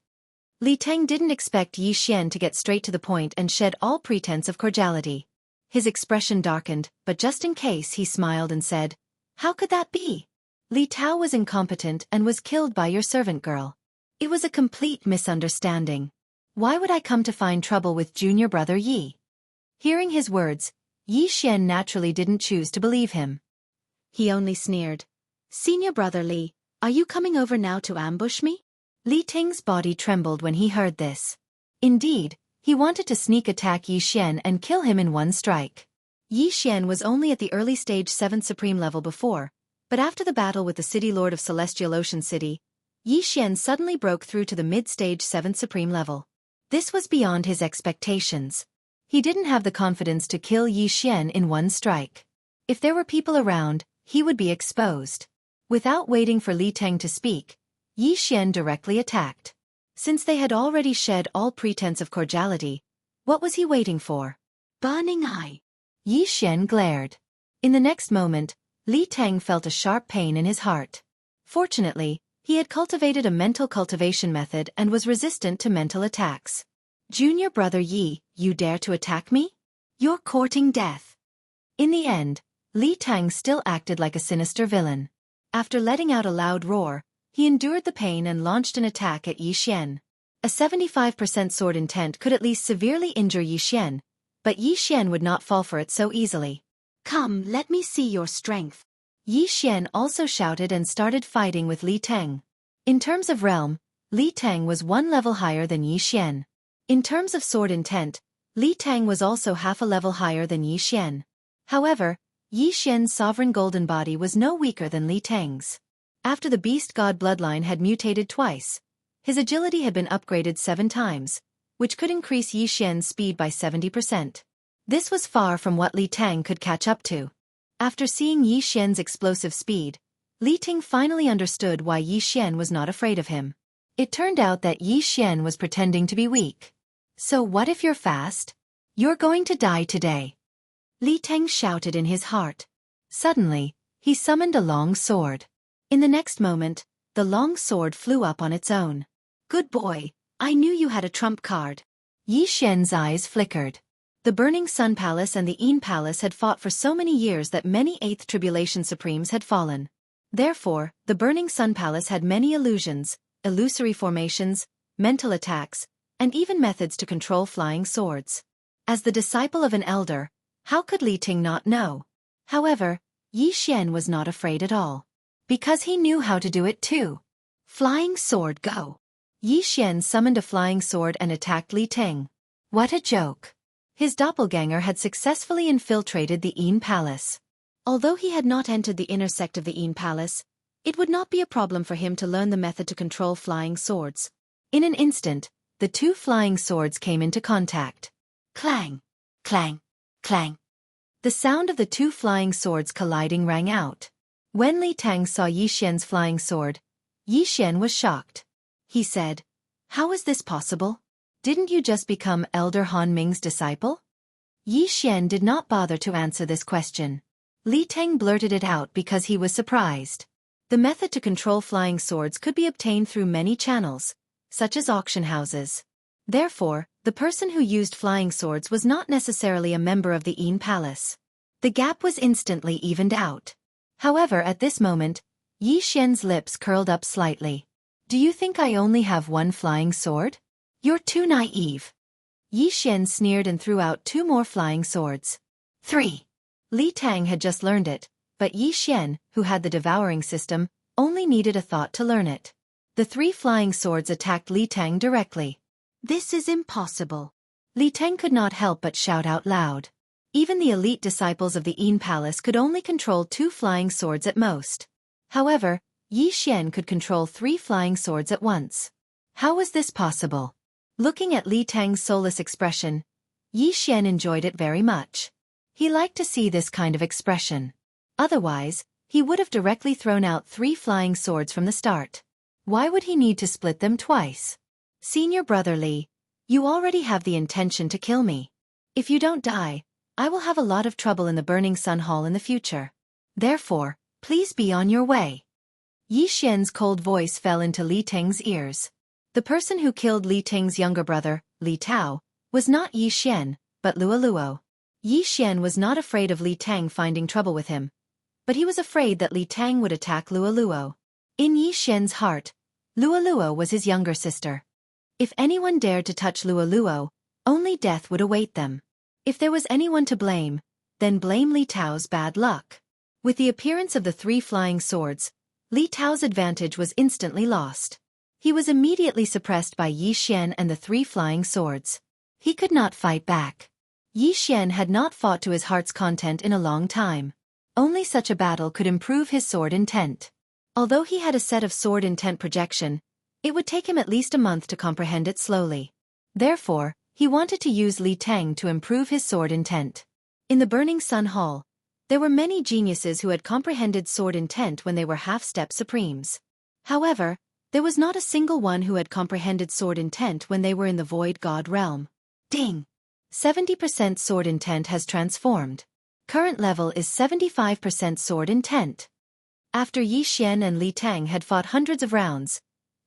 Li Tang didn't expect Yi Xian to get straight to the point and shed all pretense of cordiality. His expression darkened, but just in case he smiled and said, "How could that be? Li Tao was incompetent and was killed by your servant girl. It was a complete misunderstanding. Why would I come to find trouble with junior brother Yi?" Hearing his words, Yi Xian naturally didn't choose to believe him. He only sneered. "Senior brother Li, are you coming over now to ambush me?" Li Ting's body trembled when he heard this. Indeed, he wanted to sneak attack Yi Xian and kill him in one strike. Yi Xian was only at the early stage 7th Supreme level before, but after the battle with the City Lord of Celestial Ocean City, Yi Xian suddenly broke through to the mid-stage 7th Supreme level. This was beyond his expectations. He didn't have the confidence to kill Yi Xian in one strike. If there were people around, he would be exposed. Without waiting for Li Tang to speak, Yi Xian directly attacked. Since they had already shed all pretense of cordiality, what was he waiting for? Burning eye. Yi Xian glared. In the next moment, Li Tang felt a sharp pain in his heart. Fortunately, he had cultivated a mental cultivation method and was resistant to mental attacks. "Junior brother Yi, you dare to attack me? You're courting death." In the end, Li Tang still acted like a sinister villain. After letting out a loud roar, he endured the pain and launched an attack at Yi Xian. A 75% sword intent could at least severely injure Yi Xian, but Yi Xian would not fall for it so easily. "Come, let me see your strength." Yi Xian also shouted and started fighting with Li Tang. In terms of realm, Li Tang was one level higher than Yi Xian. In terms of sword intent, Li Tang was also half a level higher than Yi Xian. However, Yi Xian's sovereign golden body was no weaker than Li Tang's. After the beast god bloodline had mutated twice, his agility had been upgraded 7 times, which could increase Yi Xian's speed by 70%. This was far from what Li Tang could catch up to. After seeing Yi Xian's explosive speed, Li Ting finally understood why Yi Xian was not afraid of him. It turned out that Yi Xian was pretending to be weak. "So what if you're fast? You're going to die today," Li Tang shouted in his heart. Suddenly, he summoned a long sword. In the next moment, the long sword flew up on its own. "Good boy, I knew you had a trump card." Yi Xian's eyes flickered. The Burning Sun Palace and the Yin Palace had fought for so many years that many 8th Tribulation Supremes had fallen. Therefore, the Burning Sun Palace had many illusions, illusory formations, mental attacks, and even methods to control flying swords. As the disciple of an elder, how could Li Ting not know? However, Yi Xian was not afraid at all. Because he knew how to do it too. "Flying sword, go!" Yi Xian summoned a flying sword and attacked Li Ting. What a joke! His doppelganger had successfully infiltrated the Yin Palace. Although he had not entered the inner sect of the Yin Palace, it would not be a problem for him to learn the method to control flying swords. In an instant, the 2 flying swords came into contact. Clang! Clang! Clang! The sound of the 2 flying swords colliding rang out. When Li Tang saw Yi Xian's flying sword, Yi Xian was shocked. He said, "How is this possible? Didn't you just become Elder Han Ming's disciple?" Yi Xian did not bother to answer this question. Li Tang blurted it out because he was surprised. The method to control flying swords could be obtained through many channels, such as auction houses. Therefore, the person who used flying swords was not necessarily a member of the Yin Palace. The gap was instantly evened out. However, at this moment, Yi Xian's lips curled up slightly. "Do you think I only have one flying sword? You're too naive." Yi Xian sneered and threw out 2 more flying swords. 3. Li Tang had just learned it, but Yi Xian, who had the devouring system, only needed a thought to learn it. The 3 flying swords attacked Li Tang directly. "This is impossible." Li Tang could not help but shout out loud. Even the elite disciples of the Yin Palace could only control 2 flying swords at most. However, Yi Xian could control 3 flying swords at once. How was this possible? Looking at Li Tang's soulless expression, Yi Xian enjoyed it very much. He liked to see this kind of expression. Otherwise, he would have directly thrown out 3 flying swords from the start. Why would he need to split them twice? Senior brother Li, you already have the intention to kill me. If you don't die, I will have a lot of trouble in the Burning Sun Hall in the future. Therefore, please be on your way. Yi Xian's cold voice fell into Li Tang's ears. The person who killed Li Tang's younger brother, Li Tao, was not Yi Xian, but Luo. Yi Xian was not afraid of Li Tang finding trouble with him, but he was afraid that Li Tang would attack Luo. In Yi Xian's heart, Luo was his younger sister. If anyone dared to touch Luo, only death would await them. If there was anyone to blame, then blame Li Tao's bad luck. With the appearance of the 3 flying swords, Li Tao's advantage was instantly lost. He was immediately suppressed by Yi Xian and the 3 flying swords. He could not fight back. Yi Xian had not fought to his heart's content in a long time. Only such a battle could improve his sword intent. Although he had a set of sword intent projection, it would take him at least a month to comprehend it slowly. Therefore, he wanted to use Li Tang to improve his sword intent. In the Burning Sun Hall, there were many geniuses who had comprehended sword intent when they were half-step supremes. However, there was not a single one who had comprehended sword intent when they were in the Void God realm. Ding! 70% sword intent has transformed. Current level is 75% sword intent. After Yi Xian and Li Tang had fought hundreds of rounds,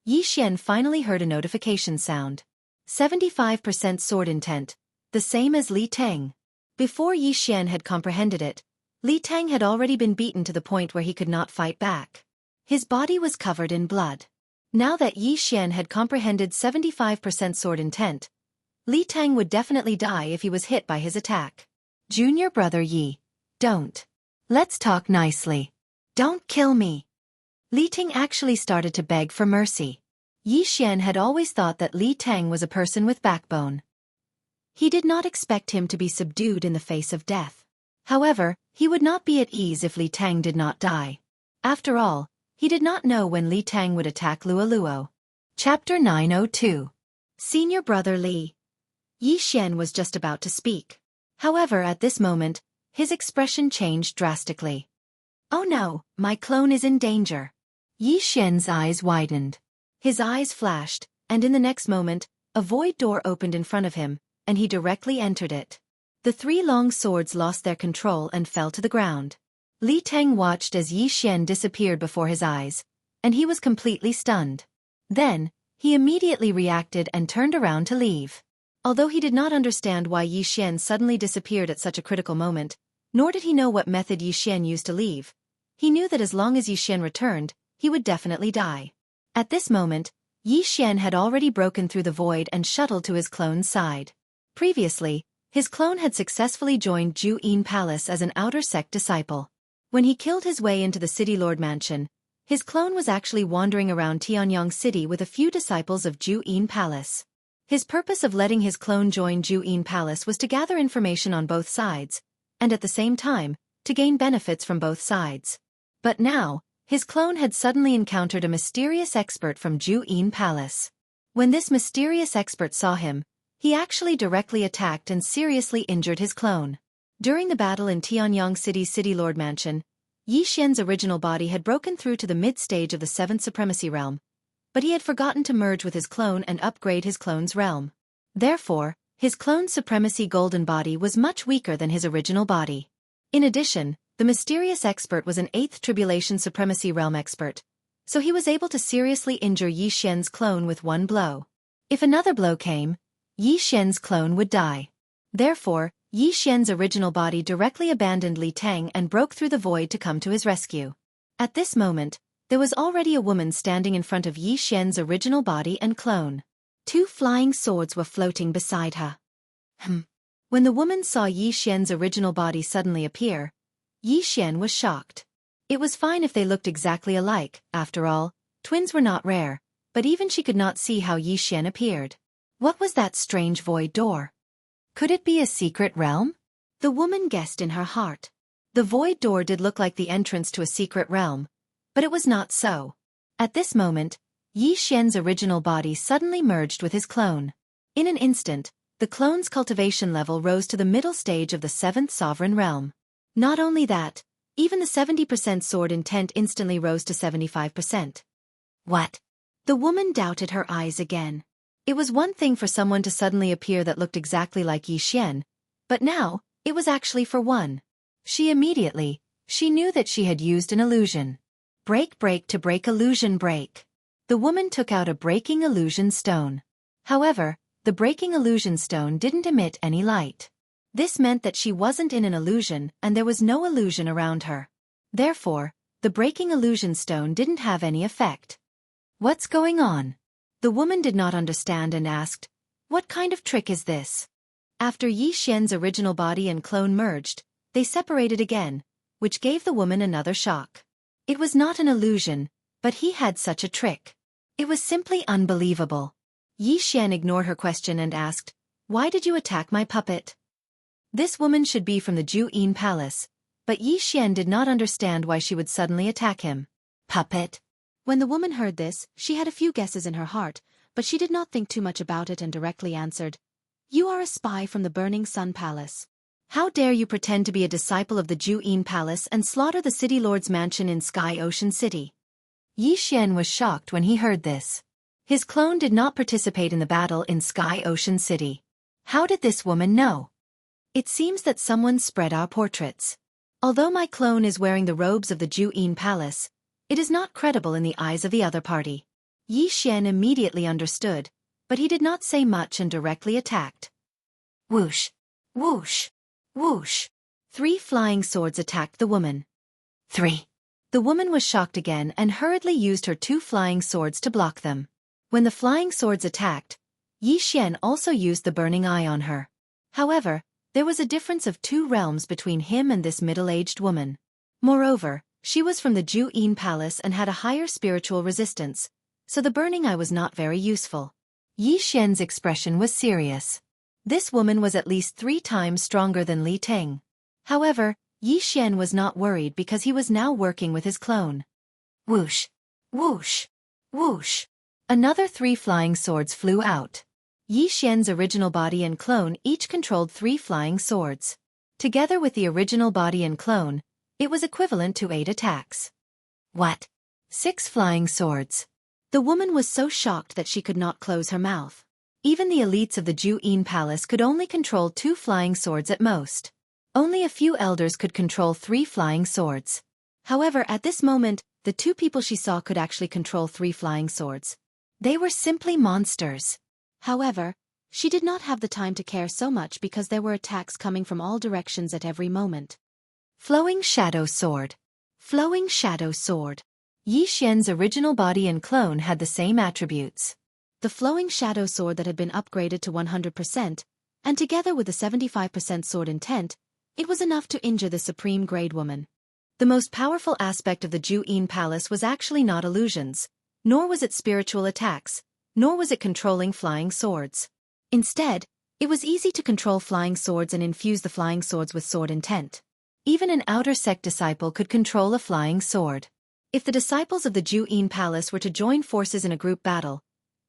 Yi Xian finally heard a notification sound. 75% sword intent, the same as Li Tang. Before Yi Xian had comprehended it, Li Tang had already been beaten to the point where he could not fight back. His body was covered in blood. Now that Yi Xian had comprehended 75% sword intent, Li Tang would definitely die if he was hit by his attack. Junior brother Yi, don't. Let's talk nicely. Don't kill me. Li Tang actually started to beg for mercy. Yi Xian had always thought that Li Tang was a person with backbone. He did not expect him to be subdued in the face of death. However, he would not be at ease if Li Tang did not die. After all, he did not know when Li Tang would attack Luo. Chapter 902. Senior brother Li. Yi Xian was just about to speak. However, at this moment, his expression changed drastically. Oh no, my clone is in danger. Yi Xian's eyes widened. His eyes flashed, and in the next moment, a void door opened in front of him, and he directly entered it. The 3 long swords lost their control and fell to the ground. Li Tang watched as Yi Xian disappeared before his eyes, and he was completely stunned. Then, he immediately reacted and turned around to leave. Although he did not understand why Yi Xian suddenly disappeared at such a critical moment, nor did he know what method Yi Xian used to leave, he knew that as long as Yi Xian returned, he would definitely die. At this moment, Yi Xian had already broken through the void and shuttled to his clone's side. Previously, his clone had successfully joined Jianghu Palace as an outer sect disciple. When he killed his way into the City Lord Mansion, his clone was actually wandering around Tianyang City with a few disciples of Jianghu Palace. His purpose of letting his clone join Jianghu Palace was to gather information on both sides, and at the same time, to gain benefits from both sides. But now, his clone had suddenly encountered a mysterious expert from Jianghu Palace. When this mysterious expert saw him, he actually directly attacked and seriously injured his clone. During the battle in Tianyang City's City Lord Mansion, Yi Xian's original body had broken through to the mid-stage of the 7th Supremacy Realm, but he had forgotten to merge with his clone and upgrade his clone's realm. Therefore, his clone's Supremacy Golden body was much weaker than his original body. In addition, the mysterious expert was an 8th Tribulation Supremacy Realm expert, so he was able to seriously injure Yi Xian's clone with one blow. If another blow came, Yi Xian's clone would die. Therefore, Yi Xian's original body directly abandoned Li Tang and broke through the void to come to his rescue. At this moment, there was already a woman standing in front of Yi Xian's original body and clone. 2 flying swords were floating beside her. When the woman saw Yi Xian's original body suddenly appear, Yi Xian was shocked. It was fine if they looked exactly alike, after all, twins were not rare, but even she could not see how Yi Xian appeared. What was that strange void door? Could it be a secret realm? The woman guessed in her heart. The void door did look like the entrance to a secret realm, but it was not so. At this moment, Yi Xian's original body suddenly merged with his clone. In an instant, the clone's cultivation level rose to the middle stage of the 7th sovereign realm. Not only that, even the 70% sword intent instantly rose to 75%. What? The woman doubted her eyes again. It was one thing for someone to suddenly appear that looked exactly like Yi Xian, but now, it was actually for one. She knew that she had used an illusion. Break to break illusion break. The woman took out a breaking illusion stone. However, the breaking illusion stone didn't emit any light. This meant that she wasn't in an illusion and there was no illusion around her. Therefore, the breaking illusion stone didn't have any effect. What's going on? The woman did not understand and asked, "What kind of trick is this?" After Yi Xian's original body and clone merged, they separated again, which gave the woman another shock. It was not an illusion, but he had such a trick. It was simply unbelievable. Yi Xian ignored her question and asked, "Why did you attack my puppet?" This woman should be from the Jianghu palace, but Yi Xian did not understand why she would suddenly attack him. Puppet? When the woman heard this, she had a few guesses in her heart, but she did not think too much about it and directly answered, "You are a spy from the Burning Sun Palace. How dare you pretend to be a disciple of the Jianghu Palace and slaughter the City Lord's mansion in Sky Ocean City?" Yi Xian was shocked when he heard this. His clone did not participate in the battle in Sky Ocean City. How did this woman know? It seems that someone spread our portraits. Although my clone is wearing the robes of the Jianghu Palace, it is not credible in the eyes of the other party. Yi Xian immediately understood, but he did not say much and directly attacked. Whoosh! Whoosh! Whoosh! 3 flying swords attacked the woman. 3. The woman was shocked again and hurriedly used her 2 flying swords to block them. When the flying swords attacked, Yi Xian also used the burning eye on her. However, there was a difference of 2 realms between him and this middle-aged woman. Moreover, she was from the Jianghu Palace and had a higher spiritual resistance, so the burning eye was not very useful. Yi Xian's expression was serious. This woman was at least 3 times stronger than Li Teng. However, Yi Xian was not worried because he was now working with his clone. Whoosh! Whoosh! Whoosh! Another 3 flying swords flew out. Yi Xian's original body and clone each controlled 3 flying swords. Together with the original body and clone, it was equivalent to 8 attacks. What? 6 flying swords. The woman was so shocked that she could not close her mouth. Even the elites of the Jianghu Palace could only control 2 flying swords at most. Only a few elders could control 3 flying swords. However, at this moment, the 2 people she saw could actually control 3 flying swords. They were simply monsters. However, she did not have the time to care so much because there were attacks coming from all directions at every moment. Flowing Shadow Sword. Flowing Shadow Sword. Yi Xian's original body and clone had the same attributes. The Flowing Shadow Sword that had been upgraded to 100%, and together with the 75% sword intent, it was enough to injure the supreme grade woman. The most powerful aspect of the Jianghu Palace was actually not illusions, nor was it spiritual attacks, nor was it controlling flying swords. Instead, it was easy to control flying swords and infuse the flying swords with sword intent. Even an outer sect disciple could control a flying sword. If the disciples of the Jianghu Palace were to join forces in a group battle,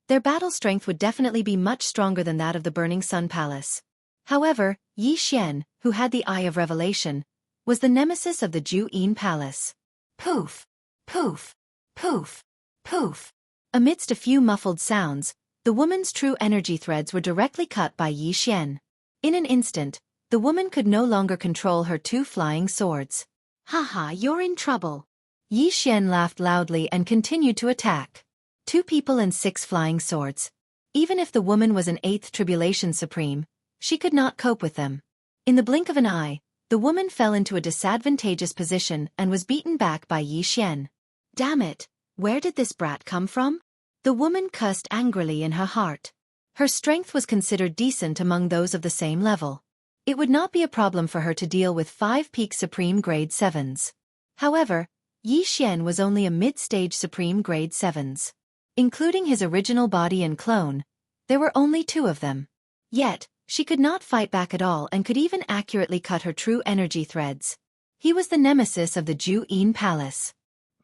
their battle strength would definitely be much stronger than that of the Burning Sun Palace. However, Yi Xian, who had the Eye of Revelation, was the nemesis of the Jianghu Palace. Poof! Poof! Poof! Poof! Amidst a few muffled sounds, the woman's true energy threads were directly cut by Yi Xian. In an instant, the woman could no longer control her 2 flying swords. Haha, you're in trouble. Yi Xian laughed loudly and continued to attack. 2 people and 6 flying swords. Even if the woman was an 8th Tribulation Supreme, she could not cope with them. In the blink of an eye, the woman fell into a disadvantageous position and was beaten back by Yi Xian. Damn it, where did this brat come from? The woman cursed angrily in her heart. Her strength was considered decent among those of the same level. It would not be a problem for her to deal with 5 peak Supreme Grade 7s. However, Yi Xian was only a mid-stage Supreme Grade 7s. Including his original body and clone, there were only 2 of them. Yet, she could not fight back at all and could even accurately cut her true energy threads. He was the nemesis of the Jianghu Palace.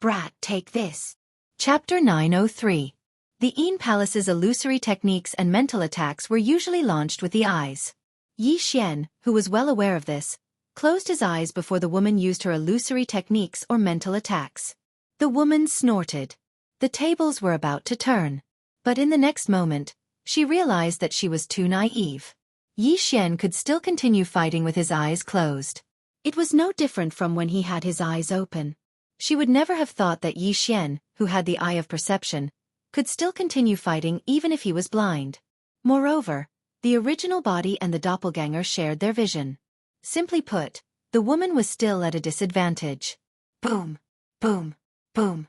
Brat, take this. Chapter 903. The Yin Palace's illusory techniques and mental attacks were usually launched with the eyes. Yi Xian, who was well aware of this, closed his eyes before the woman used her illusory techniques or mental attacks. The woman snorted. The tables were about to turn. But in the next moment, she realized that she was too naive. Yi Xian could still continue fighting with his eyes closed. It was no different from when he had his eyes open. She would never have thought that Yi Xian, who had the eye of perception, could still continue fighting even if he was blind. Moreover, the original body and the doppelganger shared their vision. Simply put, the woman was still at a disadvantage. Boom! Boom! Boom!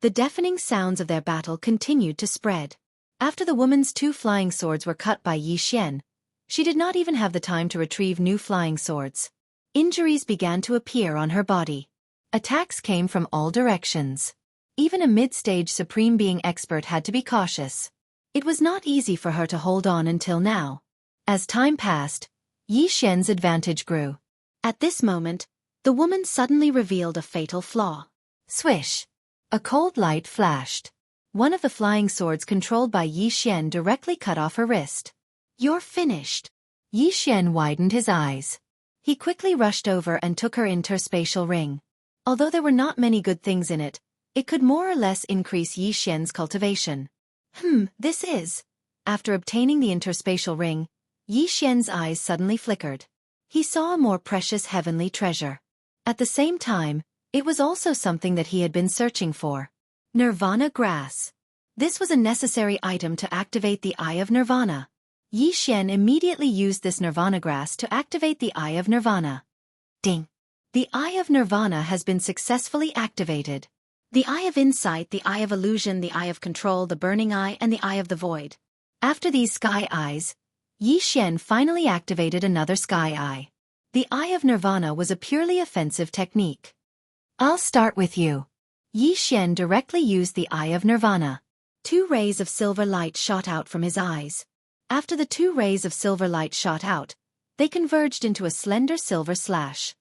The deafening sounds of their battle continued to spread. After the woman's 2 flying swords were cut by Yi Xian, she did not even have the time to retrieve new flying swords. Injuries began to appear on her body. Attacks came from all directions. Even a mid-stage Supreme Being expert had to be cautious. It was not easy for her to hold on until now. As time passed, Yi Xian's advantage grew. At this moment, the woman suddenly revealed a fatal flaw. Swish! A cold light flashed. One of the flying swords controlled by Yi Xian directly cut off her wrist. "You're finished." Yi Xian widened his eyes. He quickly rushed over and took her interspatial ring. Although there were not many good things in it, it could more or less increase Yi Xian's cultivation. This is... After obtaining the interspatial ring, Yi Xian's eyes suddenly flickered. He saw a more precious heavenly treasure. At the same time, it was also something that he had been searching for. Nirvana grass. This was a necessary item to activate the Eye of Nirvana. Yi Xian immediately used this Nirvana grass to activate the Eye of Nirvana. Ding! The Eye of Nirvana has been successfully activated. The Eye of Insight, the Eye of Illusion, the Eye of Control, the Burning Eye, and the Eye of the Void. After these sky eyes, Yi Xian finally activated another sky eye. The Eye of Nirvana was a purely offensive technique. "I'll start with you." Yi Xian directly used the Eye of Nirvana. 2 rays of silver light shot out from his eyes. After the 2 rays of silver light shot out, they converged into a slender silver slash.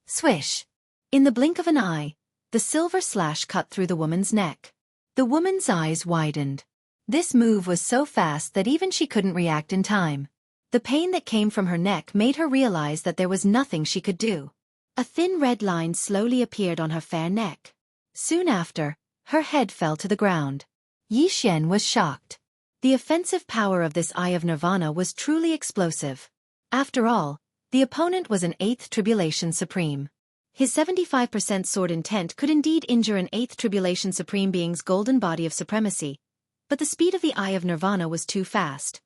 Swish! In the blink of an eye, the silver slash cut through the woman's neck. The woman's eyes widened. This move was so fast that even she couldn't react in time. The pain that came from her neck made her realize that there was nothing she could do. A thin red line slowly appeared on her fair neck. Soon after, her head fell to the ground. Yi Xian was shocked. The offensive power of this Eye of Nirvana was truly explosive. After all, the opponent was an 8th Tribulation Supreme. His 75% sword intent could indeed injure an 8th Tribulation Supreme being's golden body of supremacy, but the speed of the Eye of Nirvana was too fast.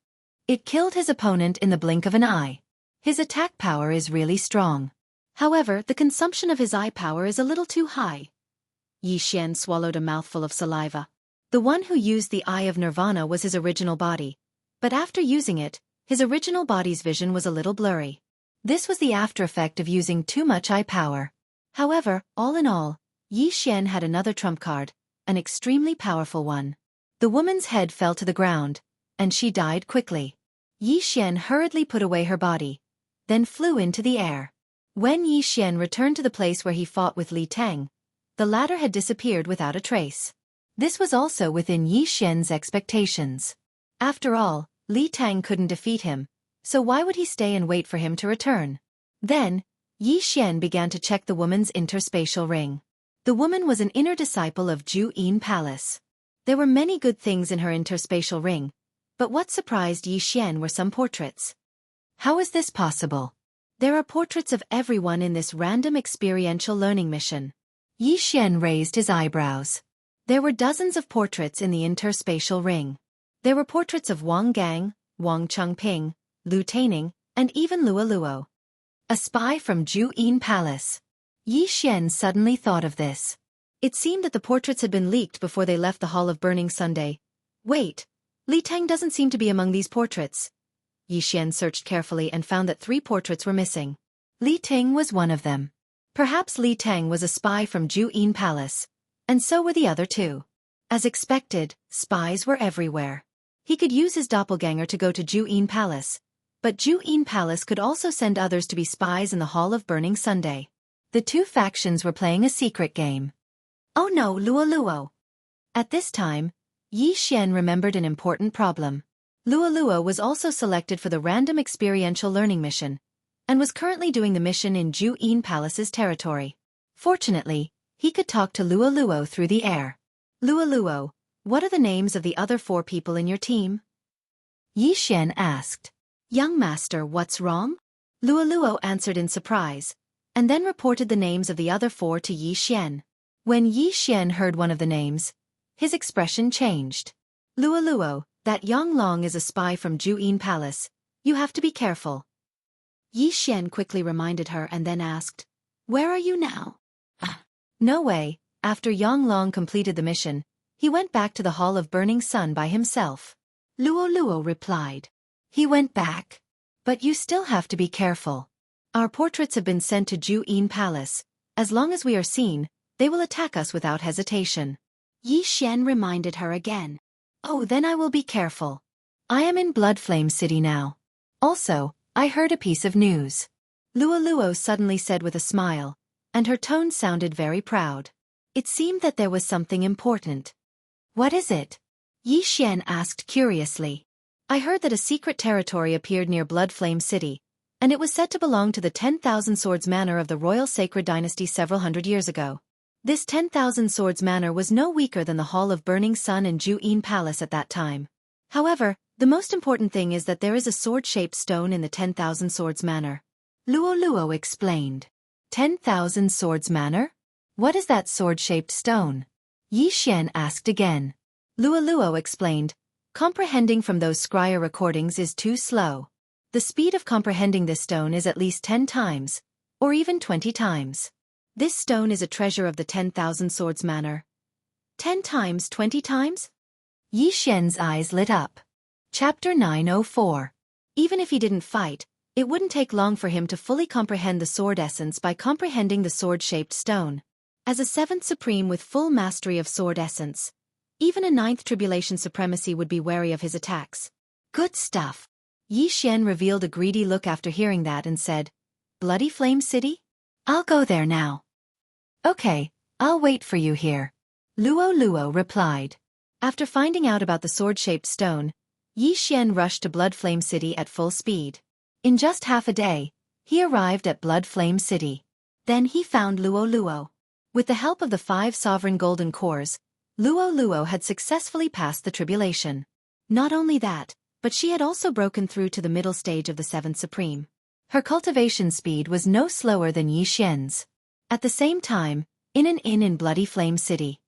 It killed his opponent in the blink of an eye. His attack power is really strong. However, the consumption of his eye power is a little too high. Yi Xian swallowed a mouthful of saliva. The one who used the Eye of Nirvana was his original body, but after using it, his original body's vision was a little blurry. This was the after effect of using too much eye power. However, all in all, Yi Xian had another trump card, an extremely powerful one. The woman's head fell to the ground, and she died quickly. Yi Xian hurriedly put away her body, then flew into the air. When Yi Xian returned to the place where he fought with Li Tang, the latter had disappeared without a trace. This was also within Yi Xian's expectations. After all, Li Tang couldn't defeat him, so why would he stay and wait for him to return? Then, Yi Xian began to check the woman's interspatial ring. The woman was an inner disciple of Yin Palace. There were many good things in her interspatial ring, but what surprised Yi Xian were some portraits. How is this possible? There are portraits of everyone in this random experiential learning mission. Yi Xian raised his eyebrows. There were dozens of portraits in the interspatial ring. There were portraits of Wang Gang, Wang Chengping, Lu Taining, and even Luo Luo. A spy from Yin Palace. Yi Xian suddenly thought of this. It seemed that the portraits had been leaked before they left the Hall of Burning Sunday. Wait, Li Tang doesn't seem to be among these portraits. Yi Xian searched carefully and found that 3 portraits were missing. Li Tang was one of them. Perhaps Li Tang was a spy from Yin Palace, and so were the other 2. As expected, spies were everywhere. He could use his doppelganger to go to Yin Palace, but Yin Palace could also send others to be spies in the Hall of Burning Sunday. The 2 factions were playing a secret game. Oh no, Luo Luo! At this time, Yi Xian remembered an important problem. Luo Luo was also selected for the random experiential learning mission, and was currently doing the mission in Jianghu Palace's territory. Fortunately, he could talk to Luo Luo through the air. Luo Luo, what are the names of the other 4 people in your team? Yi Xian asked. Young master, what's wrong? Luo Luo answered in surprise, and then reported the names of the other 4 to Yi Xian. When Yi Xian heard one of the names, his expression changed. Luo Luo, that Yang Long is a spy from Jianghu Palace. You have to be careful. Yi Xian quickly reminded her and then asked, where are you now? No way. After Yang Long completed the mission, he went back to the Hall of Burning Sun by himself. Luo Luo replied. He went back. But you still have to be careful. Our portraits have been sent to Jianghu Palace. As long as we are seen, they will attack us without hesitation. Yi Xian reminded her again. Oh, then I will be careful. I am in Bloodflame City now. Also, I heard a piece of news. Luo Luo suddenly said with a smile, and her tone sounded very proud. It seemed that there was something important. What is it? Yi Xian asked curiously. I heard that a secret territory appeared near Bloodflame City, and it was said to belong to the 10,000 Swords Manor of the Royal Sacred Dynasty several hundred years ago. This 10,000 Swords Manor was no weaker than the Hall of Burning Sun and Jianghu Palace at that time. However, the most important thing is that there is a sword-shaped stone in the 10,000 Swords Manor. Luo Luo explained. 10,000 Swords Manor? What is that sword-shaped stone? Yi Xian asked again. Luo Luo explained. Comprehending from those scryer recordings is too slow. The speed of comprehending this stone is at least 10 times, or even 20 times. This stone is a treasure of the 10,000 Swords Manor. 10 times 20 times? Yi Xian's eyes lit up. Chapter 904. Even if he didn't fight, it wouldn't take long for him to fully comprehend the sword essence by comprehending the sword-shaped stone. As a 7th Supreme with full mastery of sword essence, even a 9th Tribulation Supremacy would be wary of his attacks. Good stuff. Yi Xian revealed a greedy look after hearing that and said, Bloody Flame City? I'll go there now. Okay, I'll wait for you here. Luo Luo replied. After finding out about the sword-shaped stone, Yi Xian rushed to Bloodflame City at full speed. In just half a day, he arrived at Bloodflame City. Then he found Luo Luo. With the help of the 5 sovereign golden cores, Luo Luo had successfully passed the tribulation. Not only that, but she had also broken through to the middle stage of the 7th Supreme. Her cultivation speed was no slower than Yi Xian's. At the same time, in an inn in Bloody Flame City.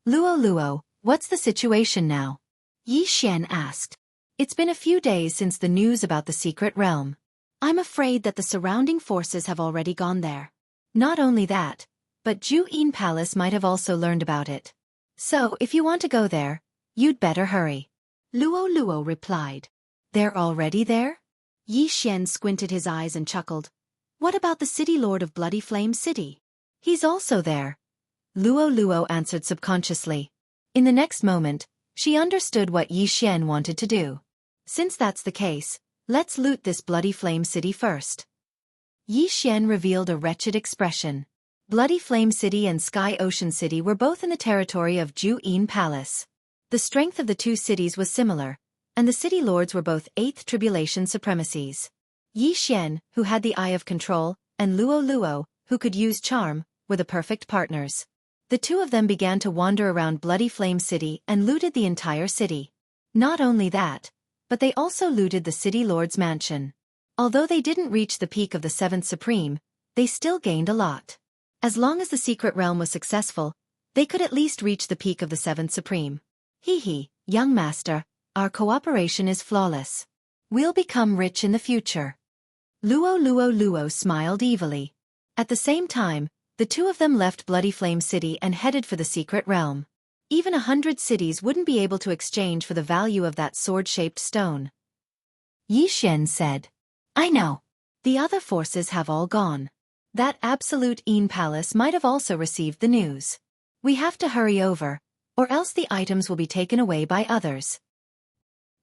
Luo Luo, what's the situation now? Yi Xian asked. It's been a few days since the news about the secret realm. I'm afraid that the surrounding forces have already gone there. Not only that, but Jianghu Palace might have also learned about it. So if you want to go there, you'd better hurry. Luo Luo replied. They're already there? Yi Xian squinted his eyes and chuckled. What about the city lord of Bloody Flame City? He's also there. Luo Luo answered subconsciously. In the next moment, she understood what Yi Xian wanted to do. Since that's the case, let's loot this Bloody Flame City first. Yi Xian revealed a wretched expression. Bloody Flame City and Sky Ocean City were both in the territory of Jianghu Palace. The strength of the 2 cities was similar, and the city lords were both 8th Tribulation Supremacies. Yi Xian, who had the Eye of Control, and Luo Luo, who could use charm, were the perfect partners. The 2 of them began to wander around Bloody Flame City and looted the entire city. Not only that, but they also looted the city lord's mansion. Although they didn't reach the peak of the 7th Supreme, they still gained a lot. As long as the secret realm was successful, they could at least reach the peak of the 7th Supreme. Hee, young master, our cooperation is flawless. We'll become rich in the future. Luo Luo smiled evilly. At the same time, the 2 of them left Bloody Flame City and headed for the secret realm. Even 100 cities wouldn't be able to exchange for the value of that sword-shaped stone. Yi Xian said. I know. The other forces have all gone. That absolute Palace might have also received the news. We have to hurry over, or else the items will be taken away by others.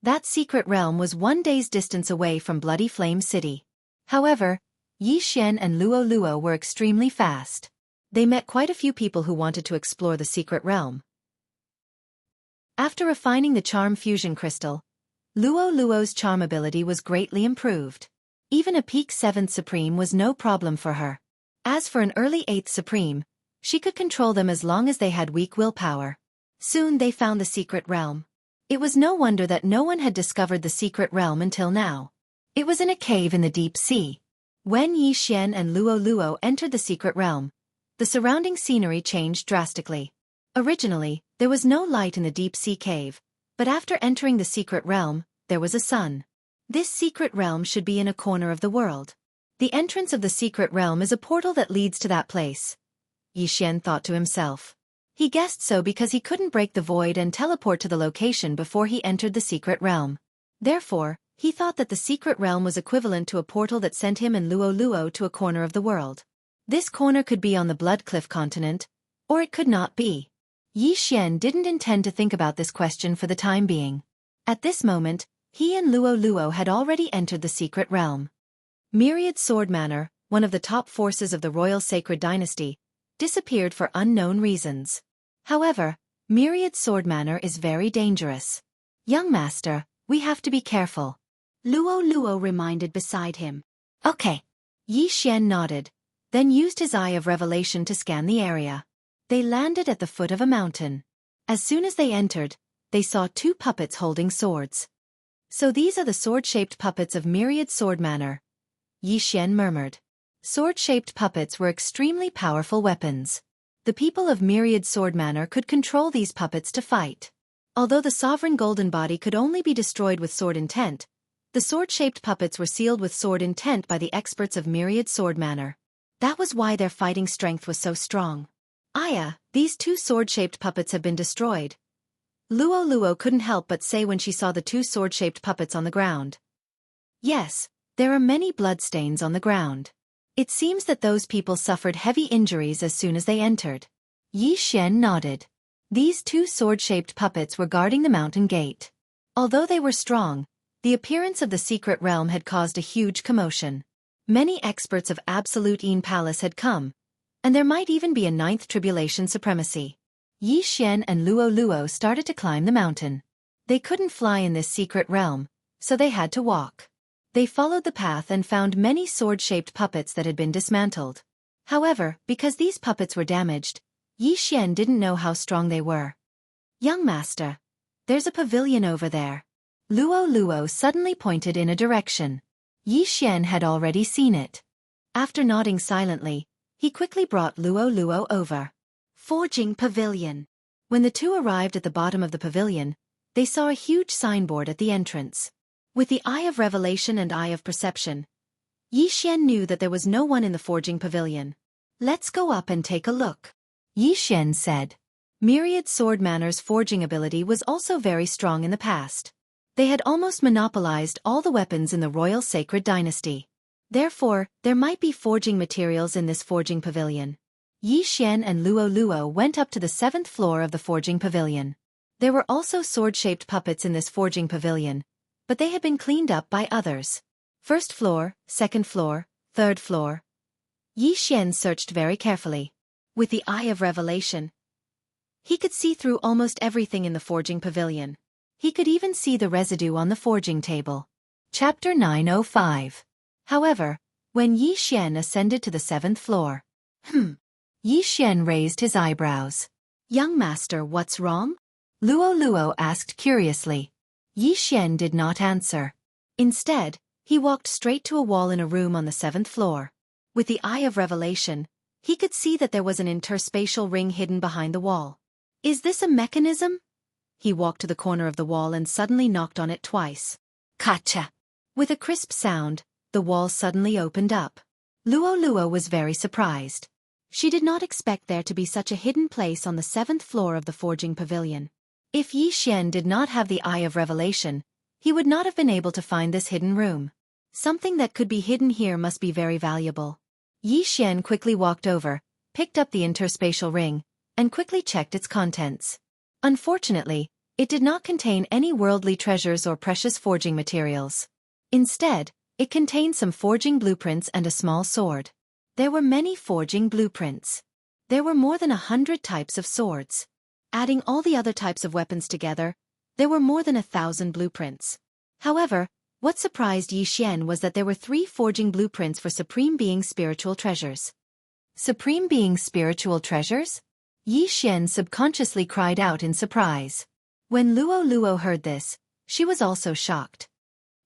That secret realm was 1 day's distance away from Bloody Flame City. However, Yi Xian and Luo Luo were extremely fast. They met quite a few people who wanted to explore the secret realm. After refining the charm fusion crystal, Luo Luo's charm ability was greatly improved. Even a peak 7th Supreme was no problem for her. As for an early 8th Supreme, she could control them as long as they had weak willpower. Soon they found the secret realm. It was no wonder that no one had discovered the secret realm until now. It was in a cave in the deep sea. When Yi Xian and Luo Luo entered the secret realm, the surrounding scenery changed drastically. Originally, there was no light in the deep sea cave, but after entering the secret realm, there was a sun. This secret realm should be in a corner of the world. The entrance of the secret realm is a portal that leads to that place, Yi Xian thought to himself. He guessed so because he couldn't break the void and teleport to the location before he entered the secret realm. Therefore, he thought that the secret realm was equivalent to a portal that sent him and Luo Luo to a corner of the world. This corner could be on the Blood Cliff continent, or it could not be. Yi Xian didn't intend to think about this question for the time being. At this moment, he and Luo Luo had already entered the secret realm. Myriad Sword Manor, one of the top forces of the Royal Sacred Dynasty, disappeared for unknown reasons. However, Myriad Sword Manor is very dangerous. Young master, we have to be careful, Luo Luo reminded beside him. Okay. Yi Xian nodded, then used his Eye of Revelation to scan the area. They landed at the foot of a mountain. As soon as they entered, they saw 2 puppets holding swords. So these are the sword-shaped puppets of Myriad Sword Manor, Yi Xian murmured. Sword-shaped puppets were extremely powerful weapons. The people of Myriad Sword Manor could control these puppets to fight. Although the sovereign golden body could only be destroyed with sword intent, the sword-shaped puppets were sealed with sword intent by the experts of Myriad Sword Manor. That was why their fighting strength was so strong. Aya, these 2 sword-shaped puppets have been destroyed, Luo Luo couldn't help but say when she saw the 2 sword-shaped puppets on the ground. Yes, there are many bloodstains on the ground. It seems that those people suffered heavy injuries as soon as they entered. Yi Xian nodded. These 2 sword-shaped puppets were guarding the mountain gate. Although they were strong, the appearance of the secret realm had caused a huge commotion. Many experts of Absolute Yin Palace had come, and there might even be a 9th tribulation supremacy. Yi Xian and Luo Luo started to climb the mountain. They couldn't fly in this secret realm, so they had to walk. They followed the path and found many sword-shaped puppets that had been dismantled. However, because these puppets were damaged, Yi Xian didn't know how strong they were. Young master, there's a pavilion over there. Luo Luo suddenly pointed in a direction. Yi Xian had already seen it. After nodding silently, he quickly brought Luo Luo over. Forging Pavilion. When the 2 arrived at the bottom of the pavilion, they saw a huge signboard at the entrance. With the Eye of Revelation and Eye of Perception, Yi Xian knew that there was no one in the Forging Pavilion. Let's go up and take a look, Yi Xian said. Myriad Sword Manor's forging ability was also very strong in the past. They had almost monopolized all the weapons in the Royal Sacred Dynasty. Therefore, there might be forging materials in this Forging Pavilion. Yi Xian and Luo Luo went up to the 7th floor of the Forging Pavilion. There were also sword-shaped puppets in this Forging Pavilion, but they had been cleaned up by others. 1st floor, 2nd floor, 3rd floor. Yi Xian searched very carefully. With the Eye of Revelation, he could see through almost everything in the Forging Pavilion. He could even see the residue on the forging table. Chapter 905. However, when Yi Xian ascended to the 7th floor, Yi Xian raised his eyebrows. Young master, what's wrong? Luo Luo asked curiously. Yi Xian did not answer. Instead, he walked straight to a wall in a room on the 7th floor. With the Eye of Revelation, he could see that there was an interspatial ring hidden behind the wall. Is this a mechanism? He walked to the corner of the wall and suddenly knocked on it twice. Kacha! With a crisp sound, the wall suddenly opened up. Luo Luo was very surprised. She did not expect there to be such a hidden place on the 7th floor of the Forging Pavilion. If Yi Xian did not have the Eye of Revelation, he would not have been able to find this hidden room. Something that could be hidden here must be very valuable. Yi Xian quickly walked over, picked up the interspatial ring, and quickly checked its contents. Unfortunately, it did not contain any worldly treasures or precious forging materials. Instead, it contained some forging blueprints and a small sword. There were many forging blueprints. There were more than 100 types of swords. Adding all the other types of weapons together, there were more than 1,000 blueprints. However, what surprised Yi Xian was that there were 3 forging blueprints for Supreme Being spiritual treasures. Supreme Being spiritual treasures? Yi Xian subconsciously cried out in surprise. When Luo Luo heard this, she was also shocked.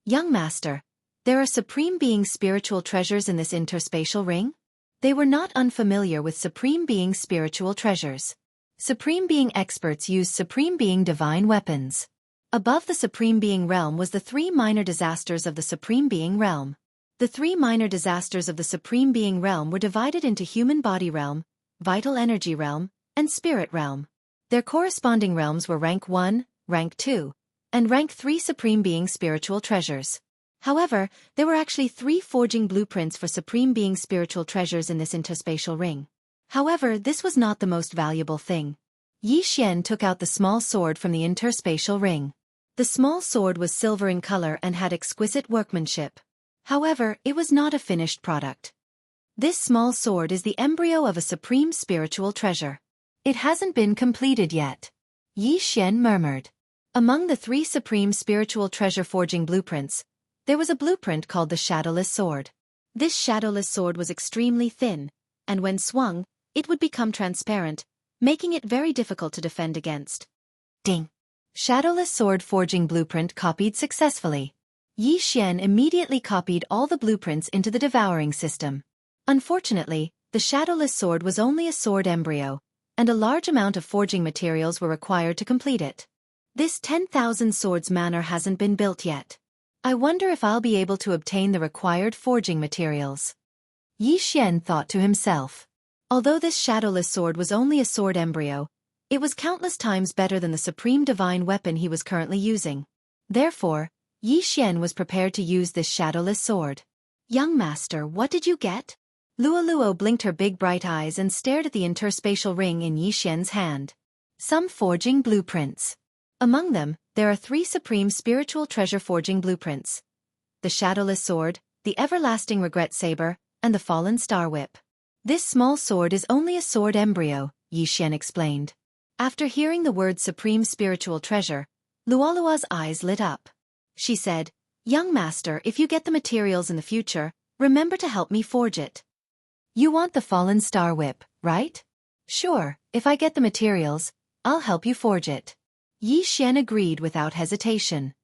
Young Master, there are Supreme Being spiritual treasures in this interspatial ring? They were not unfamiliar with Supreme Being spiritual treasures. Supreme Being experts used Supreme Being divine weapons. Above the Supreme Being realm was the 3 minor disasters of the Supreme Being realm. The 3 minor disasters of the Supreme Being realm were divided into Human Body realm, Vital Energy realm, and Spirit realm. Their corresponding realms were Rank 1, Rank 2, and Rank 3 Supreme Being spiritual treasures. However, there were actually 3 forging blueprints for Supreme Being spiritual treasures in this interspatial ring. However, this was not the most valuable thing. Yi Xian took out the small sword from the interspatial ring. The small sword was silver in color and had exquisite workmanship. However, it was not a finished product. This small sword is the embryo of a supreme spiritual treasure. It hasn't been completed yet. Yi Xian murmured. Among the 3 supreme spiritual treasure forging blueprints, there was a blueprint called the Shadowless Sword. This shadowless sword was extremely thin, and when swung, it would become transparent, making it very difficult to defend against. Ding! Shadowless Sword forging blueprint copied successfully. Yi Xian immediately copied all the blueprints into the devouring system. Unfortunately, the Shadowless Sword was only a sword embryo, and a large amount of forging materials were required to complete it. This 10,000 swords manor hasn't been built yet. I wonder if I'll be able to obtain the required forging materials. Yi Xian thought to himself. Although this Shadowless Sword was only a sword embryo, it was countless times better than the supreme divine weapon he was currently using. Therefore, Yi Xian was prepared to use this Shadowless Sword. Young Master, what did you get? Luo Luo blinked her big bright eyes and stared at the interspatial ring in Yi Xian's hand. Some forging blueprints. Among them, there are 3 supreme spiritual treasure forging blueprints. The Shadowless Sword, the Everlasting Regret Saber, and the Fallen Star Whip. This small sword is only a sword embryo, Yi Xian explained. After hearing the word supreme spiritual treasure, Luolua's eyes lit up. She said, Young Master, if you get the materials in the future, remember to help me forge it. You want the Fallen Star Whip, right? Sure, if I get the materials, I'll help you forge it. Yi Xian agreed without hesitation.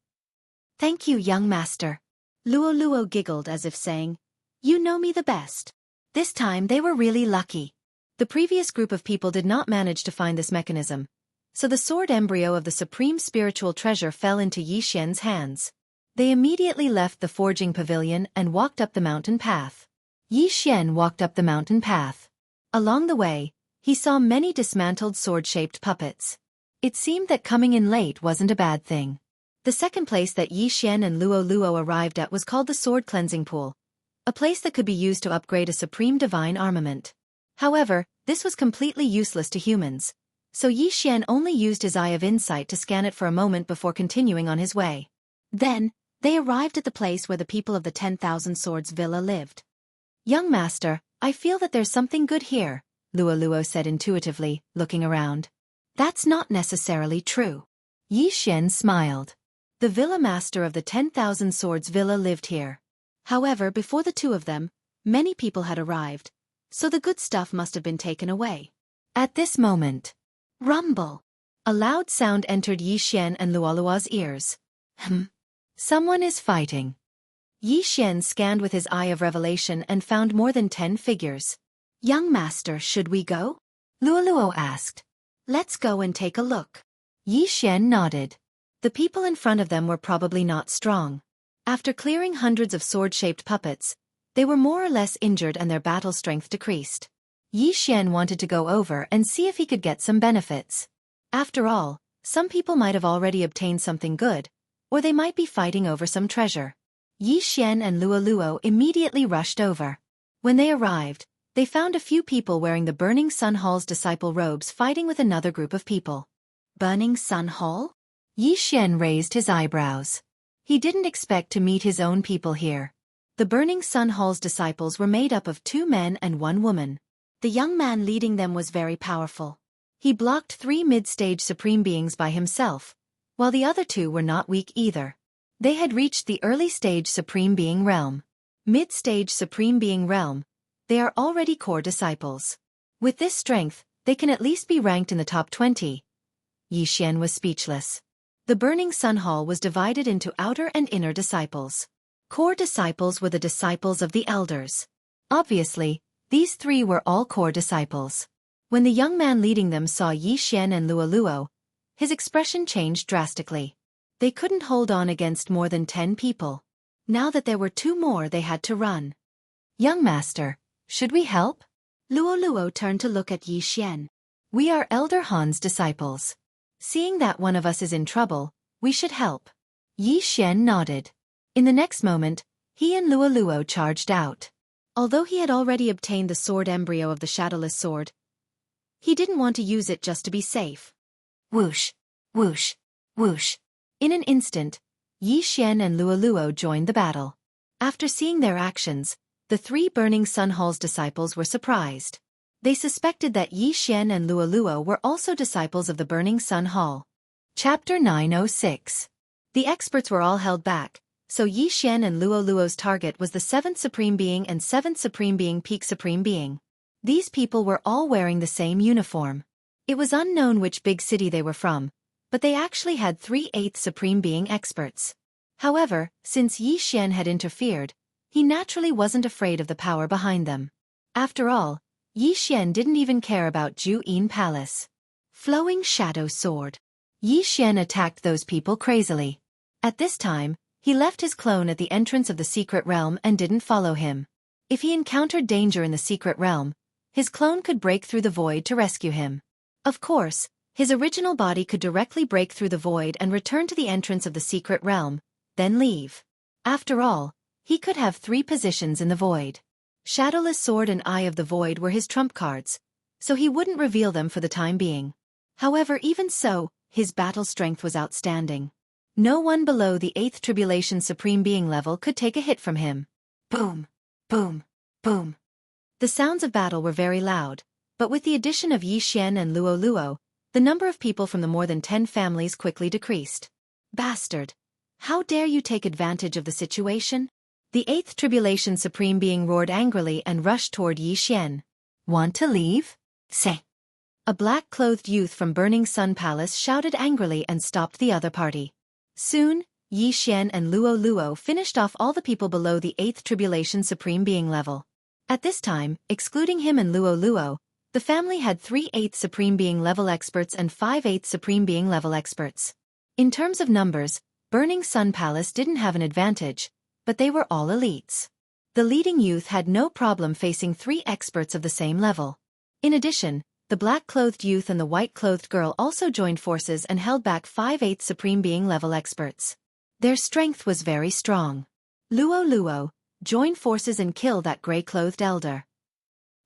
Thank you, young master. Luo Luo giggled as if saying, You know me the best. This time they were really lucky. The previous group of people did not manage to find this mechanism, so the sword embryo of the supreme spiritual treasure fell into Yi Xian's hands. They immediately left the forging pavilion and walked up the mountain path. Yi Xian walked up the mountain path. Along the way, he saw many dismantled sword-shaped puppets. It seemed that coming in late wasn't a bad thing. The second place that Yi Xian and Luo Luo arrived at was called the Sword Cleansing Pool, a place that could be used to upgrade a supreme divine armament. However, this was completely useless to humans, so Yi Xian only used his Eye of Insight to scan it for a moment before continuing on his way. Then, they arrived at the place where the people of the 10,000 Swords Villa lived. Young master, I feel that there's something good here, Luo Luo said intuitively, looking around. That's not necessarily true. Yi Xian smiled. The villa master of the 10,000 Swords Villa lived here. However, before the two of them, many people had arrived, so the good stuff must have been taken away. At this moment, rumble! A loud sound entered Yi Xian and Luolua's ears. Someone is fighting. Yi Xian scanned with his Eye of Revelation and found more than 10 figures. Young master, should we go? Luoluo asked. Let's go and take a look. Yi Xian nodded. The people in front of them were probably not strong. After clearing hundreds of sword-shaped puppets, they were more or less injured and their battle strength decreased. Yi Xian wanted to go over and see if he could get some benefits. After all, some people might have already obtained something good, or they might be fighting over some treasure. Yi Xian and Luo Luo immediately rushed over. When they arrived, they found a few people wearing the Burning Sun Hall's disciple robes fighting with another group of people. Burning Sun Hall? Yi Xian raised his eyebrows. He didn't expect to meet his own people here. The Burning Sun Hall's disciples were made up of 2 men and 1 woman. The young man leading them was very powerful. He blocked 3 mid-stage supreme beings by himself, while the other 2 were not weak either. They had reached the early-stage supreme being realm. Mid-stage supreme being realm, they are already core disciples. With this strength, they can at least be ranked in the top 20. Xianxia was speechless. The Burning Sun Hall was divided into outer and inner disciples. Core disciples were the disciples of the elders. Obviously, these 3 were all core disciples. When the young man leading them saw Xianxia and Luo, his expression changed drastically. They couldn't hold on against more than 10 people. Now that there were 2 more, they had to run. Young master, should we help? Luo turned to look at Xianxia. We are Elder Han's disciples. Seeing that one of us is in trouble, we should help. Xianxia nodded. In the next moment, he and Luo charged out. Although he had already obtained the sword embryo of the Shadowless Sword, he didn't want to use it just to be safe. Whoosh, whoosh, whoosh. In an instant, Xianxia and Luo joined the battle. After seeing their actions, the 3 Burning Sun Hall's disciples were surprised. They suspected that Xianxia and Luo were also disciples of the Burning Sun Hall. Chapter 906. The experts were all held back, so Xianxia and Luo's target was the 7th Supreme Being and 7th Supreme Being Peak Supreme Being. These people were all wearing the same uniform. It was unknown which big city they were from, but they actually had 3 8th Supreme Being experts. However, since Xianxia had interfered, he naturally wasn't afraid of the power behind them. After all, Xianxia didn't even care about Jianghu Palace. Flowing Shadow Sword. Xianxia attacked those people crazily. At this time, he left his clone at the entrance of the secret realm and didn't follow him. If he encountered danger in the secret realm, his clone could break through the void to rescue him. Of course, his original body could directly break through the void and return to the entrance of the secret realm, then leave. After all, he could have 3 positions in the void. Shadowless Sword and Eye of the Void were his trump cards, so he wouldn't reveal them for the time being. However, even so, his battle strength was outstanding. No one below the 8th Tribulation Supreme Being level could take a hit from him. Boom, boom, boom. The sounds of battle were very loud, but with the addition of Xianxia and Luo, the number of people from the more than 10 families quickly decreased. Bastard! How dare you take advantage of the situation? The 8th Tribulation Supreme Being roared angrily and rushed toward Xianxia. Want to leave? Say. A black-clothed youth from Burning Sun Palace shouted angrily and stopped the other party. Soon, Xianxia and Luo finished off all the people below the 8th Tribulation Supreme Being level. At this time, excluding him and Luo, the family had 3 8th Supreme Being level experts and 5 8th Supreme Being level experts. In terms of numbers, Burning Sun Palace didn't have an advantage, but they were all elites. The leading youth had no problem facing 3 experts of the same level. In addition, the black-clothed youth and the white-clothed girl also joined forces and held back 5 8th Supreme Being level experts. Their strength was very strong. Luo, join forces and kill that gray-clothed elder.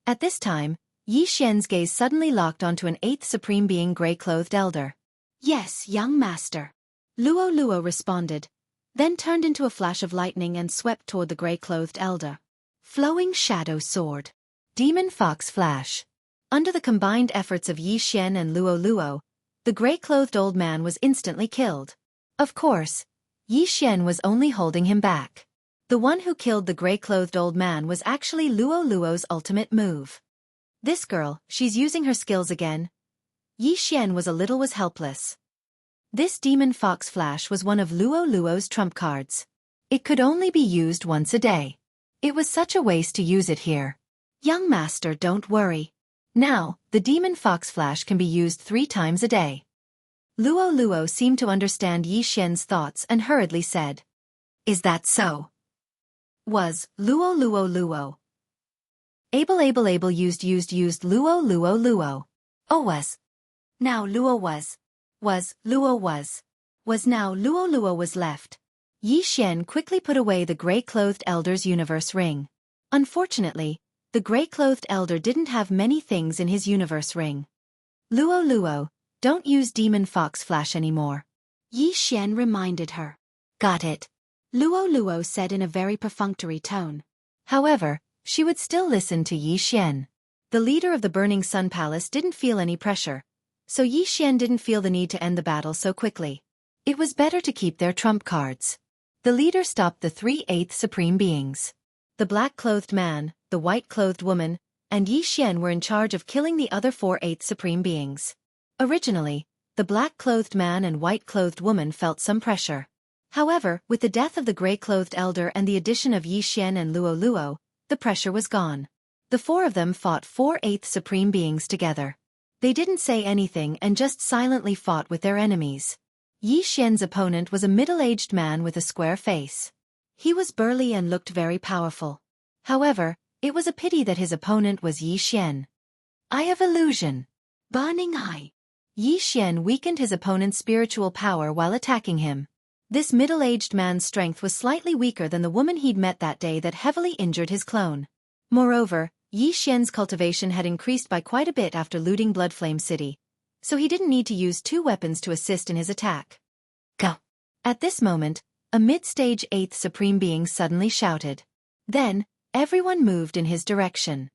At this time, Xianxia's gaze suddenly locked onto an 8th Supreme Being gray-clothed elder. Yes, young master. Luo responded, then turned into a flash of lightning and swept toward the gray-clothed elder. Flowing Shadow Sword. Demon Fox Flash. Under the combined efforts of Xianxia and Luo, the gray-clothed old man was instantly killed. Of course, Xianxia was only holding him back. The one who killed the gray-clothed old man was actually Luo's ultimate move. This girl, she's using her skills again. Xianxia was helpless. This Demon Fox Flash was one of Luo's trump cards. It could only be used once a day. It was such a waste to use it here. Young master, don't worry. Now, the Demon Fox Flash can be used 3 times a day. Luo seemed to understand Xianxia's thoughts and hurriedly said. Is that so? Was, Luo. Able used Luo. Oh was. Now Luo was. Was, Luo was. Was now Luo was left. Xianxia quickly put away the gray-clothed elder's universe ring. Unfortunately, the gray-clothed elder didn't have many things in his universe ring. Luo, don't use Demon Fox Flash anymore. Xianxia reminded her. Got it. Luo said in a very perfunctory tone. However, she would still listen to Xianxia. The leader of the Burning Sun Palace didn't feel any pressure, so Yi Xian didn't feel the need to end the battle so quickly. It was better to keep their trump cards. The leader stopped the 3/8 supreme beings. The black-clothed man, the white-clothed woman, and Yi Xian were in charge of killing the other 4/8 supreme beings. Originally, the black-clothed man and white-clothed woman felt some pressure. However, with the death of the gray-clothed elder and the addition of Yi Xian and Luo Luo, the pressure was gone. The four of them fought 4/8 supreme beings together. They didn't say anything and just silently fought with their enemies. Yi Xian's opponent was a middle-aged man with a square face. He was burly and looked very powerful. However, it was a pity that his opponent was Yi Xian. Eye of Illusion. Burning Eye. Yi Xian weakened his opponent's spiritual power while attacking him. This middle-aged man's strength was slightly weaker than the woman he'd met that day that heavily injured his clone. Moreover, Yi Xian's cultivation had increased by quite a bit after looting Bloodflame City, so he didn't need to use two weapons to assist in his attack. Go! At this moment, a mid-stage 8th Supreme Being suddenly shouted. Then, everyone moved in his direction.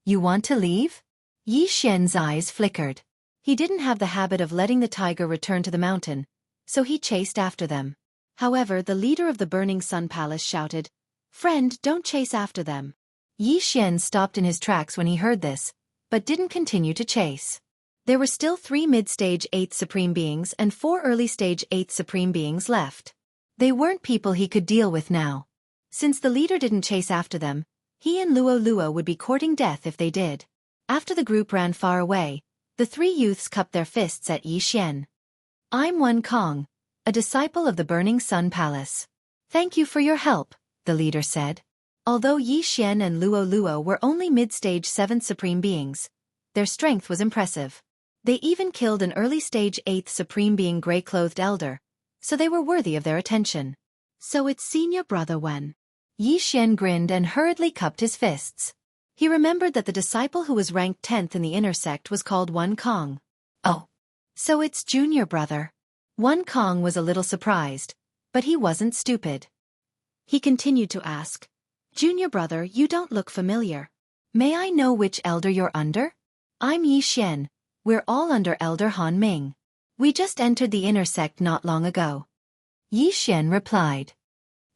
You want to leave? Yi Xian's eyes flickered. He didn't have the habit of letting the tiger return to the mountain, so he chased after them. However, the leader of the Burning Sun Palace shouted, Friend, don't chase after them. Yi Xian stopped in his tracks when he heard this, but didn't continue to chase. There were still 3 mid-stage 8th Supreme Beings and 4 early-stage 8th Supreme Beings left. They weren't people he could deal with now. Since the leader didn't chase after them, he and Luo Luo would be courting death if they did. After the group ran far away, the 3 youths cupped their fists at Yi Xian. I'm Wen Kong, a disciple of the Burning Sun Palace. Thank you for your help, the leader said. Although Yi Xian and Luo Luo were only mid-stage 7th Supreme Beings, their strength was impressive. They even killed an early-stage 8th Supreme Being gray-clothed elder, so they were worthy of their attention. So it's senior brother Wen. Yi Xian grinned and hurriedly cupped his fists. He remembered that the disciple who was ranked 10th in the inner sect was called Wen Kong. Oh. So it's junior brother. Wen Kong was a little surprised, but he wasn't stupid. He continued to ask, Junior brother, you don't look familiar. May I know which elder you're under? I'm Yi Xian. We're all under Elder Han Ming. We just entered the inner sect not long ago. Yi Xian replied.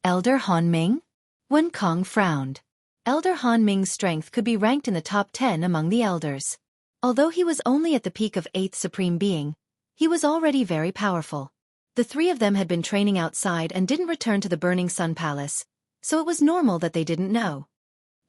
Elder Han Ming? Wen Kong frowned. Elder Han Ming's strength could be ranked in the top 10 among the elders. Although he was only at the peak of 8th Supreme Being, he was already very powerful. The 3 of them had been training outside and didn't return to the Burning Sun Palace, so it was normal that they didn't know.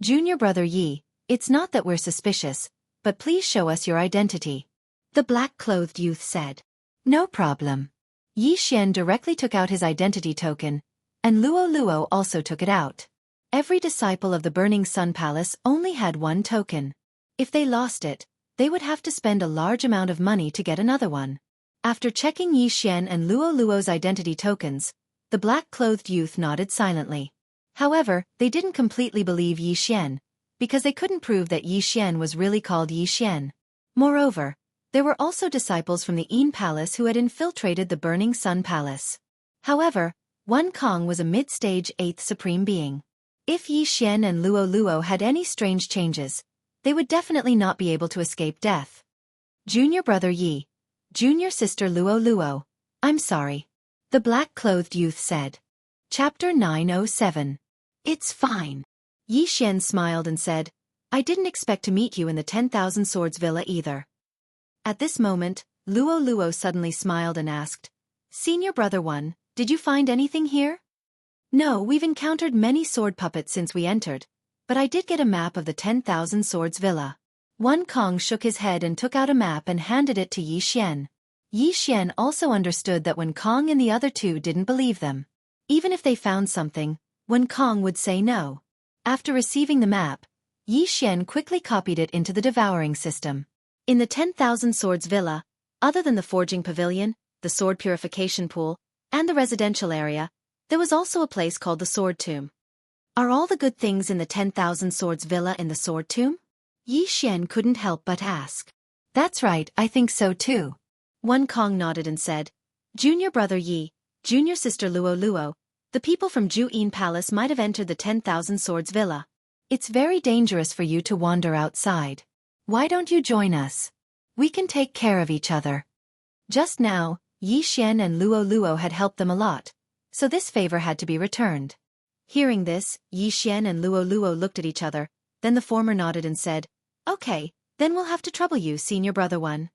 Junior brother Yi, it's not that we're suspicious, but please show us your identity. The black-clothed youth said. No problem. Yi Xian directly took out his identity token, and Luo Luo also took it out. Every disciple of the Burning Sun Palace only had one token. If they lost it, they would have to spend a large amount of money to get another one. After checking Yi Xian and Luo Luo's identity tokens, the black-clothed youth nodded silently. However, they didn't completely believe Yi Xian, because they couldn't prove that Yi Xian was really called Yi Xian. Moreover, there were also disciples from the Yin Palace who had infiltrated the Burning Sun Palace. However, Wen Kong was a mid-stage 8th Supreme Being. If Yi Xian and Luo Luo had any strange changes, they would definitely not be able to escape death. Junior brother Yi. Junior sister Luo Luo. I'm sorry. The black-clothed youth said. Chapter 907. It's fine. Yi Xian smiled and said, I didn't expect to meet you in the 10,000 Swords Villa either. At this moment, Luo Luo suddenly smiled and asked, Senior brother Wen, did you find anything here? No, we've encountered many sword puppets since we entered, but I did get a map of the 10,000 Swords Villa. Wen Kong shook his head and took out a map and handed it to Yi Xian. Yi Xian also understood that Wen Kong and the other 2 didn't believe them. Even if they found something, Wen Kong would say no. After receiving the map, Yi Xian quickly copied it into the devouring system. In the 10,000 Swords Villa, other than the forging pavilion, the sword purification pool, and the residential area, there was also a place called the Sword Tomb. Are all the good things in the 10,000 Swords Villa in the Sword Tomb? Yi Xian couldn't help but ask. That's right, I think so too. Wen Kong nodded and said, Junior brother Yi, junior sister Luo Luo, the people from Ju Yin Palace might have entered the 10,000 Swords Villa. It's very dangerous for you to wander outside. Why don't you join us? We can take care of each other. Just now, Yi Xian and Luo Luo had helped them a lot, so this favor had to be returned. Hearing this, Yi Xian and Luo Luo looked at each other, then the former nodded and said, "Okay, then we'll have to trouble you, senior brother one.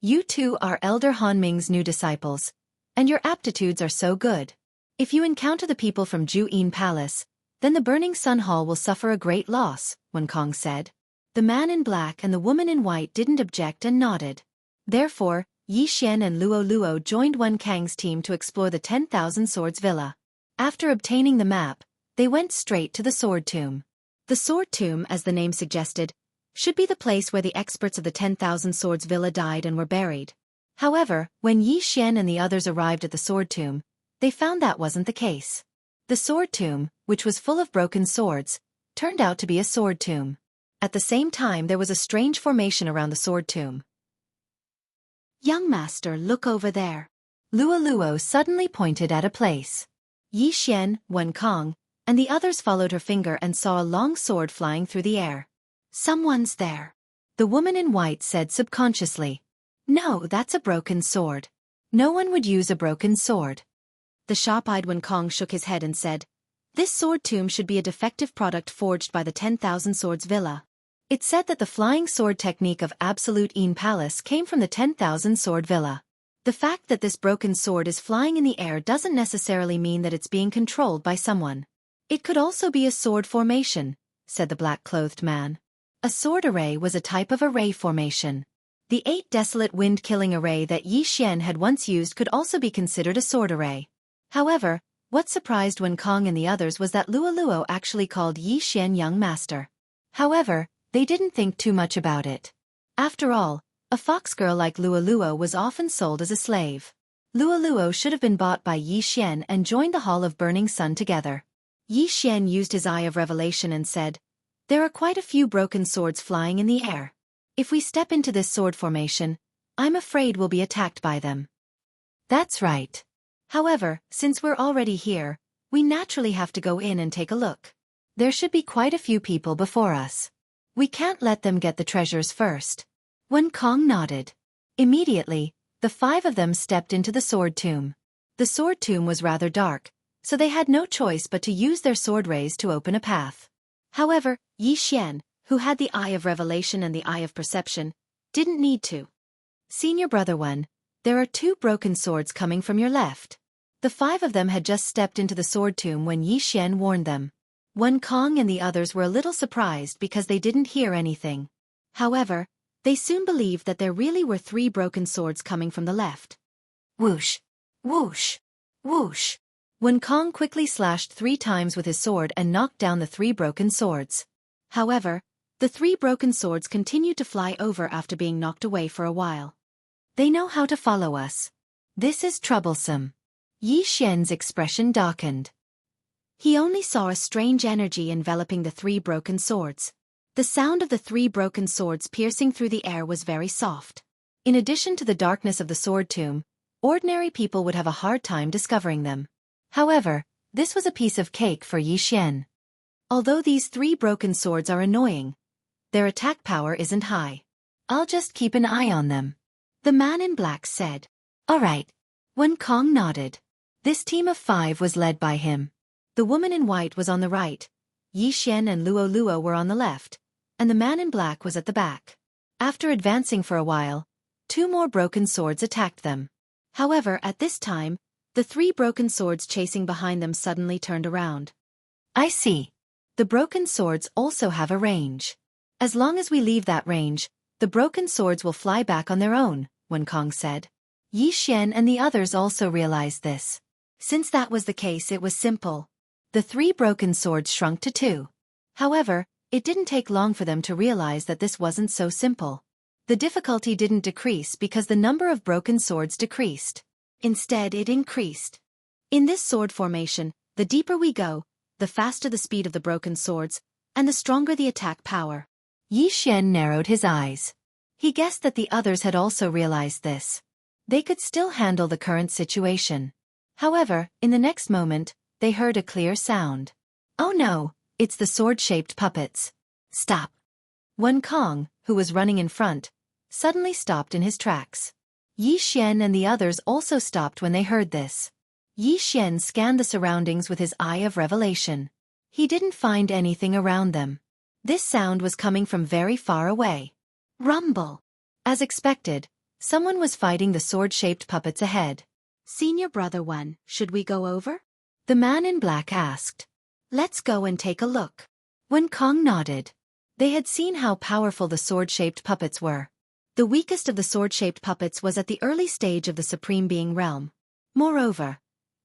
You two are Elder Han Ming's new disciples, and your aptitudes are so good. If you encounter the people from Juyin Palace, then the Burning Sun Hall will suffer a great loss," Wen Kong said. The man in black and the woman in white didn't object and nodded. Therefore, Yi Xian and Luo Luo joined Wen Kang's team to explore the 10,000 Swords Villa. After obtaining the map, they went straight to the Sword Tomb. The Sword Tomb, as the name suggested, should be the place where the experts of the 10,000 Swords Villa died and were buried. However, when Yi Xian and the others arrived at the Sword Tomb, they found that wasn't the case. The Sword Tomb, which was full of broken swords, turned out to be a sword tomb. At the same time, there was a strange formation around the Sword Tomb. "Young master, look over there." Luo Luo suddenly pointed at a place. Yi Xian, Wen Kong, and the others followed her finger and saw a long sword flying through the air. "Someone's there," the woman in white said subconsciously. "No, that's a broken sword. No one would use a broken sword." The sharp-eyed Wen Kong shook his head and said, "This sword tomb should be a defective product forged by the 10,000 Swords Villa. It said that the flying sword technique of Absolute Yin Palace came from the 10,000 Sword Villa. The fact that this broken sword is flying in the air doesn't necessarily mean that it's being controlled by someone. It could also be a sword formation," said the black-clothed man. A sword array was a type of array formation. The 8 desolate wind-killing array that Yi Xian had once used could also be considered a sword array. However, what surprised Wen Kong and the others was that Luo Luo actually called Yi Xian young master. However, they didn't think too much about it. After all, a fox girl like Luo Luo was often sold as a slave. Luo Luo should have been bought by Yi Xian and joined the Hall of Burning Sun together. Yi Xian used his eye of revelation and said, "There are quite a few broken swords flying in the air. If we step into this sword formation, I'm afraid we'll be attacked by them." "That's right. However, since we're already here, we naturally have to go in and take a look. There should be quite a few people before us. We can't let them get the treasures first." Wen Kong nodded. Immediately, the 5 of them stepped into the sword tomb. The sword tomb was rather dark, so they had no choice but to use their sword rays to open a path. However, Yi Xian, who had the eye of revelation and the eye of perception, didn't need to. "Senior brother one, there are 2 broken swords coming from your left." The 5 of them had just stepped into the sword tomb when Yi Xian warned them. Wen Kong and the others were a little surprised because they didn't hear anything. However, they soon believed that there really were 3 broken swords coming from the left. Whoosh! Whoosh! Whoosh! Wen Kong quickly slashed 3 times with his sword and knocked down the 3 broken swords. However, the 3 broken swords continued to fly over after being knocked away for a while. "They know how to follow us. This is troublesome." Yi Xian's expression darkened. He only saw a strange energy enveloping the 3 broken swords. The sound of the 3 broken swords piercing through the air was very soft. In addition to the darkness of the sword tomb, ordinary people would have a hard time discovering them. However, this was a piece of cake for Yi Xian. Although these 3 broken swords are annoying, their attack power isn't high. "I'll just keep an eye on them," the man in black said. "All right." Wen Kong nodded. This team of 5 was led by him. The woman in white was on the right, Yi Xian and Luo Luo were on the left, and the man in black was at the back. After advancing for a while, 2 more broken swords attacked them. However, at this time, the 3 broken swords chasing behind them suddenly turned around. "I see. The broken swords also have a range. As long as we leave that range, the broken swords will fly back on their own," Wen Kong said. Yi Xian and the others also realized this. Since that was the case, it was simple. The 3 broken swords shrunk to 2. However, it didn't take long for them to realize that this wasn't so simple. The difficulty didn't decrease because the number of broken swords decreased. Instead, it increased. In this sword formation, the deeper we go, the faster the speed of the broken swords, and the stronger the attack power. Yi Xian narrowed his eyes. He guessed that the others had also realized this. They could still handle the current situation. However, in the next moment, they heard a clear sound. "Oh no, it's the sword-shaped puppets. Stop." Wen Kong, who was running in front, suddenly stopped in his tracks. Yi Xian and the others also stopped when they heard this. Yi Xian scanned the surroundings with his eye of revelation. He didn't find anything around them. This sound was coming from very far away. Rumble! As expected, someone was fighting the sword-shaped puppets ahead. Senior Brother One, should we go over? The man in black asked. Let's go and take a look. Wen Kong nodded. They had seen how powerful the sword-shaped puppets were. The weakest of the sword-shaped puppets was at the early stage of the Supreme Being realm. Moreover,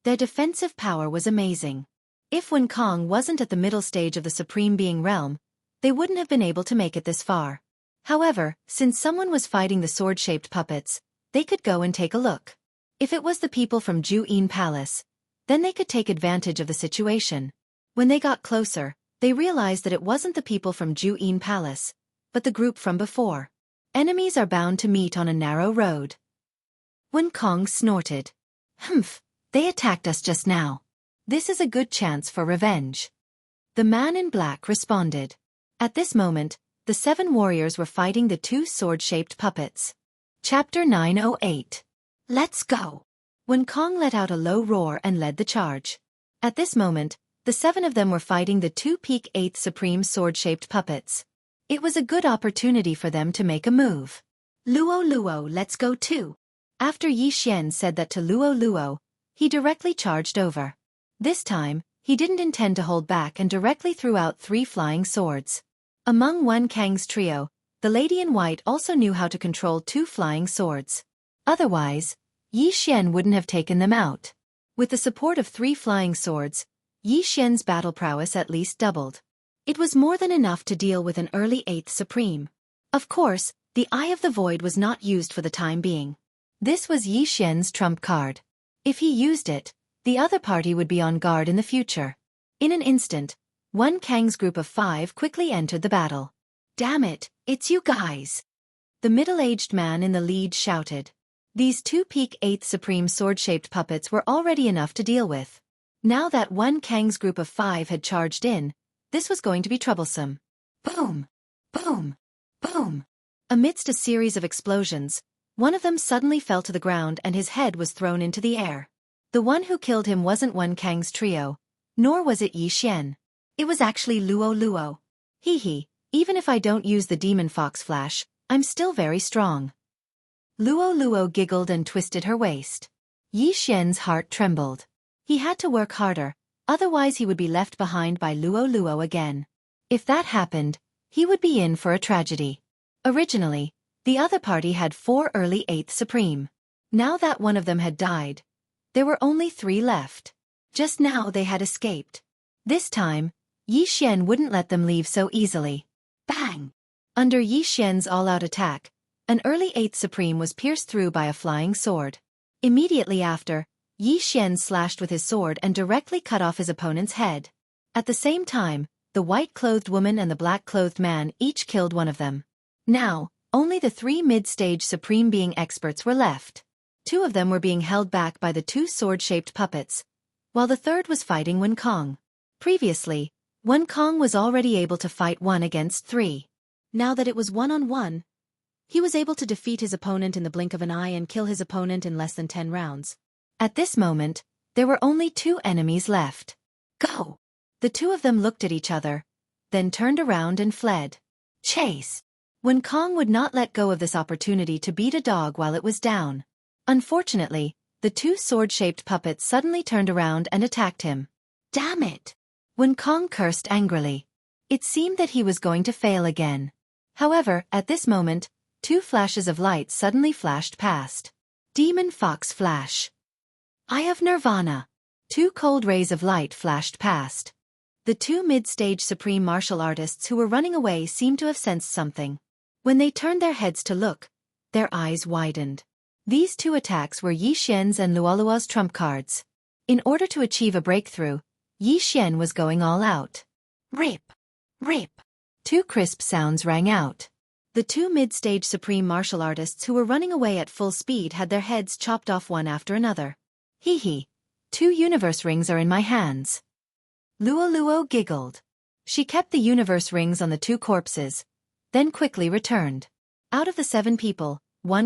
their defensive power was amazing. If Wen Kong wasn't at the middle stage of the Supreme Being realm, they wouldn't have been able to make it this far. However, since someone was fighting the sword-shaped puppets, they could go and take a look. If it was the people from Jianghu Palace, then they could take advantage of the situation. When they got closer, they realized that it wasn't the people from Jianghu Palace, but the group from before. Enemies are bound to meet on a narrow road. Wen Kong snorted. Humph, they attacked us just now. This is a good chance for revenge. The man in black responded. At this moment, the 7 warriors were fighting the 2 sword-shaped puppets. Chapter 908. Let's go! Wen Kong let out a low roar and led the charge. At this moment, the 7 of them were fighting the 2 peak 8th supreme sword-shaped puppets. It was a good opportunity for them to make a move. Luo Luo, let's go too. After Yi Xian said that to Luo Luo, he directly charged over. This time, he didn't intend to hold back and directly threw out 3 flying swords. Among Wen Kang's trio, the lady in white also knew how to control 2 flying swords. Otherwise, Yi Xian wouldn't have taken them out. With the support of 3 flying swords, Yi Xian's battle prowess at least doubled. It was more than enough to deal with an early 8th supreme. Of course, the Eye of the Void was not used for the time being. This was Yi Xian's trump card. If he used it, the other party would be on guard in the future. In an instant, Wen Kang's group of 5 quickly entered the battle. Damn it, it's you guys! The middle-aged man in the lead shouted. These 2 peak 8th supreme sword-shaped puppets were already enough to deal with. Now that Wen Kang's group of 5 had charged in, this was going to be troublesome. Boom! Boom! Boom! Amidst a series of explosions, one of them suddenly fell to the ground and his head was thrown into the air. The one who killed him wasn't Wen Kang's trio, nor was it Yi Xian. It was actually Luo Luo. Hee hee, even if I don't use the Demon Fox Flash, I'm still very strong. Luo Luo giggled and twisted her waist. Yi Xian's heart trembled. He had to work harder, otherwise he would be left behind by Luo Luo again. If that happened, he would be in for a tragedy. Originally, the other party had 4 early 8th supreme. Now that one of them had died, there were only 3 left. Just now they had escaped. This time, Yi Xian wouldn't let them leave so easily. Bang! Under Yi Xian's all-out attack, an early 8th supreme was pierced through by a flying sword. Immediately after, Yi Xian slashed with his sword and directly cut off his opponent's head. At the same time, the white-clothed woman and the black-clothed man each killed one of them. Now, only the 3 mid-stage Supreme Being experts were left. 2 of them were being held back by the 2 sword-shaped puppets, while the third was fighting Wen Kong. Previously, Wen Kong was already able to fight 1 against 3. Now that it was 1-on-1, he was able to defeat his opponent in the blink of an eye and kill his opponent in less than 10 rounds. At this moment, there were only 2 enemies left. Go! The 2 of them looked at each other, then turned around and fled. Chase! Wen Kong would not let go of this opportunity to beat a dog while it was down. Unfortunately, the 2 sword-shaped puppets suddenly turned around and attacked him. Damn it! Wen Kong cursed angrily. It seemed that he was going to fail again. However, at this moment, 2 flashes of light suddenly flashed past. Demon Fox Flash. Eye of Nirvana. 2 cold rays of light flashed past. The 2 mid-stage supreme martial artists who were running away seemed to have sensed something. When they turned their heads to look, their eyes widened. These 2 attacks were Yi Xian's and Luoluo's trump cards. In order to achieve a breakthrough, Yi Xian was going all out. Rip! Rip! 2 crisp sounds rang out. The 2 mid-stage supreme martial artists who were running away at full speed had their heads chopped off one after another. Hee hee. 2 universe rings are in my hands. Luo Luo giggled. She kept the universe rings on the 2 corpses, then quickly returned. Out of the 7 people,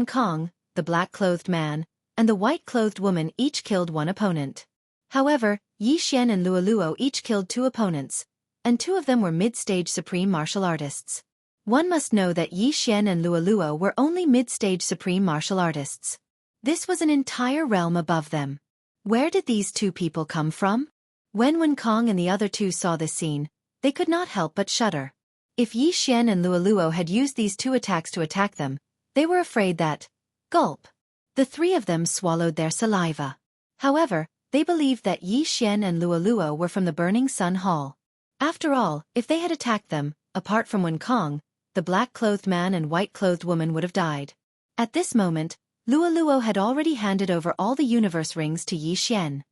Kong, the black-clothed man, and the white-clothed woman each killed 1 opponent. However, Xian and Luo each killed 2 opponents, and 2 of them were mid-stage supreme martial artists. One must know that Xian and Luo were only mid-stage supreme martial artists. This was an entire realm above them. Where did these 2 people come from? When Kong and the other 2 saw this scene, they could not help but shudder. If Xian and Luo had used these 2 attacks to attack them, they were afraid that, gulp, the 3 of them swallowed their saliva. However, they believed that Xian and Luo were from the Burning Sun Hall. After all, if they had attacked them, apart from Kong, the black-clothed man and white-clothed woman would have died. At this moment, Luo had already handed over all the universe rings to Xian.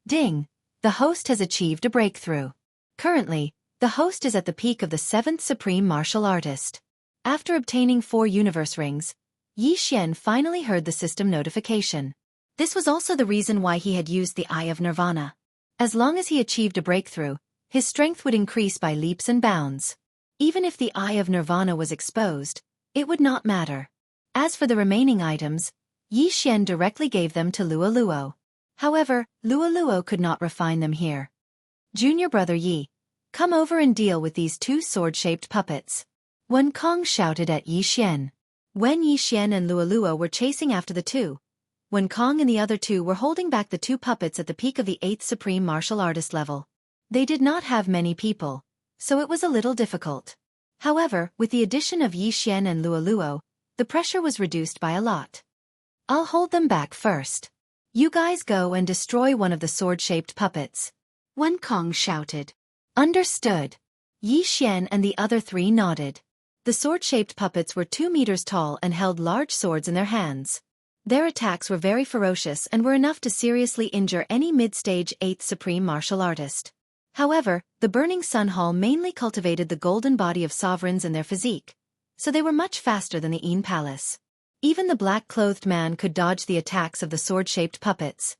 Ding! The host has achieved a breakthrough. Currently, the host is at the peak of the 7th Supreme Martial Artist. After obtaining 4 universe rings, Xian finally heard the system notification. This was also the reason why he had used the Eye of Nirvana. As long as he achieved a breakthrough, his strength would increase by leaps and bounds. Even if the Eye of Nirvana was exposed, it would not matter. As for the remaining items, Xian directly gave them to Luo. However, Luo could not refine them here. Junior brother Yi, come over and deal with these 2 sword-shaped puppets. Kong shouted at Xian. When Xian and Luo were chasing after the 2, Kong and the other 2 were holding back the 2 puppets at the peak of the 8th Supreme Martial Artist level. They did not have many people, so it was a little difficult. However, with the addition of Xian and Luo, the pressure was reduced by a lot. I'll hold them back first. You guys go and destroy one of the sword-shaped puppets. Kong shouted. Understood. Xian and the other 3 nodded. The sword-shaped puppets were 2 meters tall and held large swords in their hands. Their attacks were very ferocious and were enough to seriously injure any mid-stage 8th Supreme Martial Artist. However, the Burning Sun Hall mainly cultivated the golden body of sovereigns and their physique, so they were much faster than the Yin Palace. Even the black-clothed man could dodge the attacks of the sword-shaped puppets.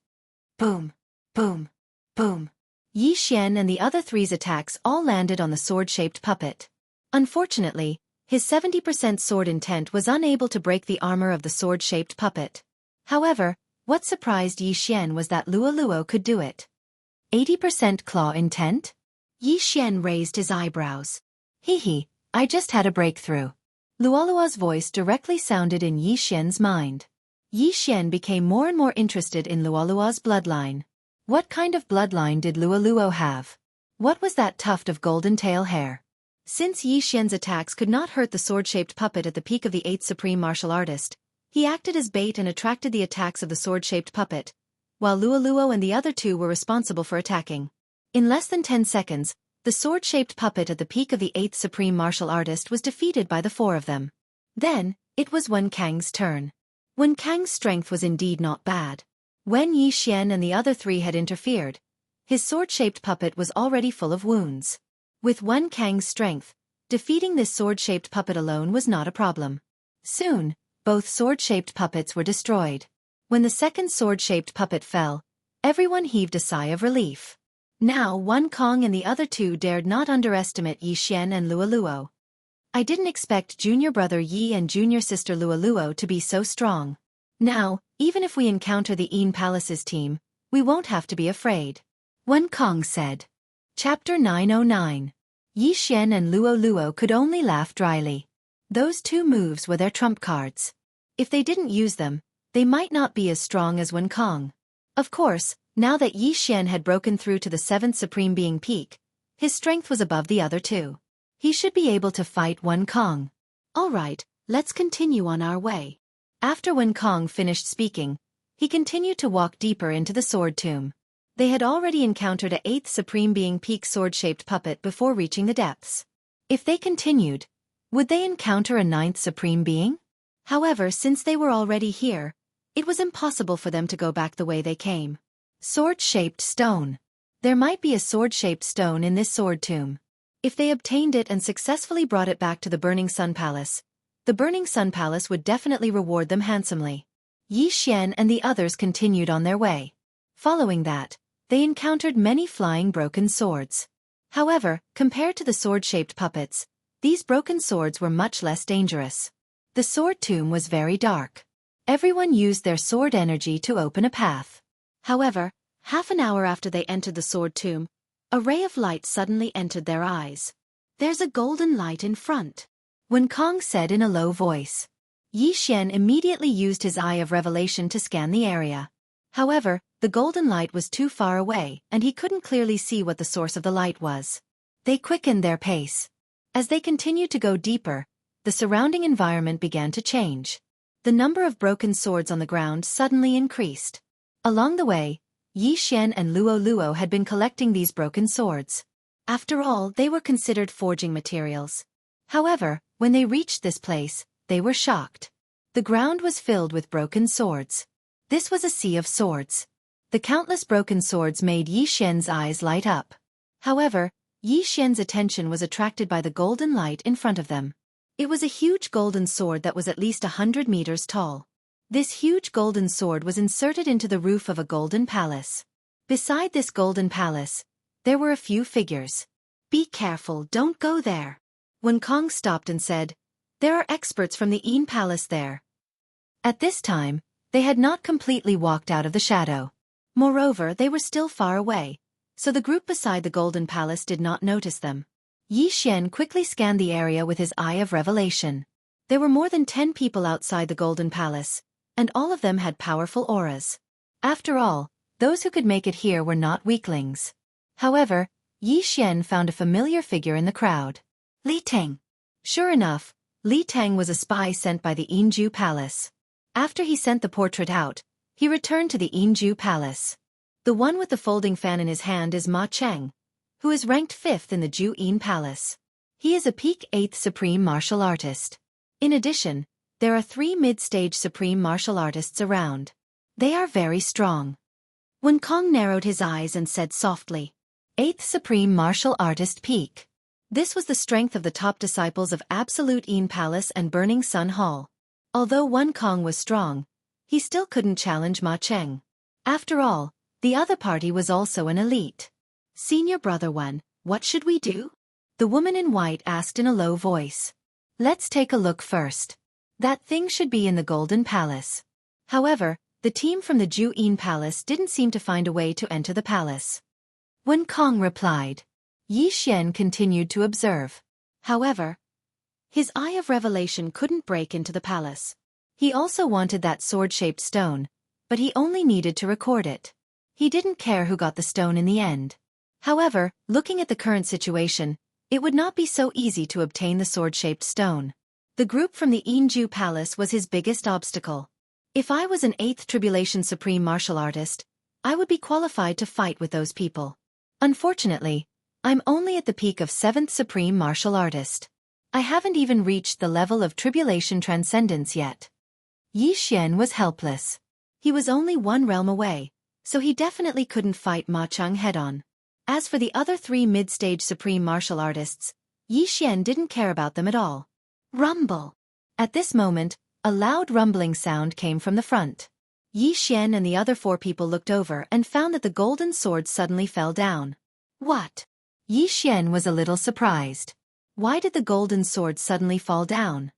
Boom, boom, boom. Xian and the other 3's attacks all landed on the sword-shaped puppet. Unfortunately, his 70% sword intent was unable to break the armor of the sword-shaped puppet. However, what surprised Xian was that Luo could do it. 80% claw intent? Xian raised his eyebrows. Hee, I just had a breakthrough. Luolua's voice directly sounded in Xian's mind. Xian became more and more interested in Luolua's bloodline. What kind of bloodline did Luo have? What was that tuft of golden tail hair? Since Xian's attacks could not hurt the sword-shaped puppet at the peak of the 8th Supreme Martial Artist, he acted as bait and attracted the attacks of the sword-shaped puppet, while Luo and the other 2 were responsible for attacking. In less than 10 seconds, the sword-shaped puppet at the peak of the 8th Supreme Martial Artist was defeated by the 4 of them. Then, it was Kang's turn. Kang's strength was indeed not bad. When Xian and the other 3 had interfered, his sword-shaped puppet was already full of wounds. With Kang's strength, defeating this sword-shaped puppet alone was not a problem. Soon, both sword-shaped puppets were destroyed. When the second sword-shaped puppet fell, everyone heaved a sigh of relief. Now Kong and the other 2 dared not underestimate Xian and Luo. I didn't expect junior brother Yi and junior sister Luo to be so strong. Now, even if we encounter the Yin Palace's team, we won't have to be afraid. Kong said. Chapter 909. Xian and Luo could only laugh dryly. Those 2 moves were their trump cards. If they didn't use them, they might not be as strong as Kong. Of course, now that Xian had broken through to the 7th Supreme Being peak, his strength was above the other 2. He should be able to fight Kong. Alright, let's continue on our way. After Kong finished speaking, he continued to walk deeper into the sword tomb. They had already encountered a 8th Supreme Being peak sword-shaped puppet before reaching the depths. If they continued, would they encounter a 9th Supreme Being? However, since they were already here, it was impossible for them to go back the way they came. Sword-shaped stone. There might be a sword-shaped stone in this sword tomb. If they obtained it and successfully brought it back to the Burning Sun Palace, the Burning Sun Palace would definitely reward them handsomely. Xian and the others continued on their way. Following that, they encountered many flying broken swords. However, compared to the sword-shaped puppets, these broken swords were much less dangerous. The sword tomb was very dark. Everyone used their sword energy to open a path. However, half an hour after they entered the sword tomb, a ray of light suddenly entered their eyes. "There's a golden light in front," Wen Kong said in a low voice. Yi Xian immediately used his eye of revelation to scan the area. However, the golden light was too far away and he couldn't clearly see what the source of the light was. They quickened their pace. As they continued to go deeper, the surrounding environment began to change. The number of broken swords on the ground suddenly increased. Along the way, Yi Xian and Luo had been collecting these broken swords. After all, they were considered forging materials. However, when they reached this place, they were shocked. The ground was filled with broken swords. This was a sea of swords. The countless broken swords made Yi Xian's eyes light up. However, Yi Xian's attention was attracted by the golden light in front of them. It was a huge golden sword that was at least 100 meters tall. This huge golden sword was inserted into the roof of a golden palace. Beside this golden palace, there were a few figures. "Be careful, don't go there." Wen Kong stopped and said, "There are experts from the Yin Palace there." At this time, they had not completely walked out of the shadow. Moreover, they were still far away, so the group beside the golden palace did not notice them. Yi Xian quickly scanned the area with his eye of revelation. There were more than 10 people outside the golden palace, and all of them had powerful auras. After all, those who could make it here were not weaklings. However, Yi Xian found a familiar figure in the crowd. Li Teng. Sure enough, Li Teng was a spy sent by the Jianghu Palace. After he sent the portrait out, he returned to the Jianghu Palace. The one with the folding fan in his hand is Ma Cheng, who is ranked 5th in the Zhu Yin Palace. He is a peak 8th supreme martial artist. In addition, there are 3 mid-stage supreme martial artists around. They are very strong. Wen Kong narrowed his eyes and said softly, "8th supreme martial artist peak." This was the strength of the top disciples of Absolute Yin Palace and Burning Sun Hall. Although Wen Kong was strong, he still couldn't challenge Ma Cheng. After all, the other party was also an elite. "Senior brother Wen, what should we do?" the woman in white asked in a low voice. "Let's take a look first. That thing should be in the Golden Palace." However, the team from the Zhu Yin Palace didn't seem to find a way to enter the palace. Wen Kong replied. Yi Xian continued to observe. However, his eye of revelation couldn't break into the palace. He also wanted that sword-shaped stone, but he only needed to record it. He didn't care who got the stone in the end. However, looking at the current situation, it would not be so easy to obtain the sword-shaped stone. The group from the Jianghu Palace was his biggest obstacle. If I was an 8th Tribulation Supreme Martial Artist, I would be qualified to fight with those people. Unfortunately, I'm only at the peak of 7th Supreme Martial Artist. I haven't even reached the level of Tribulation Transcendence yet. Yi Xian was helpless. He was only one realm away, so he definitely couldn't fight Ma Cheng head-on. As for the other 3 mid-stage Supreme Martial Artists, Yi Xian didn't care about them at all. Rumble! At this moment, a loud rumbling sound came from the front. Yi Xian and the other 4 people looked over and found that the golden sword suddenly fell down. What? Yi Xian was a little surprised. Why did the golden sword suddenly fall down?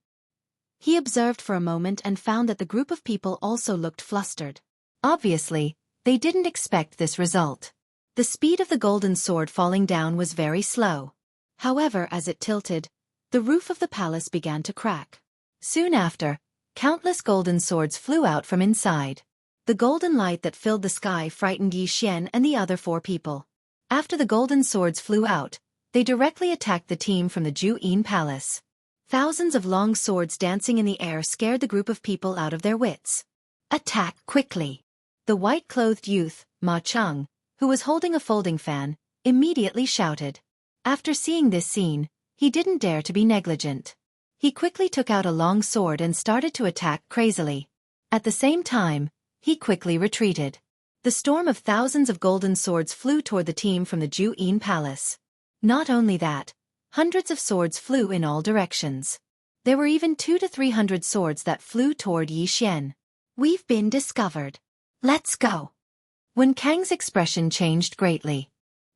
He observed for a moment and found that the group of people also looked flustered. Obviously, they didn't expect this result. The speed of the golden sword falling down was very slow. However, as it tilted, the roof of the palace began to crack. Soon after, countless golden swords flew out from inside. The golden light that filled the sky frightened Yi Xian and the other 4 people. After the golden swords flew out, they directly attacked the team from the Zhu Yin Palace. Thousands of long swords dancing in the air scared the group of people out of their wits. "Attack quickly!" The white-clothed youth, Ma Cheng, who was holding a folding fan, immediately shouted. After seeing this scene, he didn't dare to be negligent. He quickly took out a long sword and started to attack crazily. At the same time, he quickly retreated. The storm of thousands of golden swords flew toward the team from the Zhu Yin Palace. Not only that, hundreds of swords flew in all directions. There were even 200 to 300 swords that flew toward Yi Xian. "We've been discovered. Let's go." Wen Kang's expression changed greatly.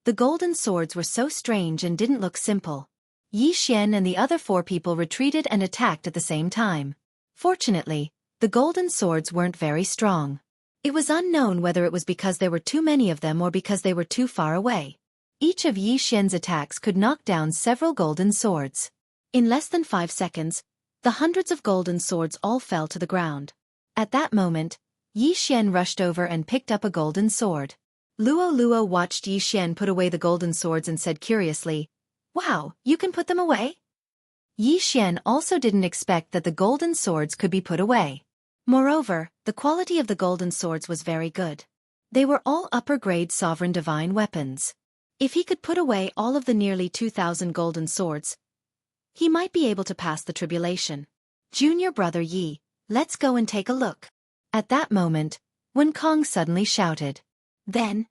The golden swords were so strange and didn't look simple. Yi Xian and the other 4 people retreated and attacked at the same time. Fortunately, the golden swords weren't very strong. It was unknown whether it was because there were too many of them or because they were too far away. Each of Yi Xian's attacks could knock down several golden swords. In less than 5 seconds, the hundreds of golden swords all fell to the ground. At that moment, Yi Xian rushed over and picked up a golden sword. Luo Luo watched Yi Xian put away the golden swords and said curiously, "Wow, you can put them away?" Yi Xian also didn't expect that the golden swords could be put away. Moreover, the quality of the golden swords was very good. They were all upper-grade sovereign divine weapons. If he could put away all of the nearly 2,000 golden swords, he might be able to pass the tribulation. "Junior brother Yi, let's go and take a look." At that moment, Wen Kong suddenly shouted. Then,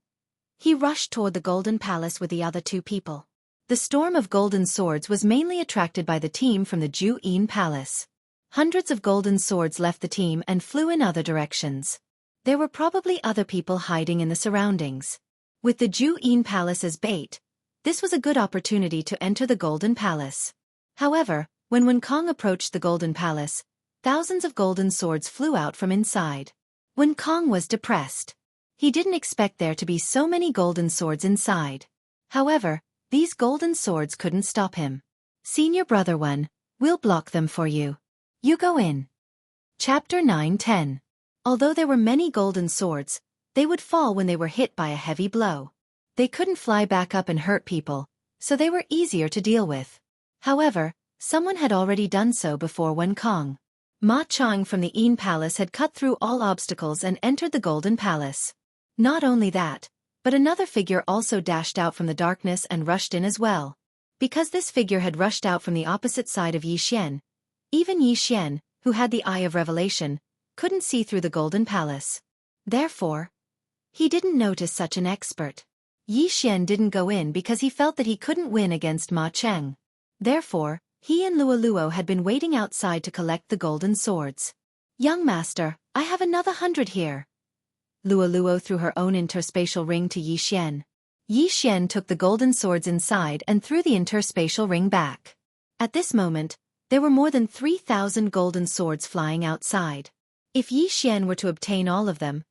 he rushed toward the Golden Palace with the other 2 people. The storm of golden swords was mainly attracted by the team from the Jianghu Palace. Hundreds of golden swords left the team and flew in other directions. There were probably other people hiding in the surroundings. With the Jianghu Palace as bait, this was a good opportunity to enter the Golden Palace. However, when Wen Kong approached the Golden Palace, thousands of golden swords flew out from inside. Wen Kong was depressed. He didn't expect there to be so many golden swords inside. However, these golden swords couldn't stop him. "Senior brother Wen, we'll block them for you. You go in." Chapter 9-10. Although there were many golden swords, they would fall when they were hit by a heavy blow. They couldn't fly back up and hurt people, so they were easier to deal with. However, someone had already done so before Wen Kong. Ma Chang from the Yin Palace had cut through all obstacles and entered the Golden Palace. Not only that, but another figure also dashed out from the darkness and rushed in as well. Because this figure had rushed out from the opposite side of Yi Xian, even Yi Xian, who had the Eye of Revelation, couldn't see through the Golden Palace. Therefore, he didn't notice such an expert. Yi Xian didn't go in because he felt that he couldn't win against Ma Cheng. Therefore, he and Luo Luo had been waiting outside to collect the golden swords. "Young master, I have another 100 here." Luo Luo threw her own interspatial ring to Yi Xian. Yi Xian took the golden swords inside and threw the interspatial ring back. At this moment, there were more than 3,000 golden swords flying outside. If Yi Xian were to obtain all of them,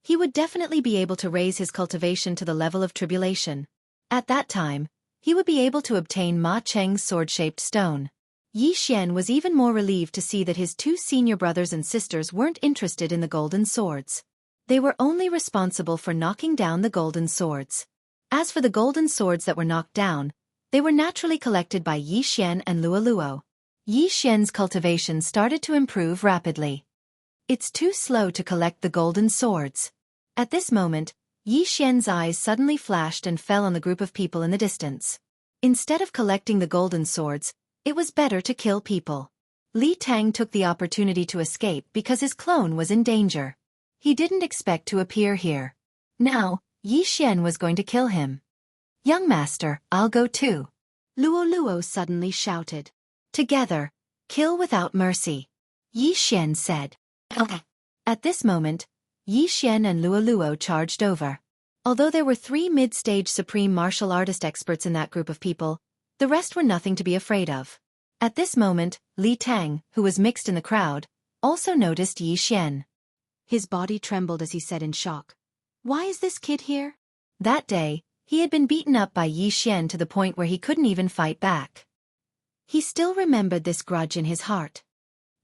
he would definitely be able to raise his cultivation to the level of tribulation. At that time, he would be able to obtain Ma Cheng's sword-shaped stone. Yi Xian was even more relieved to see that his 2 senior brothers and sisters weren't interested in the golden swords. They were only responsible for knocking down the golden swords. As for the golden swords that were knocked down, they were naturally collected by Yi Xian and Luo Luo. Yi Xian's cultivation started to improve rapidly. It's too slow to collect the golden swords. At this moment, Yi Xian's eyes suddenly flashed and fell on the group of people in the distance. Instead of collecting the golden swords, it was better to kill people. Li Tang took the opportunity to escape because his clone was in danger. He didn't expect to appear here. Now, Yi Xian was going to kill him. "Young master, I'll go too," Luo Luo suddenly shouted. "Together, kill without mercy," Yi Xian said. At this moment, Yi Xian and Luo Luo charged over. Although there were 3 mid-stage supreme martial artist experts in that group of people, the rest were nothing to be afraid of. At this moment, Li Tang, who was mixed in the crowd, also noticed Yi Xian. His body trembled as he said in shock, "Why is this kid here?" That day, he had been beaten up by Yi Xian to the point where he couldn't even fight back. He still remembered this grudge in his heart.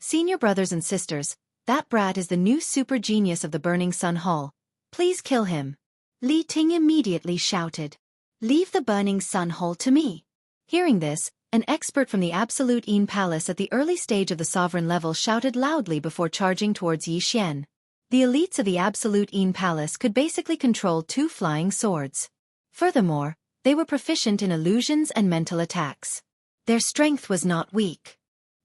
"Senior brothers and sisters, that brat is the new super genius of the Burning Sun Hall. Please kill him." Li Ting immediately shouted, "Leave the Burning Sun Hall to me." Hearing this, an expert from the Absolute Yin Palace at the early stage of the sovereign level shouted loudly before charging towards Yi Xian. The elites of the Absolute Yin Palace could basically control 2 flying swords. Furthermore, they were proficient in illusions and mental attacks. Their strength was not weak.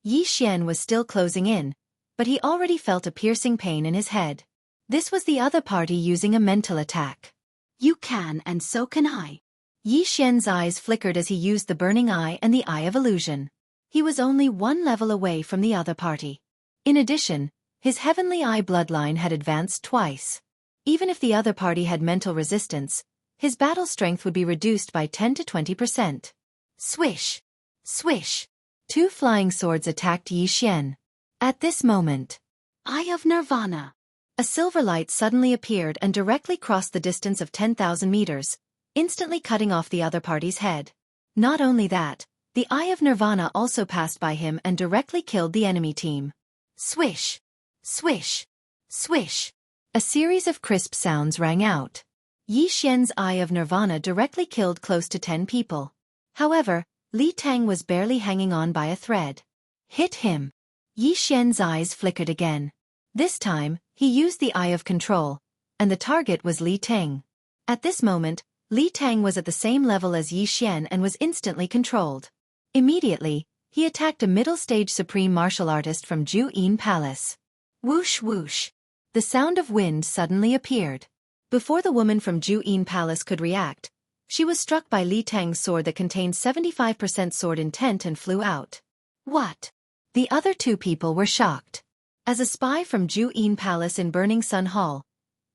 Yi Xian was still closing in, but he already felt a piercing pain in his head. This was the other party using a mental attack. "You can and so can I." Yi Xian's eyes flickered as he used the Burning Eye and the Eye of Illusion. He was only 1 level away from the other party. In addition, his Heavenly Eye bloodline had advanced twice. Even if the other party had mental resistance, his battle strength would be reduced by 10 to 20%. Swish! Swish! 2 flying swords attacked Yi Xian. At this moment, Eye of Nirvana. A silver light suddenly appeared and directly crossed the distance of 10,000 meters, instantly cutting off the other party's head. Not only that, the Eye of Nirvana also passed by him and directly killed the enemy team. Swish! Swish! Swish! A series of crisp sounds rang out. Yi Xian's Eye of Nirvana directly killed close to 10 people. However, Li Tang was barely hanging on by a thread. Hit him! Yi Xian's eyes flickered again. This time, he used the Eye of Control, and the target was Li Tang. At this moment, Li Tang was at the same level as Yi Xian and was instantly controlled. Immediately, he attacked a middle-stage supreme martial artist from Jianghu Palace. Whoosh whoosh! The sound of wind suddenly appeared. Before the woman from Jianghu Palace could react, she was struck by Li Tang's sword that contained 75% sword intent and flew out. What? The other two people were shocked. As a spy from Jianghu Palace in Burning Sun Hall,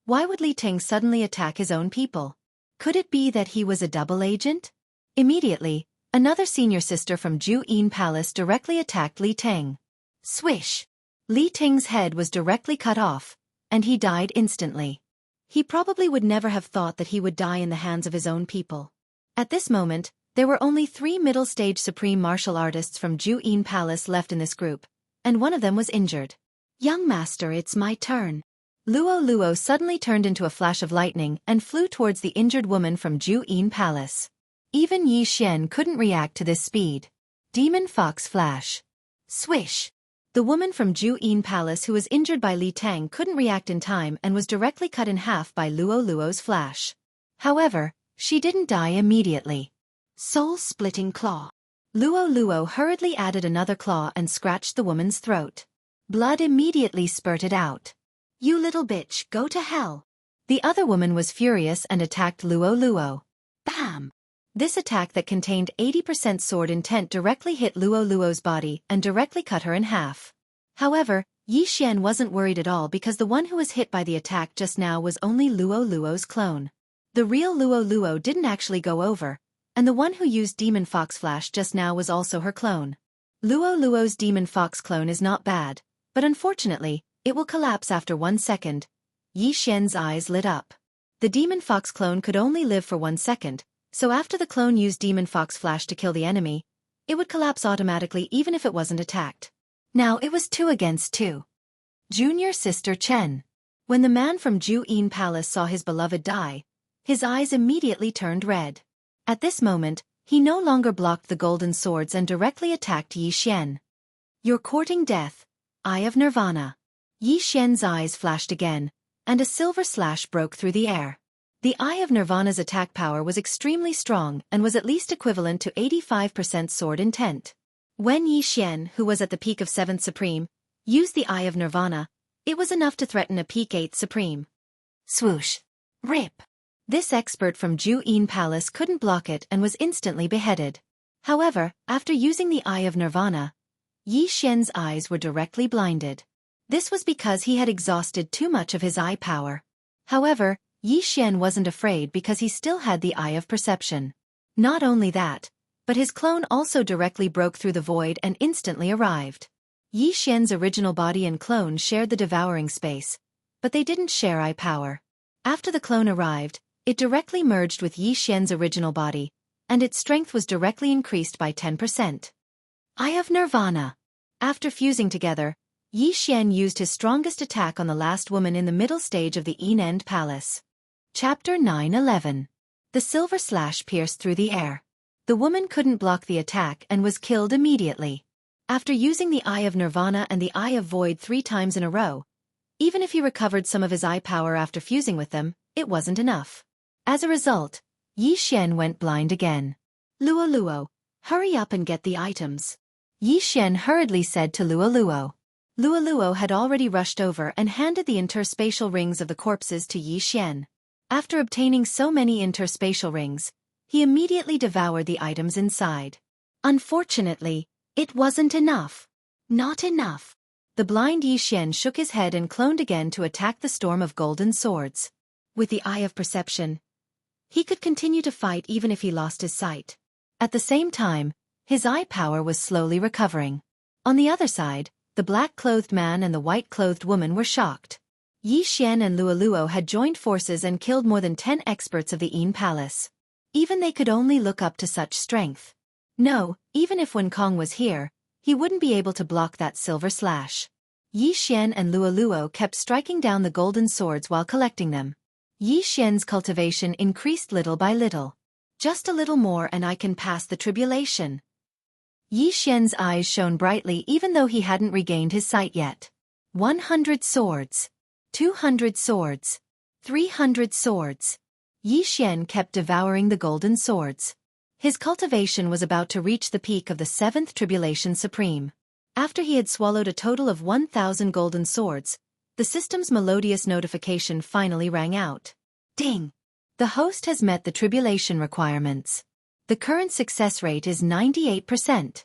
why would Li Tang suddenly attack his own people? Could it be that he was a double agent? Immediately, another senior sister from Jianghu Palace directly attacked Li Tang. Swish! Li Tang's head was directly cut off, and he died instantly. He probably would never have thought that he would die in the hands of his own people. At this moment, there were only 3 middle-stage supreme martial artists from Jianghu Palace left in this group, and one of them was injured. Young master, it's my turn. Luo suddenly turned into a flash of lightning and flew towards the injured woman from Jianghu Palace. Even Yi Xian couldn't react to this speed. Demon Fox Flash. Swish! The woman from Jianghu Palace who was injured by Li Tang couldn't react in time and was directly cut in half by Luo's flash. However, she didn't die immediately. Soul-splitting claw. Luo hurriedly added another claw and scratched the woman's throat. Blood immediately spurted out. You little bitch, go to hell. The other woman was furious and attacked Luo. Bam! This attack that contained 80% sword intent directly hit Luo's body and directly cut her in half. However, Yi Xian wasn't worried at all because the one who was hit by the attack just now was only Luo's clone. The real Luo didn't actually go over, and the one who used Demon Fox Flash just now was also her clone. Luo's Demon Fox clone is not bad, but unfortunately, it will collapse after 1 second. Yi Xian's eyes lit up. The Demon Fox clone could only live for 1 second, so after the clone used Demon Fox Flash to kill the enemy, it would collapse automatically even if it wasn't attacked. Now it was 2 against 2. Junior Sister Chen. When the man from Jianghu Palace saw his beloved die, his eyes immediately turned red. At this moment, he no longer blocked the golden swords and directly attacked Yi Xian. You're courting death, Eye of Nirvana. Yi Xian's eyes flashed again, and a silver slash broke through the air. The Eye of Nirvana's attack power was extremely strong and was at least equivalent to 85% sword intent. When Yi Xian, who was at the peak of 7th Supreme, used the Eye of Nirvana, it was enough to threaten a peak 8th Supreme. Swoosh! Rip! This expert from Jianghu Palace couldn't block it and was instantly beheaded. However, after using the Eye of Nirvana, Yi Xian's eyes were directly blinded. This was because he had exhausted too much of his eye power. However, Yi Xian wasn't afraid because he still had the Eye of Perception. Not only that, but his clone also directly broke through the void and instantly arrived. Yi Xian's original body and clone shared the devouring space, but they didn't share eye power. After the clone arrived, it directly merged with Yi Xian's original body, and its strength was directly increased by 10%. Eye of Nirvana. After fusing together, Yi Xian used his strongest attack on the last woman in the middle stage of the End Palace. Chapter 9:11. The silver slash pierced through the air. The woman couldn't block the attack and was killed immediately. After using the Eye of Nirvana and the Eye of Void 3 times in a row, even if he recovered some of his eye power after fusing with them, it wasn't enough. As a result, Yi Xian went blind again. Luo, hurry up and get the items. Yi Xian hurriedly said to Luo. Luo had already rushed over and handed the interspatial rings of the corpses to Yi Xian. After obtaining so many interspatial rings, he immediately devoured the items inside. Unfortunately, it wasn't enough. Not enough. The blind Yi Xian shook his head and cloned again to attack the storm of golden swords. With the Eye of Perception, he could continue to fight even if he lost his sight. At the same time, his eye power was slowly recovering. On the other side, The black-clothed man and the white-clothed woman were shocked. Yi Xian and Luoluo had joined forces and killed more than 10 experts of the Yin Palace. Even they could only look up to such strength. No, even if Wen Kong was here, he wouldn't be able to block that silver slash. Yi Xian and Luoluo kept striking down the golden swords while collecting them. Yi Xian's cultivation increased little by little. Just a little more and I can pass the tribulation. Yi Xian's eyes shone brightly even though he hadn't regained his sight yet. 100 swords. 200 swords. 300 swords. Yi Xian kept devouring the golden swords. His cultivation was about to reach the peak of the 7th Tribulation Supreme. After he had swallowed a total of 1,000 golden swords, the system's melodious notification finally rang out. Ding! The host has met the tribulation requirements. The current success rate is 98%.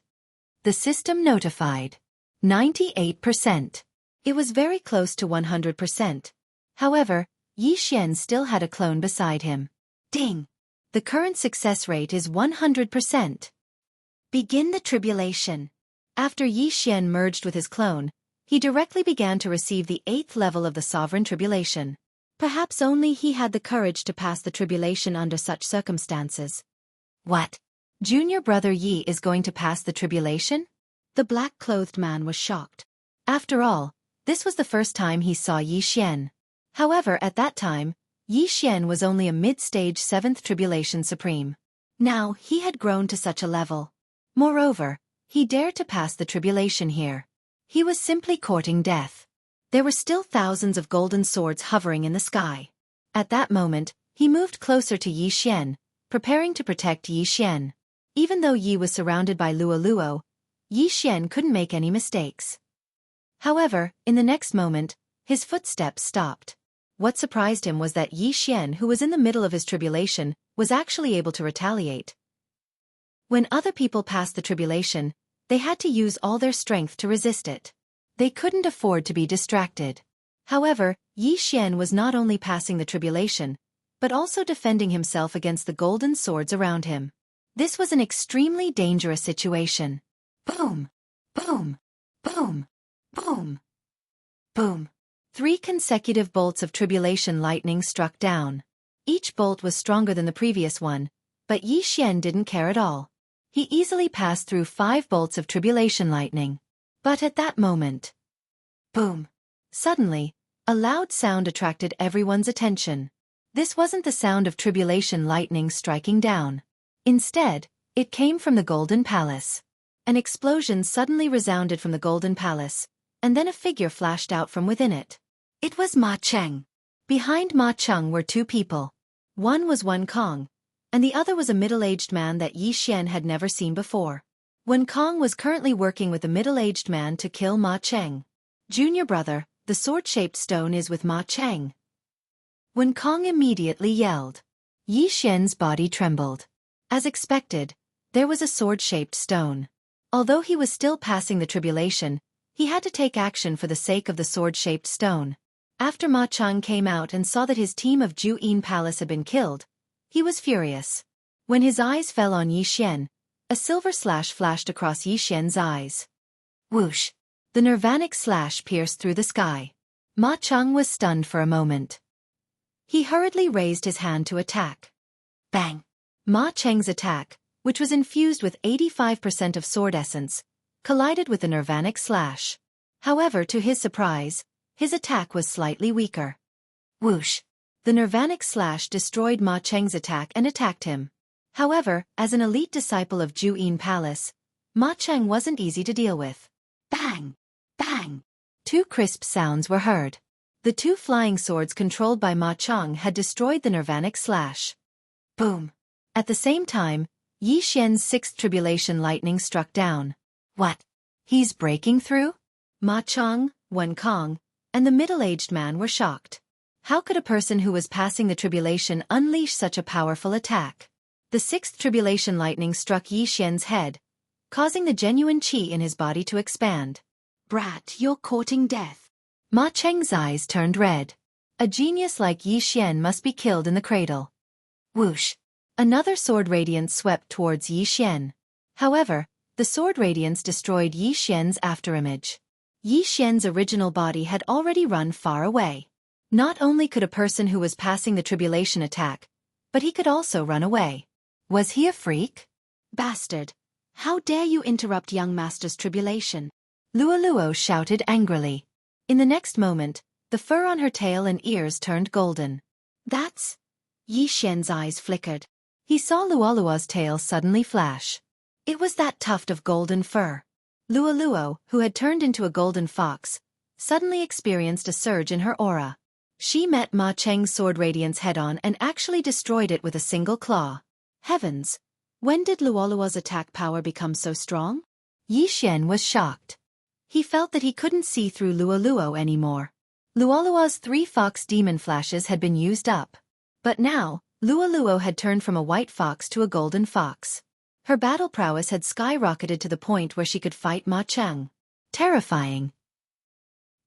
The system notified. 98%. It was very close to 100%. However, Yi Xian still had a clone beside him. Ding! The current success rate is 100%. Begin the tribulation. After Yi Xian merged with his clone, he directly began to receive the 8th level of the Sovereign Tribulation. Perhaps only he had the courage to pass the tribulation under such circumstances. What? Junior brother Yi is going to pass the tribulation? The black-clothed man was shocked. After all, this was the first time he saw Yi Xian. However, at that time, Yi Xian was only a mid-stage 7th Tribulation Supreme. Now, he had grown to such a level. Moreover, he dared to pass the tribulation here. He was simply courting death. There were still thousands of golden swords hovering in the sky. At that moment, he moved closer to Yi Xian, preparing to protect Yi Xian. Even though Yi was surrounded by Luoluo, Yi Xian couldn't make any mistakes. However, in the next moment, his footsteps stopped. What surprised him was that Yi Xian, who was in the middle of his tribulation, was actually able to retaliate. When other people passed the tribulation, they had to use all their strength to resist it. They couldn't afford to be distracted. However, Yi Xian was not only passing the tribulation, but also defending himself against the golden swords around him. This was an extremely dangerous situation. Boom! Boom! Boom! Boom! Boom! 3 consecutive bolts of tribulation lightning struck down. Each bolt was stronger than the previous one, but Yi Xian didn't care at all. He easily passed through 5 bolts of tribulation lightning. But at that moment, boom! Suddenly, a loud sound attracted everyone's attention. This wasn't the sound of tribulation lightning striking down. Instead, it came from the Golden Palace. An explosion suddenly resounded from the Golden Palace, and then a figure flashed out from within it. It was Ma Cheng. Behind Ma Cheng were 2 people. One was Wen Kong, and the other was a middle-aged man that Yi Xian had never seen before. Wen Kong was currently working with a middle-aged man to kill Ma Cheng. Junior brother, the sword-shaped stone is with Ma Cheng. Wen Kong immediately yelled. Yi Xian's body trembled. As expected, there was a sword-shaped stone. Although he was still passing the tribulation, he had to take action for the sake of the sword-shaped stone. After Ma Cheng came out and saw that his team of Jianghu Palace had been killed, he was furious. When his eyes fell on Yi Xian, a silver slash flashed across Yi Xian's eyes. Whoosh! The nirvanic slash pierced through the sky. Ma Cheng was stunned for a moment. He hurriedly raised his hand to attack. Bang! Ma Cheng's attack, which was infused with 85% of sword essence, collided with the nirvanic slash. However, to his surprise, his attack was slightly weaker. Whoosh! The nirvanic slash destroyed Ma Cheng's attack and attacked him. However, as an elite disciple of Jianghu Palace, Ma Cheng wasn't easy to deal with. Bang! Bang! 2 crisp sounds were heard. The 2 flying swords controlled by Ma Cheng had destroyed the nirvanic slash. Boom! At the same time, Yi Xian's 6th tribulation lightning struck down. What? He's breaking through? Ma Cheng, Wen Kong, and the middle-aged man were shocked. How could a person who was passing the tribulation unleash such a powerful attack? The 6th tribulation lightning struck Yi Xian's head, causing the genuine qi in his body to expand. Brat, you're courting death. Ma Cheng's eyes turned red. A genius like Yi Xian must be killed in the cradle. Whoosh! Another sword radiance swept towards Yi Xian. However, the sword radiance destroyed Yi Xian's afterimage. Yi Xian's original body had already run far away. Not only could a person who was passing the tribulation attack, but he could also run away. Was he a freak? Bastard! How dare you interrupt young master's tribulation? Luoluo shouted angrily. In the next moment, the fur on her tail and ears turned golden. That's... Yi Xian's eyes flickered. He saw Luoluo's tail suddenly flash. It was that tuft of golden fur. Luoluo, who had turned into a golden fox, suddenly experienced a surge in her aura. She met Ma Cheng's sword radiance head-on and actually destroyed it with a single claw. Heavens! When did Luoluo's attack power become so strong? Yi Xian was shocked. He felt that he couldn't see through Luoluo anymore. Luoluo's 3 fox demon flashes had been used up. But now, Luoluo had turned from a white fox to a golden fox. Her battle prowess had skyrocketed to the point where she could fight Ma Cheng. Terrifying.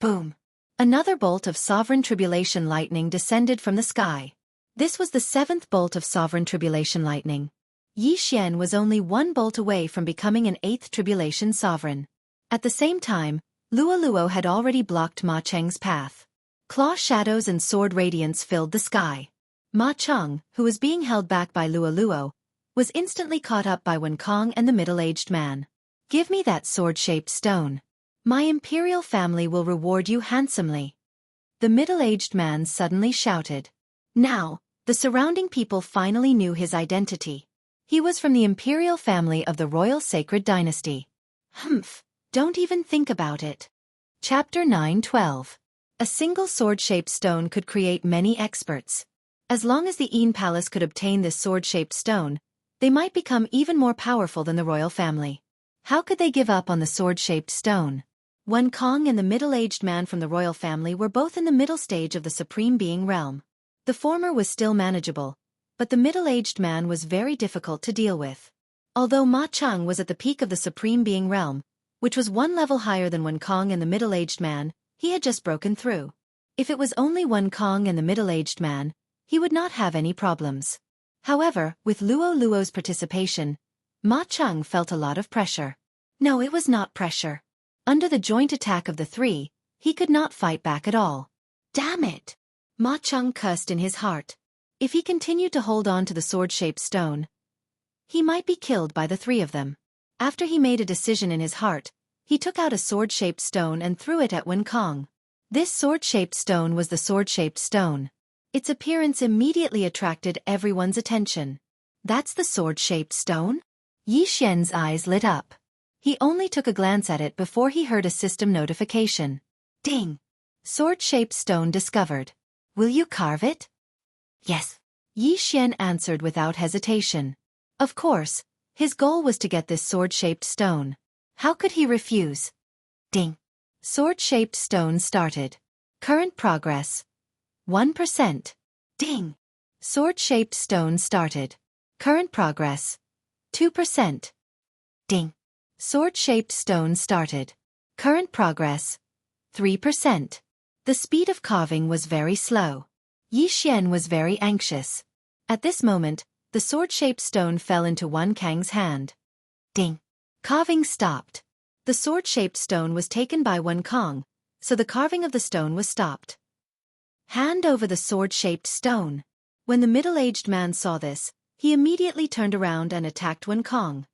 Boom! Another bolt of sovereign tribulation lightning descended from the sky. This was the 7th bolt of sovereign tribulation lightning. Yi Xian was only 1 bolt away from becoming an 8th tribulation sovereign. At the same time, Luoluo had already blocked Ma Cheng's path. Claw shadows and sword radiance filled the sky. Ma Cheng, who was being held back by Luoluo, was instantly caught up by Wen Kong and the middle-aged man. Give me that sword-shaped stone. My imperial family will reward you handsomely. The middle-aged man suddenly shouted. Now, the surrounding people finally knew his identity. He was from the imperial family of the royal sacred dynasty. Humph, don't even think about it. Chapter 9:12. A single sword-shaped stone could create many experts. As long as the Yin Palace could obtain this sword-shaped stone, they might become even more powerful than the royal family. How could they give up on the sword-shaped stone? Wen Kong and the middle-aged man from the royal family were both in the middle stage of the Supreme Being realm. The former was still manageable, but the middle-aged man was very difficult to deal with. Although Ma Cheng was at the peak of the Supreme Being realm, which was 1 level higher than Wen Kong and the middle-aged man, he had just broken through. If it was only Wen Kong and the middle-aged man, he would not have any problems. However, with Luoluo's participation, Ma Cheng felt a lot of pressure. No, it was not pressure. Under the joint attack of the 3, he could not fight back at all. Damn it! Ma Cheng cursed in his heart. If he continued to hold on to the sword-shaped stone, he might be killed by the 3 of them. After he made a decision in his heart, he took out a sword-shaped stone and threw it at Wen Kong. This sword-shaped stone was the sword-shaped stone. Its appearance immediately attracted everyone's attention. That's the sword-shaped stone? Yi Xian's eyes lit up. He only took a glance at it before he heard a system notification. Ding! Sword-shaped stone discovered. Will you carve it? Yes. Yi Xian answered without hesitation. Of course, his goal was to get this sword-shaped stone. How could he refuse? Ding! Sword-shaped stone started. Current progress. 1%. Ding! Sword-shaped stone started. Current progress. 2%. Ding! Sword-shaped stone started. Current progress. 3%. The speed of carving was very slow. Yi Xian was very anxious. At this moment, the sword-shaped stone fell into Wen Kang's hand. Ding! Carving stopped. The sword-shaped stone was taken by Wen Kong, so the carving of the stone was stopped. Hand over the sword-shaped stone. When the middle-aged man saw this, he immediately turned around and attacked Wen Kong.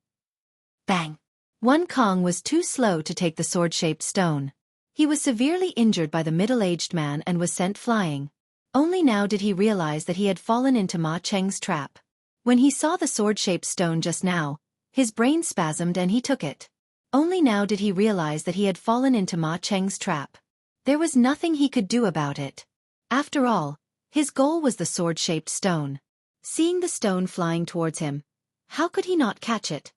Bang! Wen Kong was too slow to take the sword-shaped stone. He was severely injured by the middle-aged man and was sent flying. Only now did he realize that he had fallen into Ma Cheng's trap. When he saw the sword-shaped stone just now, his brain spasmed and he took it. Only now did he realize that he had fallen into Ma Cheng's trap. There was nothing he could do about it. After all, his goal was the sword-shaped stone. Seeing the stone flying towards him, how could he not catch it?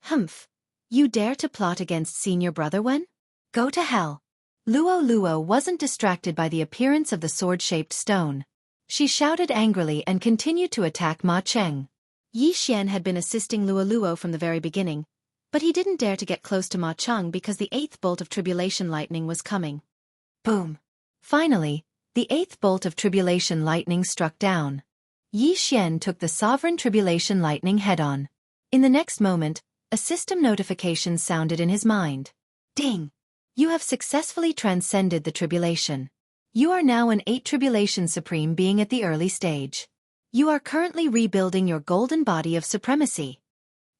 Humph! You dare to plot against senior brother Wen? Go to hell! Luoluo wasn't distracted by the appearance of the sword-shaped stone. She shouted angrily and continued to attack Ma Cheng. Yi Xian had been assisting Luoluo from the very beginning, but he didn't dare to get close to Ma Cheng because the 8th bolt of tribulation lightning was coming. Boom! Finally, the 8th bolt of tribulation lightning struck down. Yi Xian took the sovereign tribulation lightning head-on. In the next moment, a system notification sounded in his mind. Ding! You have successfully transcended the tribulation. You are now an 8 tribulation supreme being at the early stage. You are currently rebuilding your golden body of supremacy.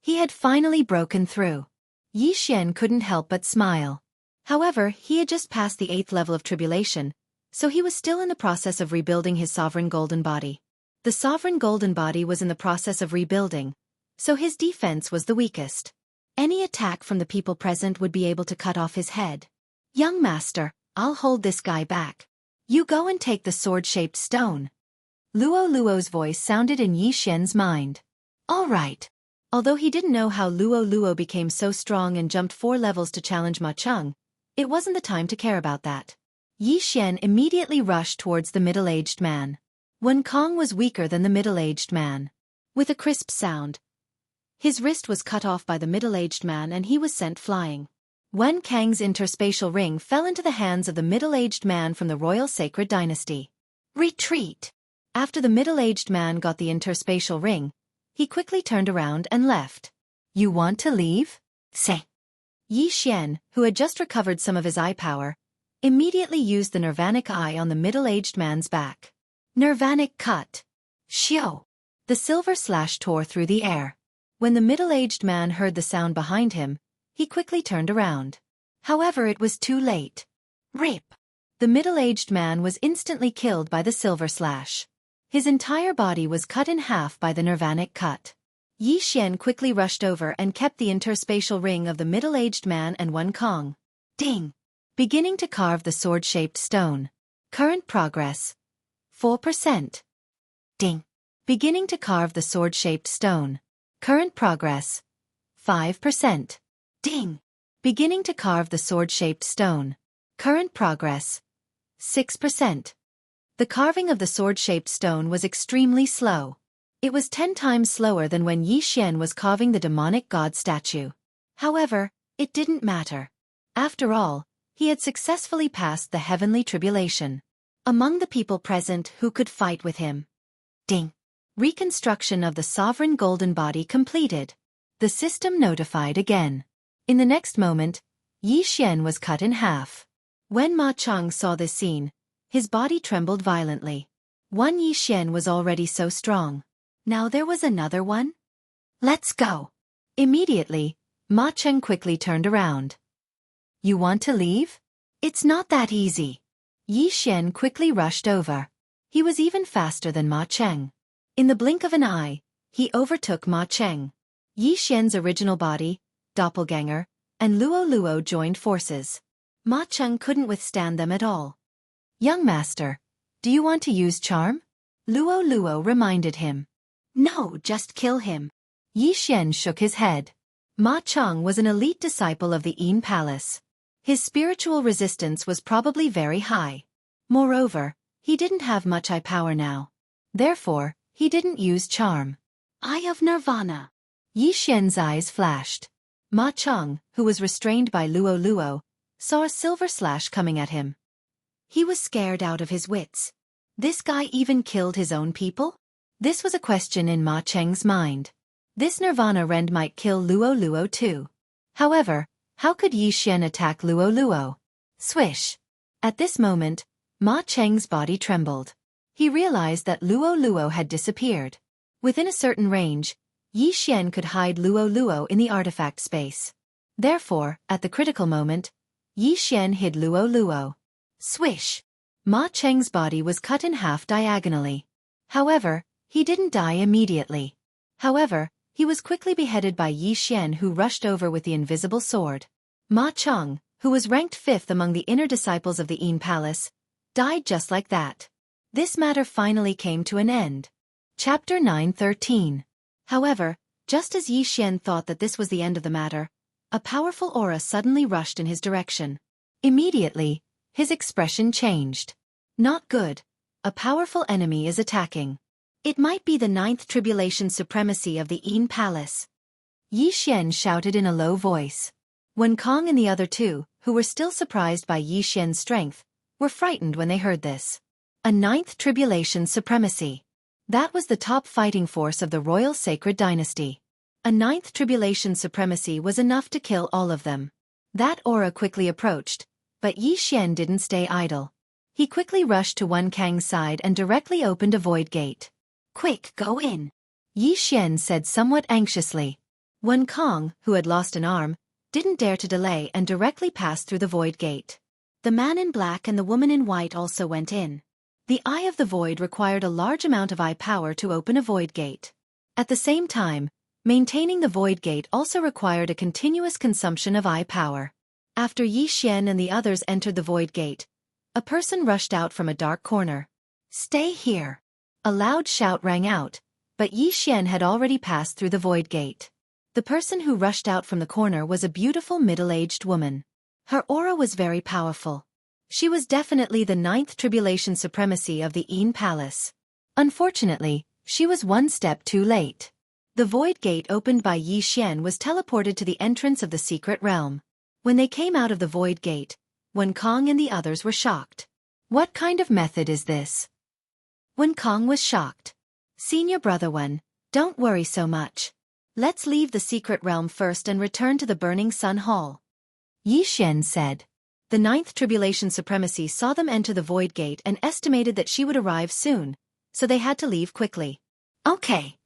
He had finally broken through. Yi Xian couldn't help but smile. However, he had just passed the 8th level of tribulation, so he was still in the process of rebuilding his sovereign golden body. The sovereign golden body was in the process of rebuilding, so his defense was the weakest. Any attack from the people present would be able to cut off his head. Young master, I'll hold this guy back. You go and take the sword-shaped stone. Luo Luo's voice sounded in Yi Xian's mind. All right. Although he didn't know how Luo Luo became so strong and jumped 4 levels to challenge Ma Cheng, it wasn't the time to care about that. Yi Xian immediately rushed towards the middle-aged man. Wen Kong was weaker than the middle-aged man. With a crisp sound, his wrist was cut off by the middle-aged man and he was sent flying. Wen Kang's interspatial ring fell into the hands of the middle-aged man from the royal sacred dynasty. Retreat! After the middle-aged man got the interspatial ring, he quickly turned around and left. You want to leave? Say. Yi Xian, who had just recovered some of his eye power, immediately used the nirvanic eye on the middle-aged man's back. Nirvanic cut. Xiao. The silver slash tore through the air. When the middle-aged man heard the sound behind him, he quickly turned around. However, it was too late. Rip. The middle-aged man was instantly killed by the silver slash. His entire body was cut in half by the nirvanic cut. Yi Xian quickly rushed over and kept the interspatial ring of the middle-aged man and Wen Kong. Ding. Beginning to carve the sword-shaped stone. Current progress. 4%. Ding. Beginning to carve the sword-shaped stone. Current progress. 5%. Ding. Beginning to carve the sword-shaped stone. Current progress. 6%. The carving of the sword-shaped stone was extremely slow. It was 10 times slower than when Yi Xian was carving the demonic god statue. However, it didn't matter. After all, he had successfully passed the heavenly tribulation. Among the people present who could fight with him. Ding. Reconstruction of the sovereign golden body completed. The system notified again. In the next moment, Yi Xian was cut in half. When Ma Cheng saw this scene, his body trembled violently. One Yi Xian was already so strong. Now there was another one? Let's go. Immediately, Ma Cheng quickly turned around. You want to leave? It's not that easy. Yi Xian quickly rushed over. He was even faster than Ma Cheng. In the blink of an eye, he overtook Ma Cheng. Yi Xian's original body, doppelganger, and Luo Luo joined forces. Ma Cheng couldn't withstand them at all. Young master, do you want to use charm? Luo Luo reminded him. No, just kill him. Yi Xian shook his head. Ma Cheng was an elite disciple of the Yin Palace. His spiritual resistance was probably very high. Moreover, he didn't have much eye power now. Therefore, he didn't use charm. Eye of Nirvana. Yi Xian's eyes flashed. Ma Cheng, who was restrained by Luo Luo, saw a silver slash coming at him. He was scared out of his wits. This guy even killed his own people? This was a question in Ma Cheng's mind. This Nirvana rend might kill Luo Luo too. However, how could Yi Xian attack Luo Luo? Swish. At this moment, Ma Cheng's body trembled. He realized that Luo Luo had disappeared. Within a certain range, Yi Xian could hide Luo Luo in the artifact space. Therefore, at the critical moment, Yi Xian hid Luo Luo. Swish. Ma Cheng's body was cut in half diagonally. However, he didn't die immediately. However, he was quickly beheaded by Yi Xian, who rushed over with the invisible sword. Ma Cheng, who was ranked 5th among the inner disciples of the Yin Palace, died just like that. This matter finally came to an end. Chapter 9:13. However, just as Yi Xian thought that this was the end of the matter, a powerful aura suddenly rushed in his direction. Immediately, his expression changed. Not good. A powerful enemy is attacking. It might be the 9th tribulation supremacy of the Yin Palace. Yi Xian shouted in a low voice. Wen Kong and the other two, who were still surprised by Yi Xian's strength, were frightened when they heard this. A 9th tribulation supremacy. That was the top fighting force of the royal sacred dynasty. A 9th tribulation supremacy was enough to kill all of them. That aura quickly approached, but Yi Xian didn't stay idle. He quickly rushed to Wen Kang's side and directly opened a void gate. "Quick, go in," Yi Xian said somewhat anxiously. Wen Kang, who had lost an arm, didn't dare to delay and directly passed through the void gate. The man in black and the woman in white also went in. The Eye of the Void required a large amount of eye power to open a void gate. At the same time, maintaining the void gate also required a continuous consumption of eye power. After Yi Xian and the others entered the void gate, a person rushed out from a dark corner. "Stay here!" A loud shout rang out, but Yi Xian had already passed through the void gate. The person who rushed out from the corner was a beautiful middle-aged woman. Her aura was very powerful. She was definitely the 9th tribulation supremacy of the Yin Palace. Unfortunately, she was one step too late. The void gate opened by Yi Xian was teleported to the entrance of the secret realm. When they came out of the void gate, Wen Kang and the others were shocked. "What kind of method is this?" Wen Kang was shocked. "Senior brother Wen, don't worry so much. Let's leave the secret realm first and return to the Burning Sun Hall," Yi Xian said. The 9th tribulation supremacy saw them enter the void gate and estimated that she would arrive soon, so they had to leave quickly. "Okay."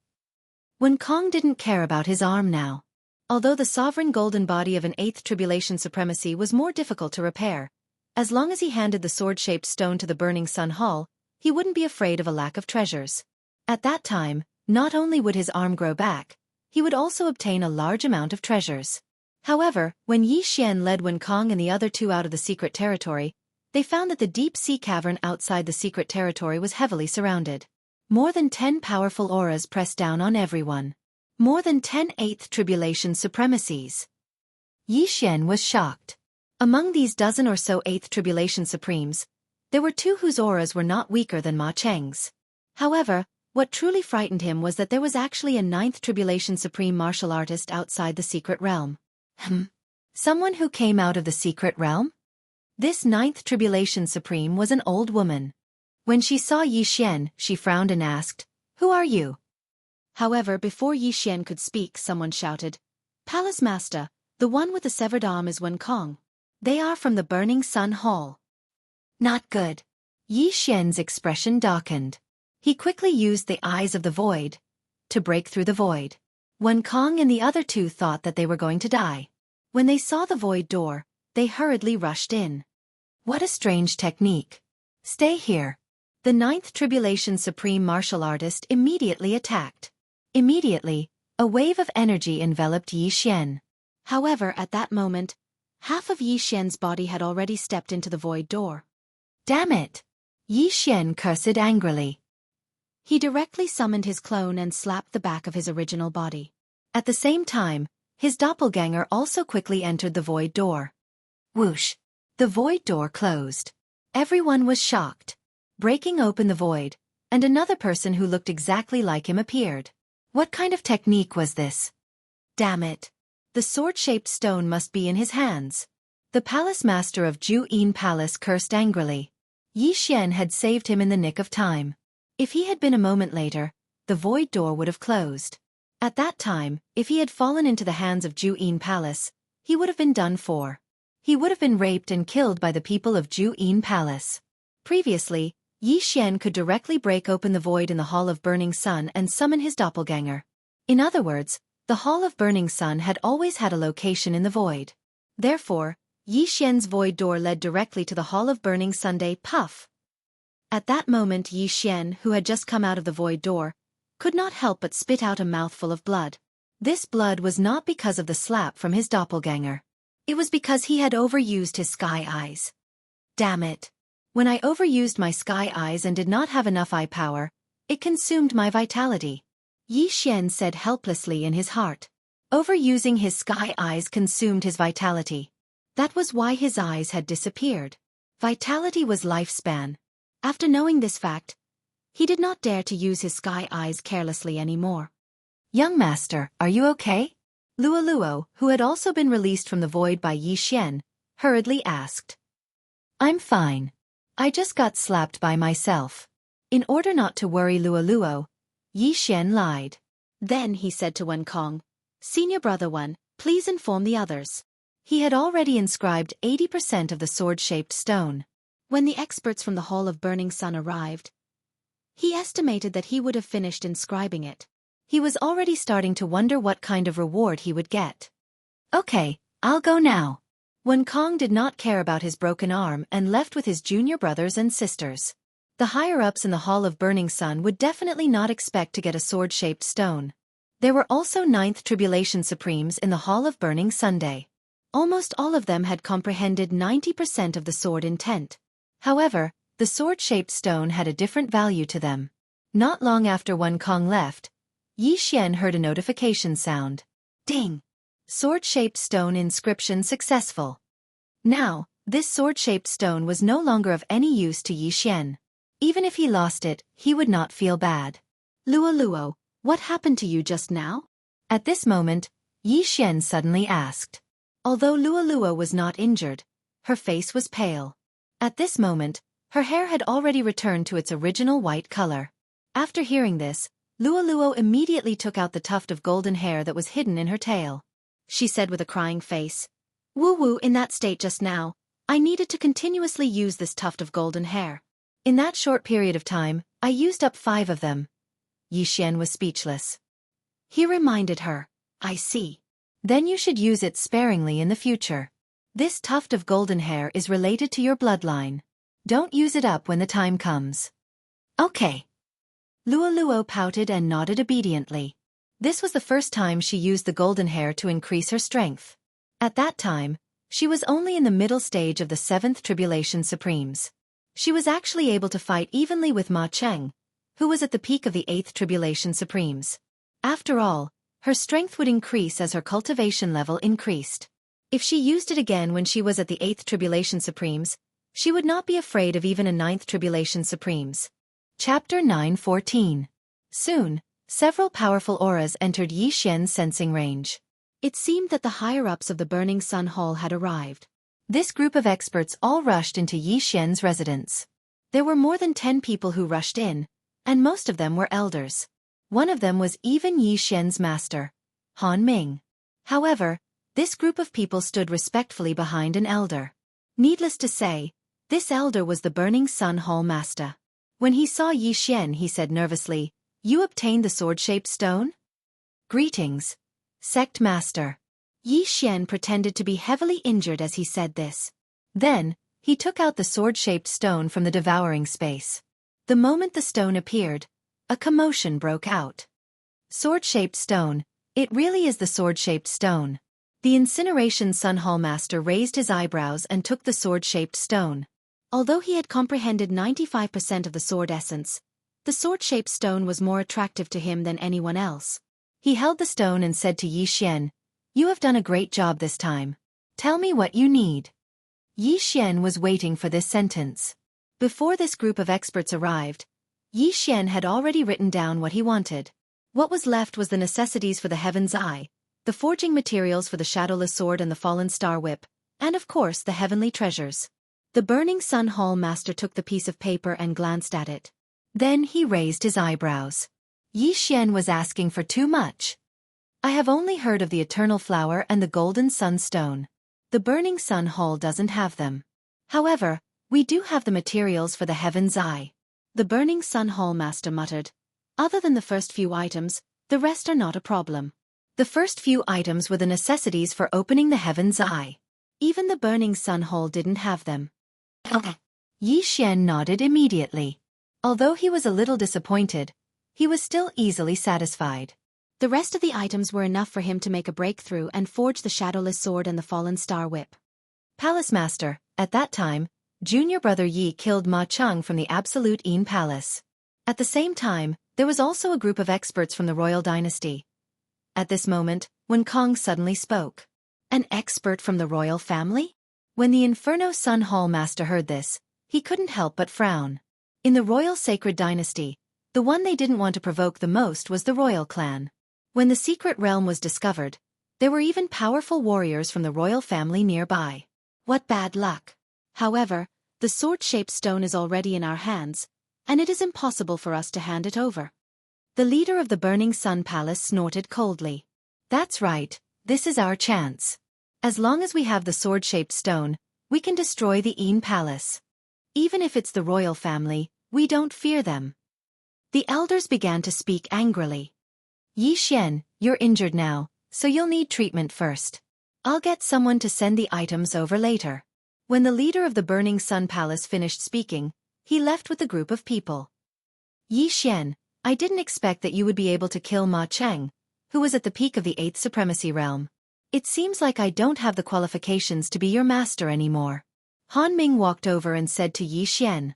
Wen Kang didn't care about his arm now. Although the sovereign golden body of an 8th tribulation supremacy was more difficult to repair, as long as he handed the sword-shaped stone to the Burning Sun Hall, he wouldn't be afraid of a lack of treasures. At that time, not only would his arm grow back, he would also obtain a large amount of treasures. However, when Yi Xian led Wen Kang and the other two out of the secret territory, they found that the deep sea cavern outside the secret territory was heavily surrounded. More than 10 powerful auras pressed down on everyone. More than 10 8th tribulation supremacies. Yi Xian was shocked. Among these dozen or so 8th tribulation supremes, there were two whose auras were not weaker than Ma Cheng's. However, what truly frightened him was that there was actually a 9th tribulation supreme martial artist outside the secret realm. Someone who came out of the secret realm? This 9th tribulation supreme was an old woman. When she saw Yi Xian, she frowned and asked, "Who are you?" However, before Yi Xian could speak, someone shouted, "Palace Master, the one with the severed arm is Wen Kang. They are from the Burning Sun Hall." Not good. Yi Xian's expression darkened. He quickly used the Eyes of the Void to break through the void. Wen Kang and the other two thought that they were going to die. When they saw the void door, they hurriedly rushed in. What a strange technique. "Stay here." The 9th tribulation supreme martial artist immediately attacked. Immediately, a wave of energy enveloped Yi Xian. However, at that moment, half of Yi Xian's body had already stepped into the void door. "Damn it!" Yi Xian cursed angrily. He directly summoned his clone and slapped the back of his original body. At the same time, his doppelganger also quickly entered the void door. Whoosh! The void door closed. Everyone was shocked. Breaking open the void, and another person who looked exactly like him appeared. What kind of technique was this? Damn it! The sword-shaped stone must be in his hands. The palace master of Jianghu Palace cursed angrily. Yi Xian had saved him in the nick of time. If he had been a moment later, the void door would have closed. At that time, if he had fallen into the hands of Jianghu Palace, he would have been done for. He would have been raped and killed by the people of Jianghu Palace. Previously, Yi Xian could directly break open the void in the Hall of Burning Sun and summon his doppelganger. In other words, the Hall of Burning Sun had always had a location in the void. Therefore, Yi Xian's void door led directly to the Hall of Burning Sunday. Puff! At that moment, Yi Xian, who had just come out of the void door, could not help but spit out a mouthful of blood. This blood was not because of the slap from his doppelganger. It was because he had overused his sky eyes. Damn it! When I overused my sky eyes and did not have enough eye power, it consumed my vitality. Yi Xian said helplessly in his heart. Overusing his sky eyes consumed his vitality. That was why his eyes had disappeared. Vitality was lifespan. After knowing this fact, he did not dare to use his sky eyes carelessly anymore. "Young master, are you okay?" Luo, who had also been released from the void by Yi Xian, hurriedly asked. "I'm fine. I just got slapped by myself." In order not to worry Luo, Yi Xian lied. Then he said to Wen Kang, "Senior brother Wen, please inform the others." He had already inscribed 80% of the sword-shaped stone. When the experts from the Hall of Burning Sun arrived, he estimated that he would have finished inscribing it. He was already starting to wonder what kind of reward he would get. Okay, I'll go now. Wen Kong did not care about his broken arm and left with his junior brothers and sisters. The higher-ups in the Hall of Burning Sun would definitely not expect to get a sword-shaped stone. There were also 9th Tribulation Supremes in the Hall of Burning Sunday. Almost all of them had comprehended 90% of the sword intent. However, the sword-shaped stone had a different value to them. Not long after Wen Kong left, Yi Xian heard a notification sound. Ding! Sword-shaped stone inscription successful. Now, this sword-shaped stone was no longer of any use to Yi Xian. Even if he lost it, he would not feel bad. Luo, what happened to you just now? At this moment, Yi Xian suddenly asked. Although Luo was not injured, her face was pale. At this moment, her hair had already returned to its original white color. After hearing this, Luo immediately took out the tuft of golden hair that was hidden in her tail. She said with a crying face, "Woo, in that state just now, I needed to continuously use this tuft of golden hair. In that short period of time, I used up 5 of them." Yi Xian was speechless. He reminded her, "I see. Then you should use it sparingly in the future. This tuft of golden hair is related to your bloodline. Don't use it up when the time comes." Okay. Luo pouted and nodded obediently. This was the first time she used the golden hair to increase her strength. At that time, she was only in the middle stage of the 7th Tribulation Supremes. She was actually able to fight evenly with Ma Cheng, who was at the peak of the 8th Tribulation Supremes. After all, her strength would increase as her cultivation level increased. If she used it again when she was at the 8th Tribulation Supremes, she would not be afraid of even a 9th Tribulation Supremes. Chapter 9:14. Soon, several powerful auras entered Yi Xian's sensing range. It seemed that the higher-ups of the Burning Sun Hall had arrived. This group of experts all rushed into Yi Xian's residence. There were more than 10 people who rushed in, and most of them were elders. One of them was even Yi Xian's master, Han Ming. However, this group of people stood respectfully behind an elder. Needless to say, this elder was the Burning Sun Hall master. When he saw Yi Xian, he said nervously, "You obtained the sword-shaped stone?" "Greetings, Sect Master." Yi Xian pretended to be heavily injured as he said this. Then, he took out the sword-shaped stone from the devouring space. The moment the stone appeared, a commotion broke out. Sword-shaped stone, it really is the sword-shaped stone. The Incineration Sun Hall Master raised his eyebrows and took the sword-shaped stone. Although he had comprehended 95% of the sword essence, the sword-shaped stone was more attractive to him than anyone else. He held the stone and said to Yi Xian, "You have done a great job this time. Tell me what you need." Yi Xian was waiting for this sentence. Before this group of experts arrived, Yi Xian had already written down what he wanted. What was left was the necessities for the Heaven's Eye, the forging materials for the Shadowless Sword and the Fallen Star Whip, and of course the heavenly treasures. The Burning Sun Hall Master took the piece of paper and glanced at it. Then he raised his eyebrows. Yi Xian was asking for too much. "I have only heard of the Eternal Flower and the Golden Sunstone. The Burning Sun Hall doesn't have them. However, we do have the materials for the Heaven's Eye." The Burning Sun Hall Master muttered, "Other than the first few items, the rest are not a problem." The first few items were the necessities for opening the Heaven's Eye. Even the Burning Sun Hall didn't have them. Yi Xian nodded immediately. Although he was a little disappointed, he was still easily satisfied. The rest of the items were enough for him to make a breakthrough and forge the Shadowless Sword and the Fallen Star Whip. Palace Master, at that time, junior brother Yi killed Ma Cheng from the Absolute Yin Palace. At the same time, there was also a group of experts from the royal dynasty. At this moment, Wen Kong suddenly spoke. "An expert from the royal family?" When the Inferno Sun Hall Master heard this, he couldn't help but frown. In the royal sacred dynasty, the one they didn't want to provoke the most was the royal clan. When the secret realm was discovered, there were even powerful warriors from the royal family nearby. What bad luck. However, the sword-shaped stone is already in our hands, and it is impossible for us to hand it over. The leader of the Burning Sun Palace snorted coldly. "That's right, this is our chance. As long as we have the sword-shaped stone, we can destroy the Yin Palace. Even if it's the royal family, we don't fear them. The elders began to speak angrily. Yi Xian, you're injured now, so you'll need treatment first. I'll get someone to send the items over later. When the leader of the Burning Sun Palace finished speaking, he left with a group of people. Yi Xian, I didn't expect that you would be able to kill Ma Cheng, who was at the peak of the 8th Supremacy Realm. It seems like I don't have the qualifications to be your master anymore. Han Ming walked over and said to Yi Xian.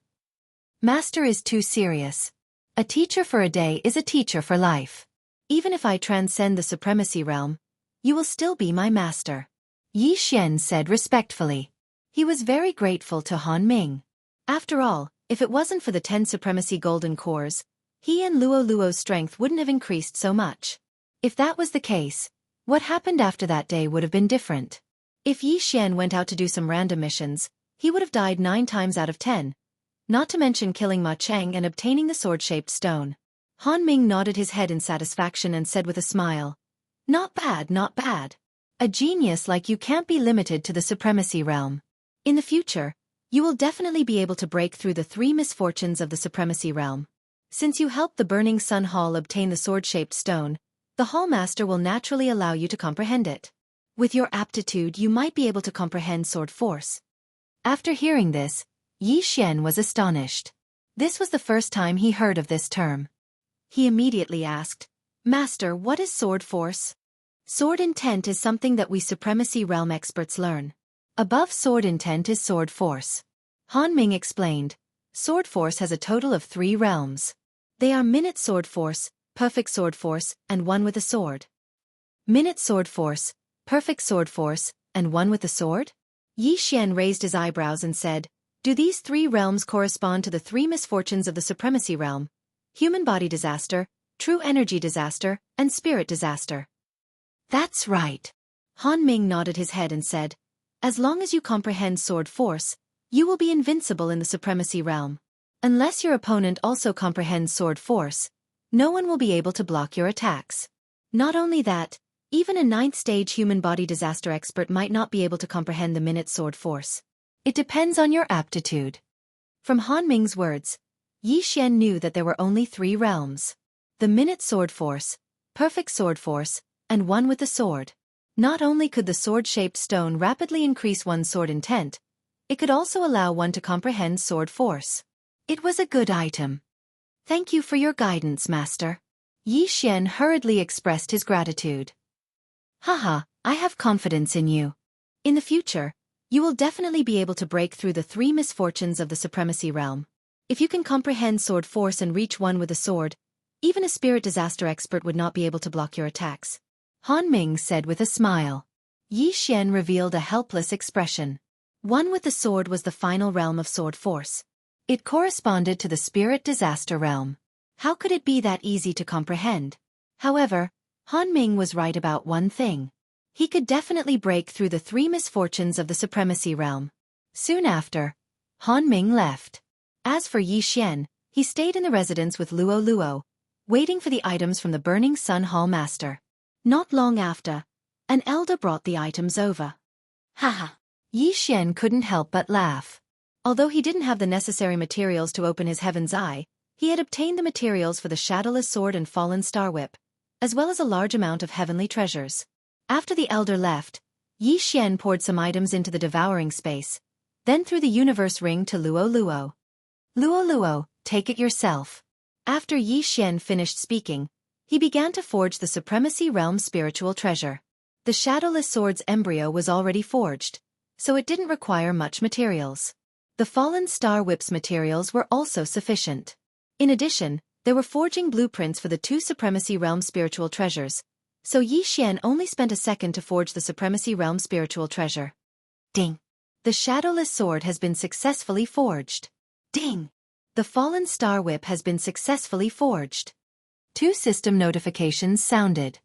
Master is too serious. A teacher for a day is a teacher for life. Even if I transcend the Supremacy Realm, you will still be my master. Yi Xian said respectfully. He was very grateful to Han Ming. After all, if it wasn't for the 10 Supremacy Golden Cores, he and Luo's strength wouldn't have increased so much. If that was the case, what happened after that day would have been different. If Yi Xian went out to do some random missions, he would have died 9 times out of 10, not to mention killing Ma Cheng and obtaining the sword-shaped stone. Han Ming nodded his head in satisfaction and said with a smile, Not bad, not bad. A genius like you can't be limited to the Supremacy Realm. In the future, you will definitely be able to break through the 3 misfortunes of the Supremacy Realm. Since you helped the Burning Sun Hall obtain the sword-shaped stone, the Hall Master will naturally allow you to comprehend it. With your aptitude, you might be able to comprehend sword force. After hearing this, Yi Xian was astonished. This was the first time he heard of this term. He immediately asked, Master, what is sword force? Sword intent is something that we Supremacy Realm experts learn. Above sword intent is sword force. Han Ming explained, sword force has a total of 3 realms. They are minute sword force, perfect sword force, and one with a sword. Minute sword force, perfect sword force, and one with a sword? Yi Xian raised his eyebrows and said, Do these 3 realms correspond to the 3 misfortunes of the Supremacy Realm? Human body disaster, true energy disaster, and spirit disaster. That's right. Han Ming nodded his head and said, As long as you comprehend sword force, you will be invincible in the Supremacy Realm. Unless your opponent also comprehends sword force, no one will be able to block your attacks. Not only that, even a 9th stage human body disaster expert might not be able to comprehend the minute sword force. It depends on your aptitude. From Han Ming's words, Yi Xian knew that there were only 3 realms. The minute sword force, perfect sword force, and one with a sword. Not only could the sword-shaped stone rapidly increase one's sword intent, it could also allow one to comprehend sword force. It was a good item. Thank you for your guidance, Master. Yi Xian hurriedly expressed his gratitude. Haha, I have confidence in you. In the future, you will definitely be able to break through the 3 misfortunes of the Supremacy Realm. If you can comprehend sword force and reach one with a sword, even a spirit disaster expert would not be able to block your attacks. Han Ming said with a smile. Yi Xian revealed a helpless expression. One with the sword was the final realm of sword force. It corresponded to the spirit disaster realm. How could it be that easy to comprehend? However, Han Ming was right about one thing. He could definitely break through the 3 misfortunes of the Supremacy Realm. Soon after, Han Ming left. As for Yi Xian, he stayed in the residence with Luo, waiting for the items from the Burning Sun Hall Master. Not long after, an elder brought the items over. Haha. Yi Xian couldn't help but laugh. Although he didn't have the necessary materials to open his Heaven's Eye, he had obtained the materials for the Shadowless Sword and Fallen Star Whip, as well as a large amount of heavenly treasures. After the elder left, Yi Xian poured some items into the devouring space, then threw the universe ring to Luo. Luo, take it yourself. After Yi Xian finished speaking, he began to forge the Supremacy Realm spiritual treasure. The Shadowless Sword's embryo was already forged, so it didn't require much materials. The Fallen Star Whip's materials were also sufficient. In addition, there were forging blueprints for the 2 Supremacy Realm spiritual treasures, so Yi Xian only spent a second to forge the Supremacy Realm spiritual treasure. Ding! The Shadowless Sword has been successfully forged. Ding! The Fallen Star Whip has been successfully forged. 2 system notifications sounded.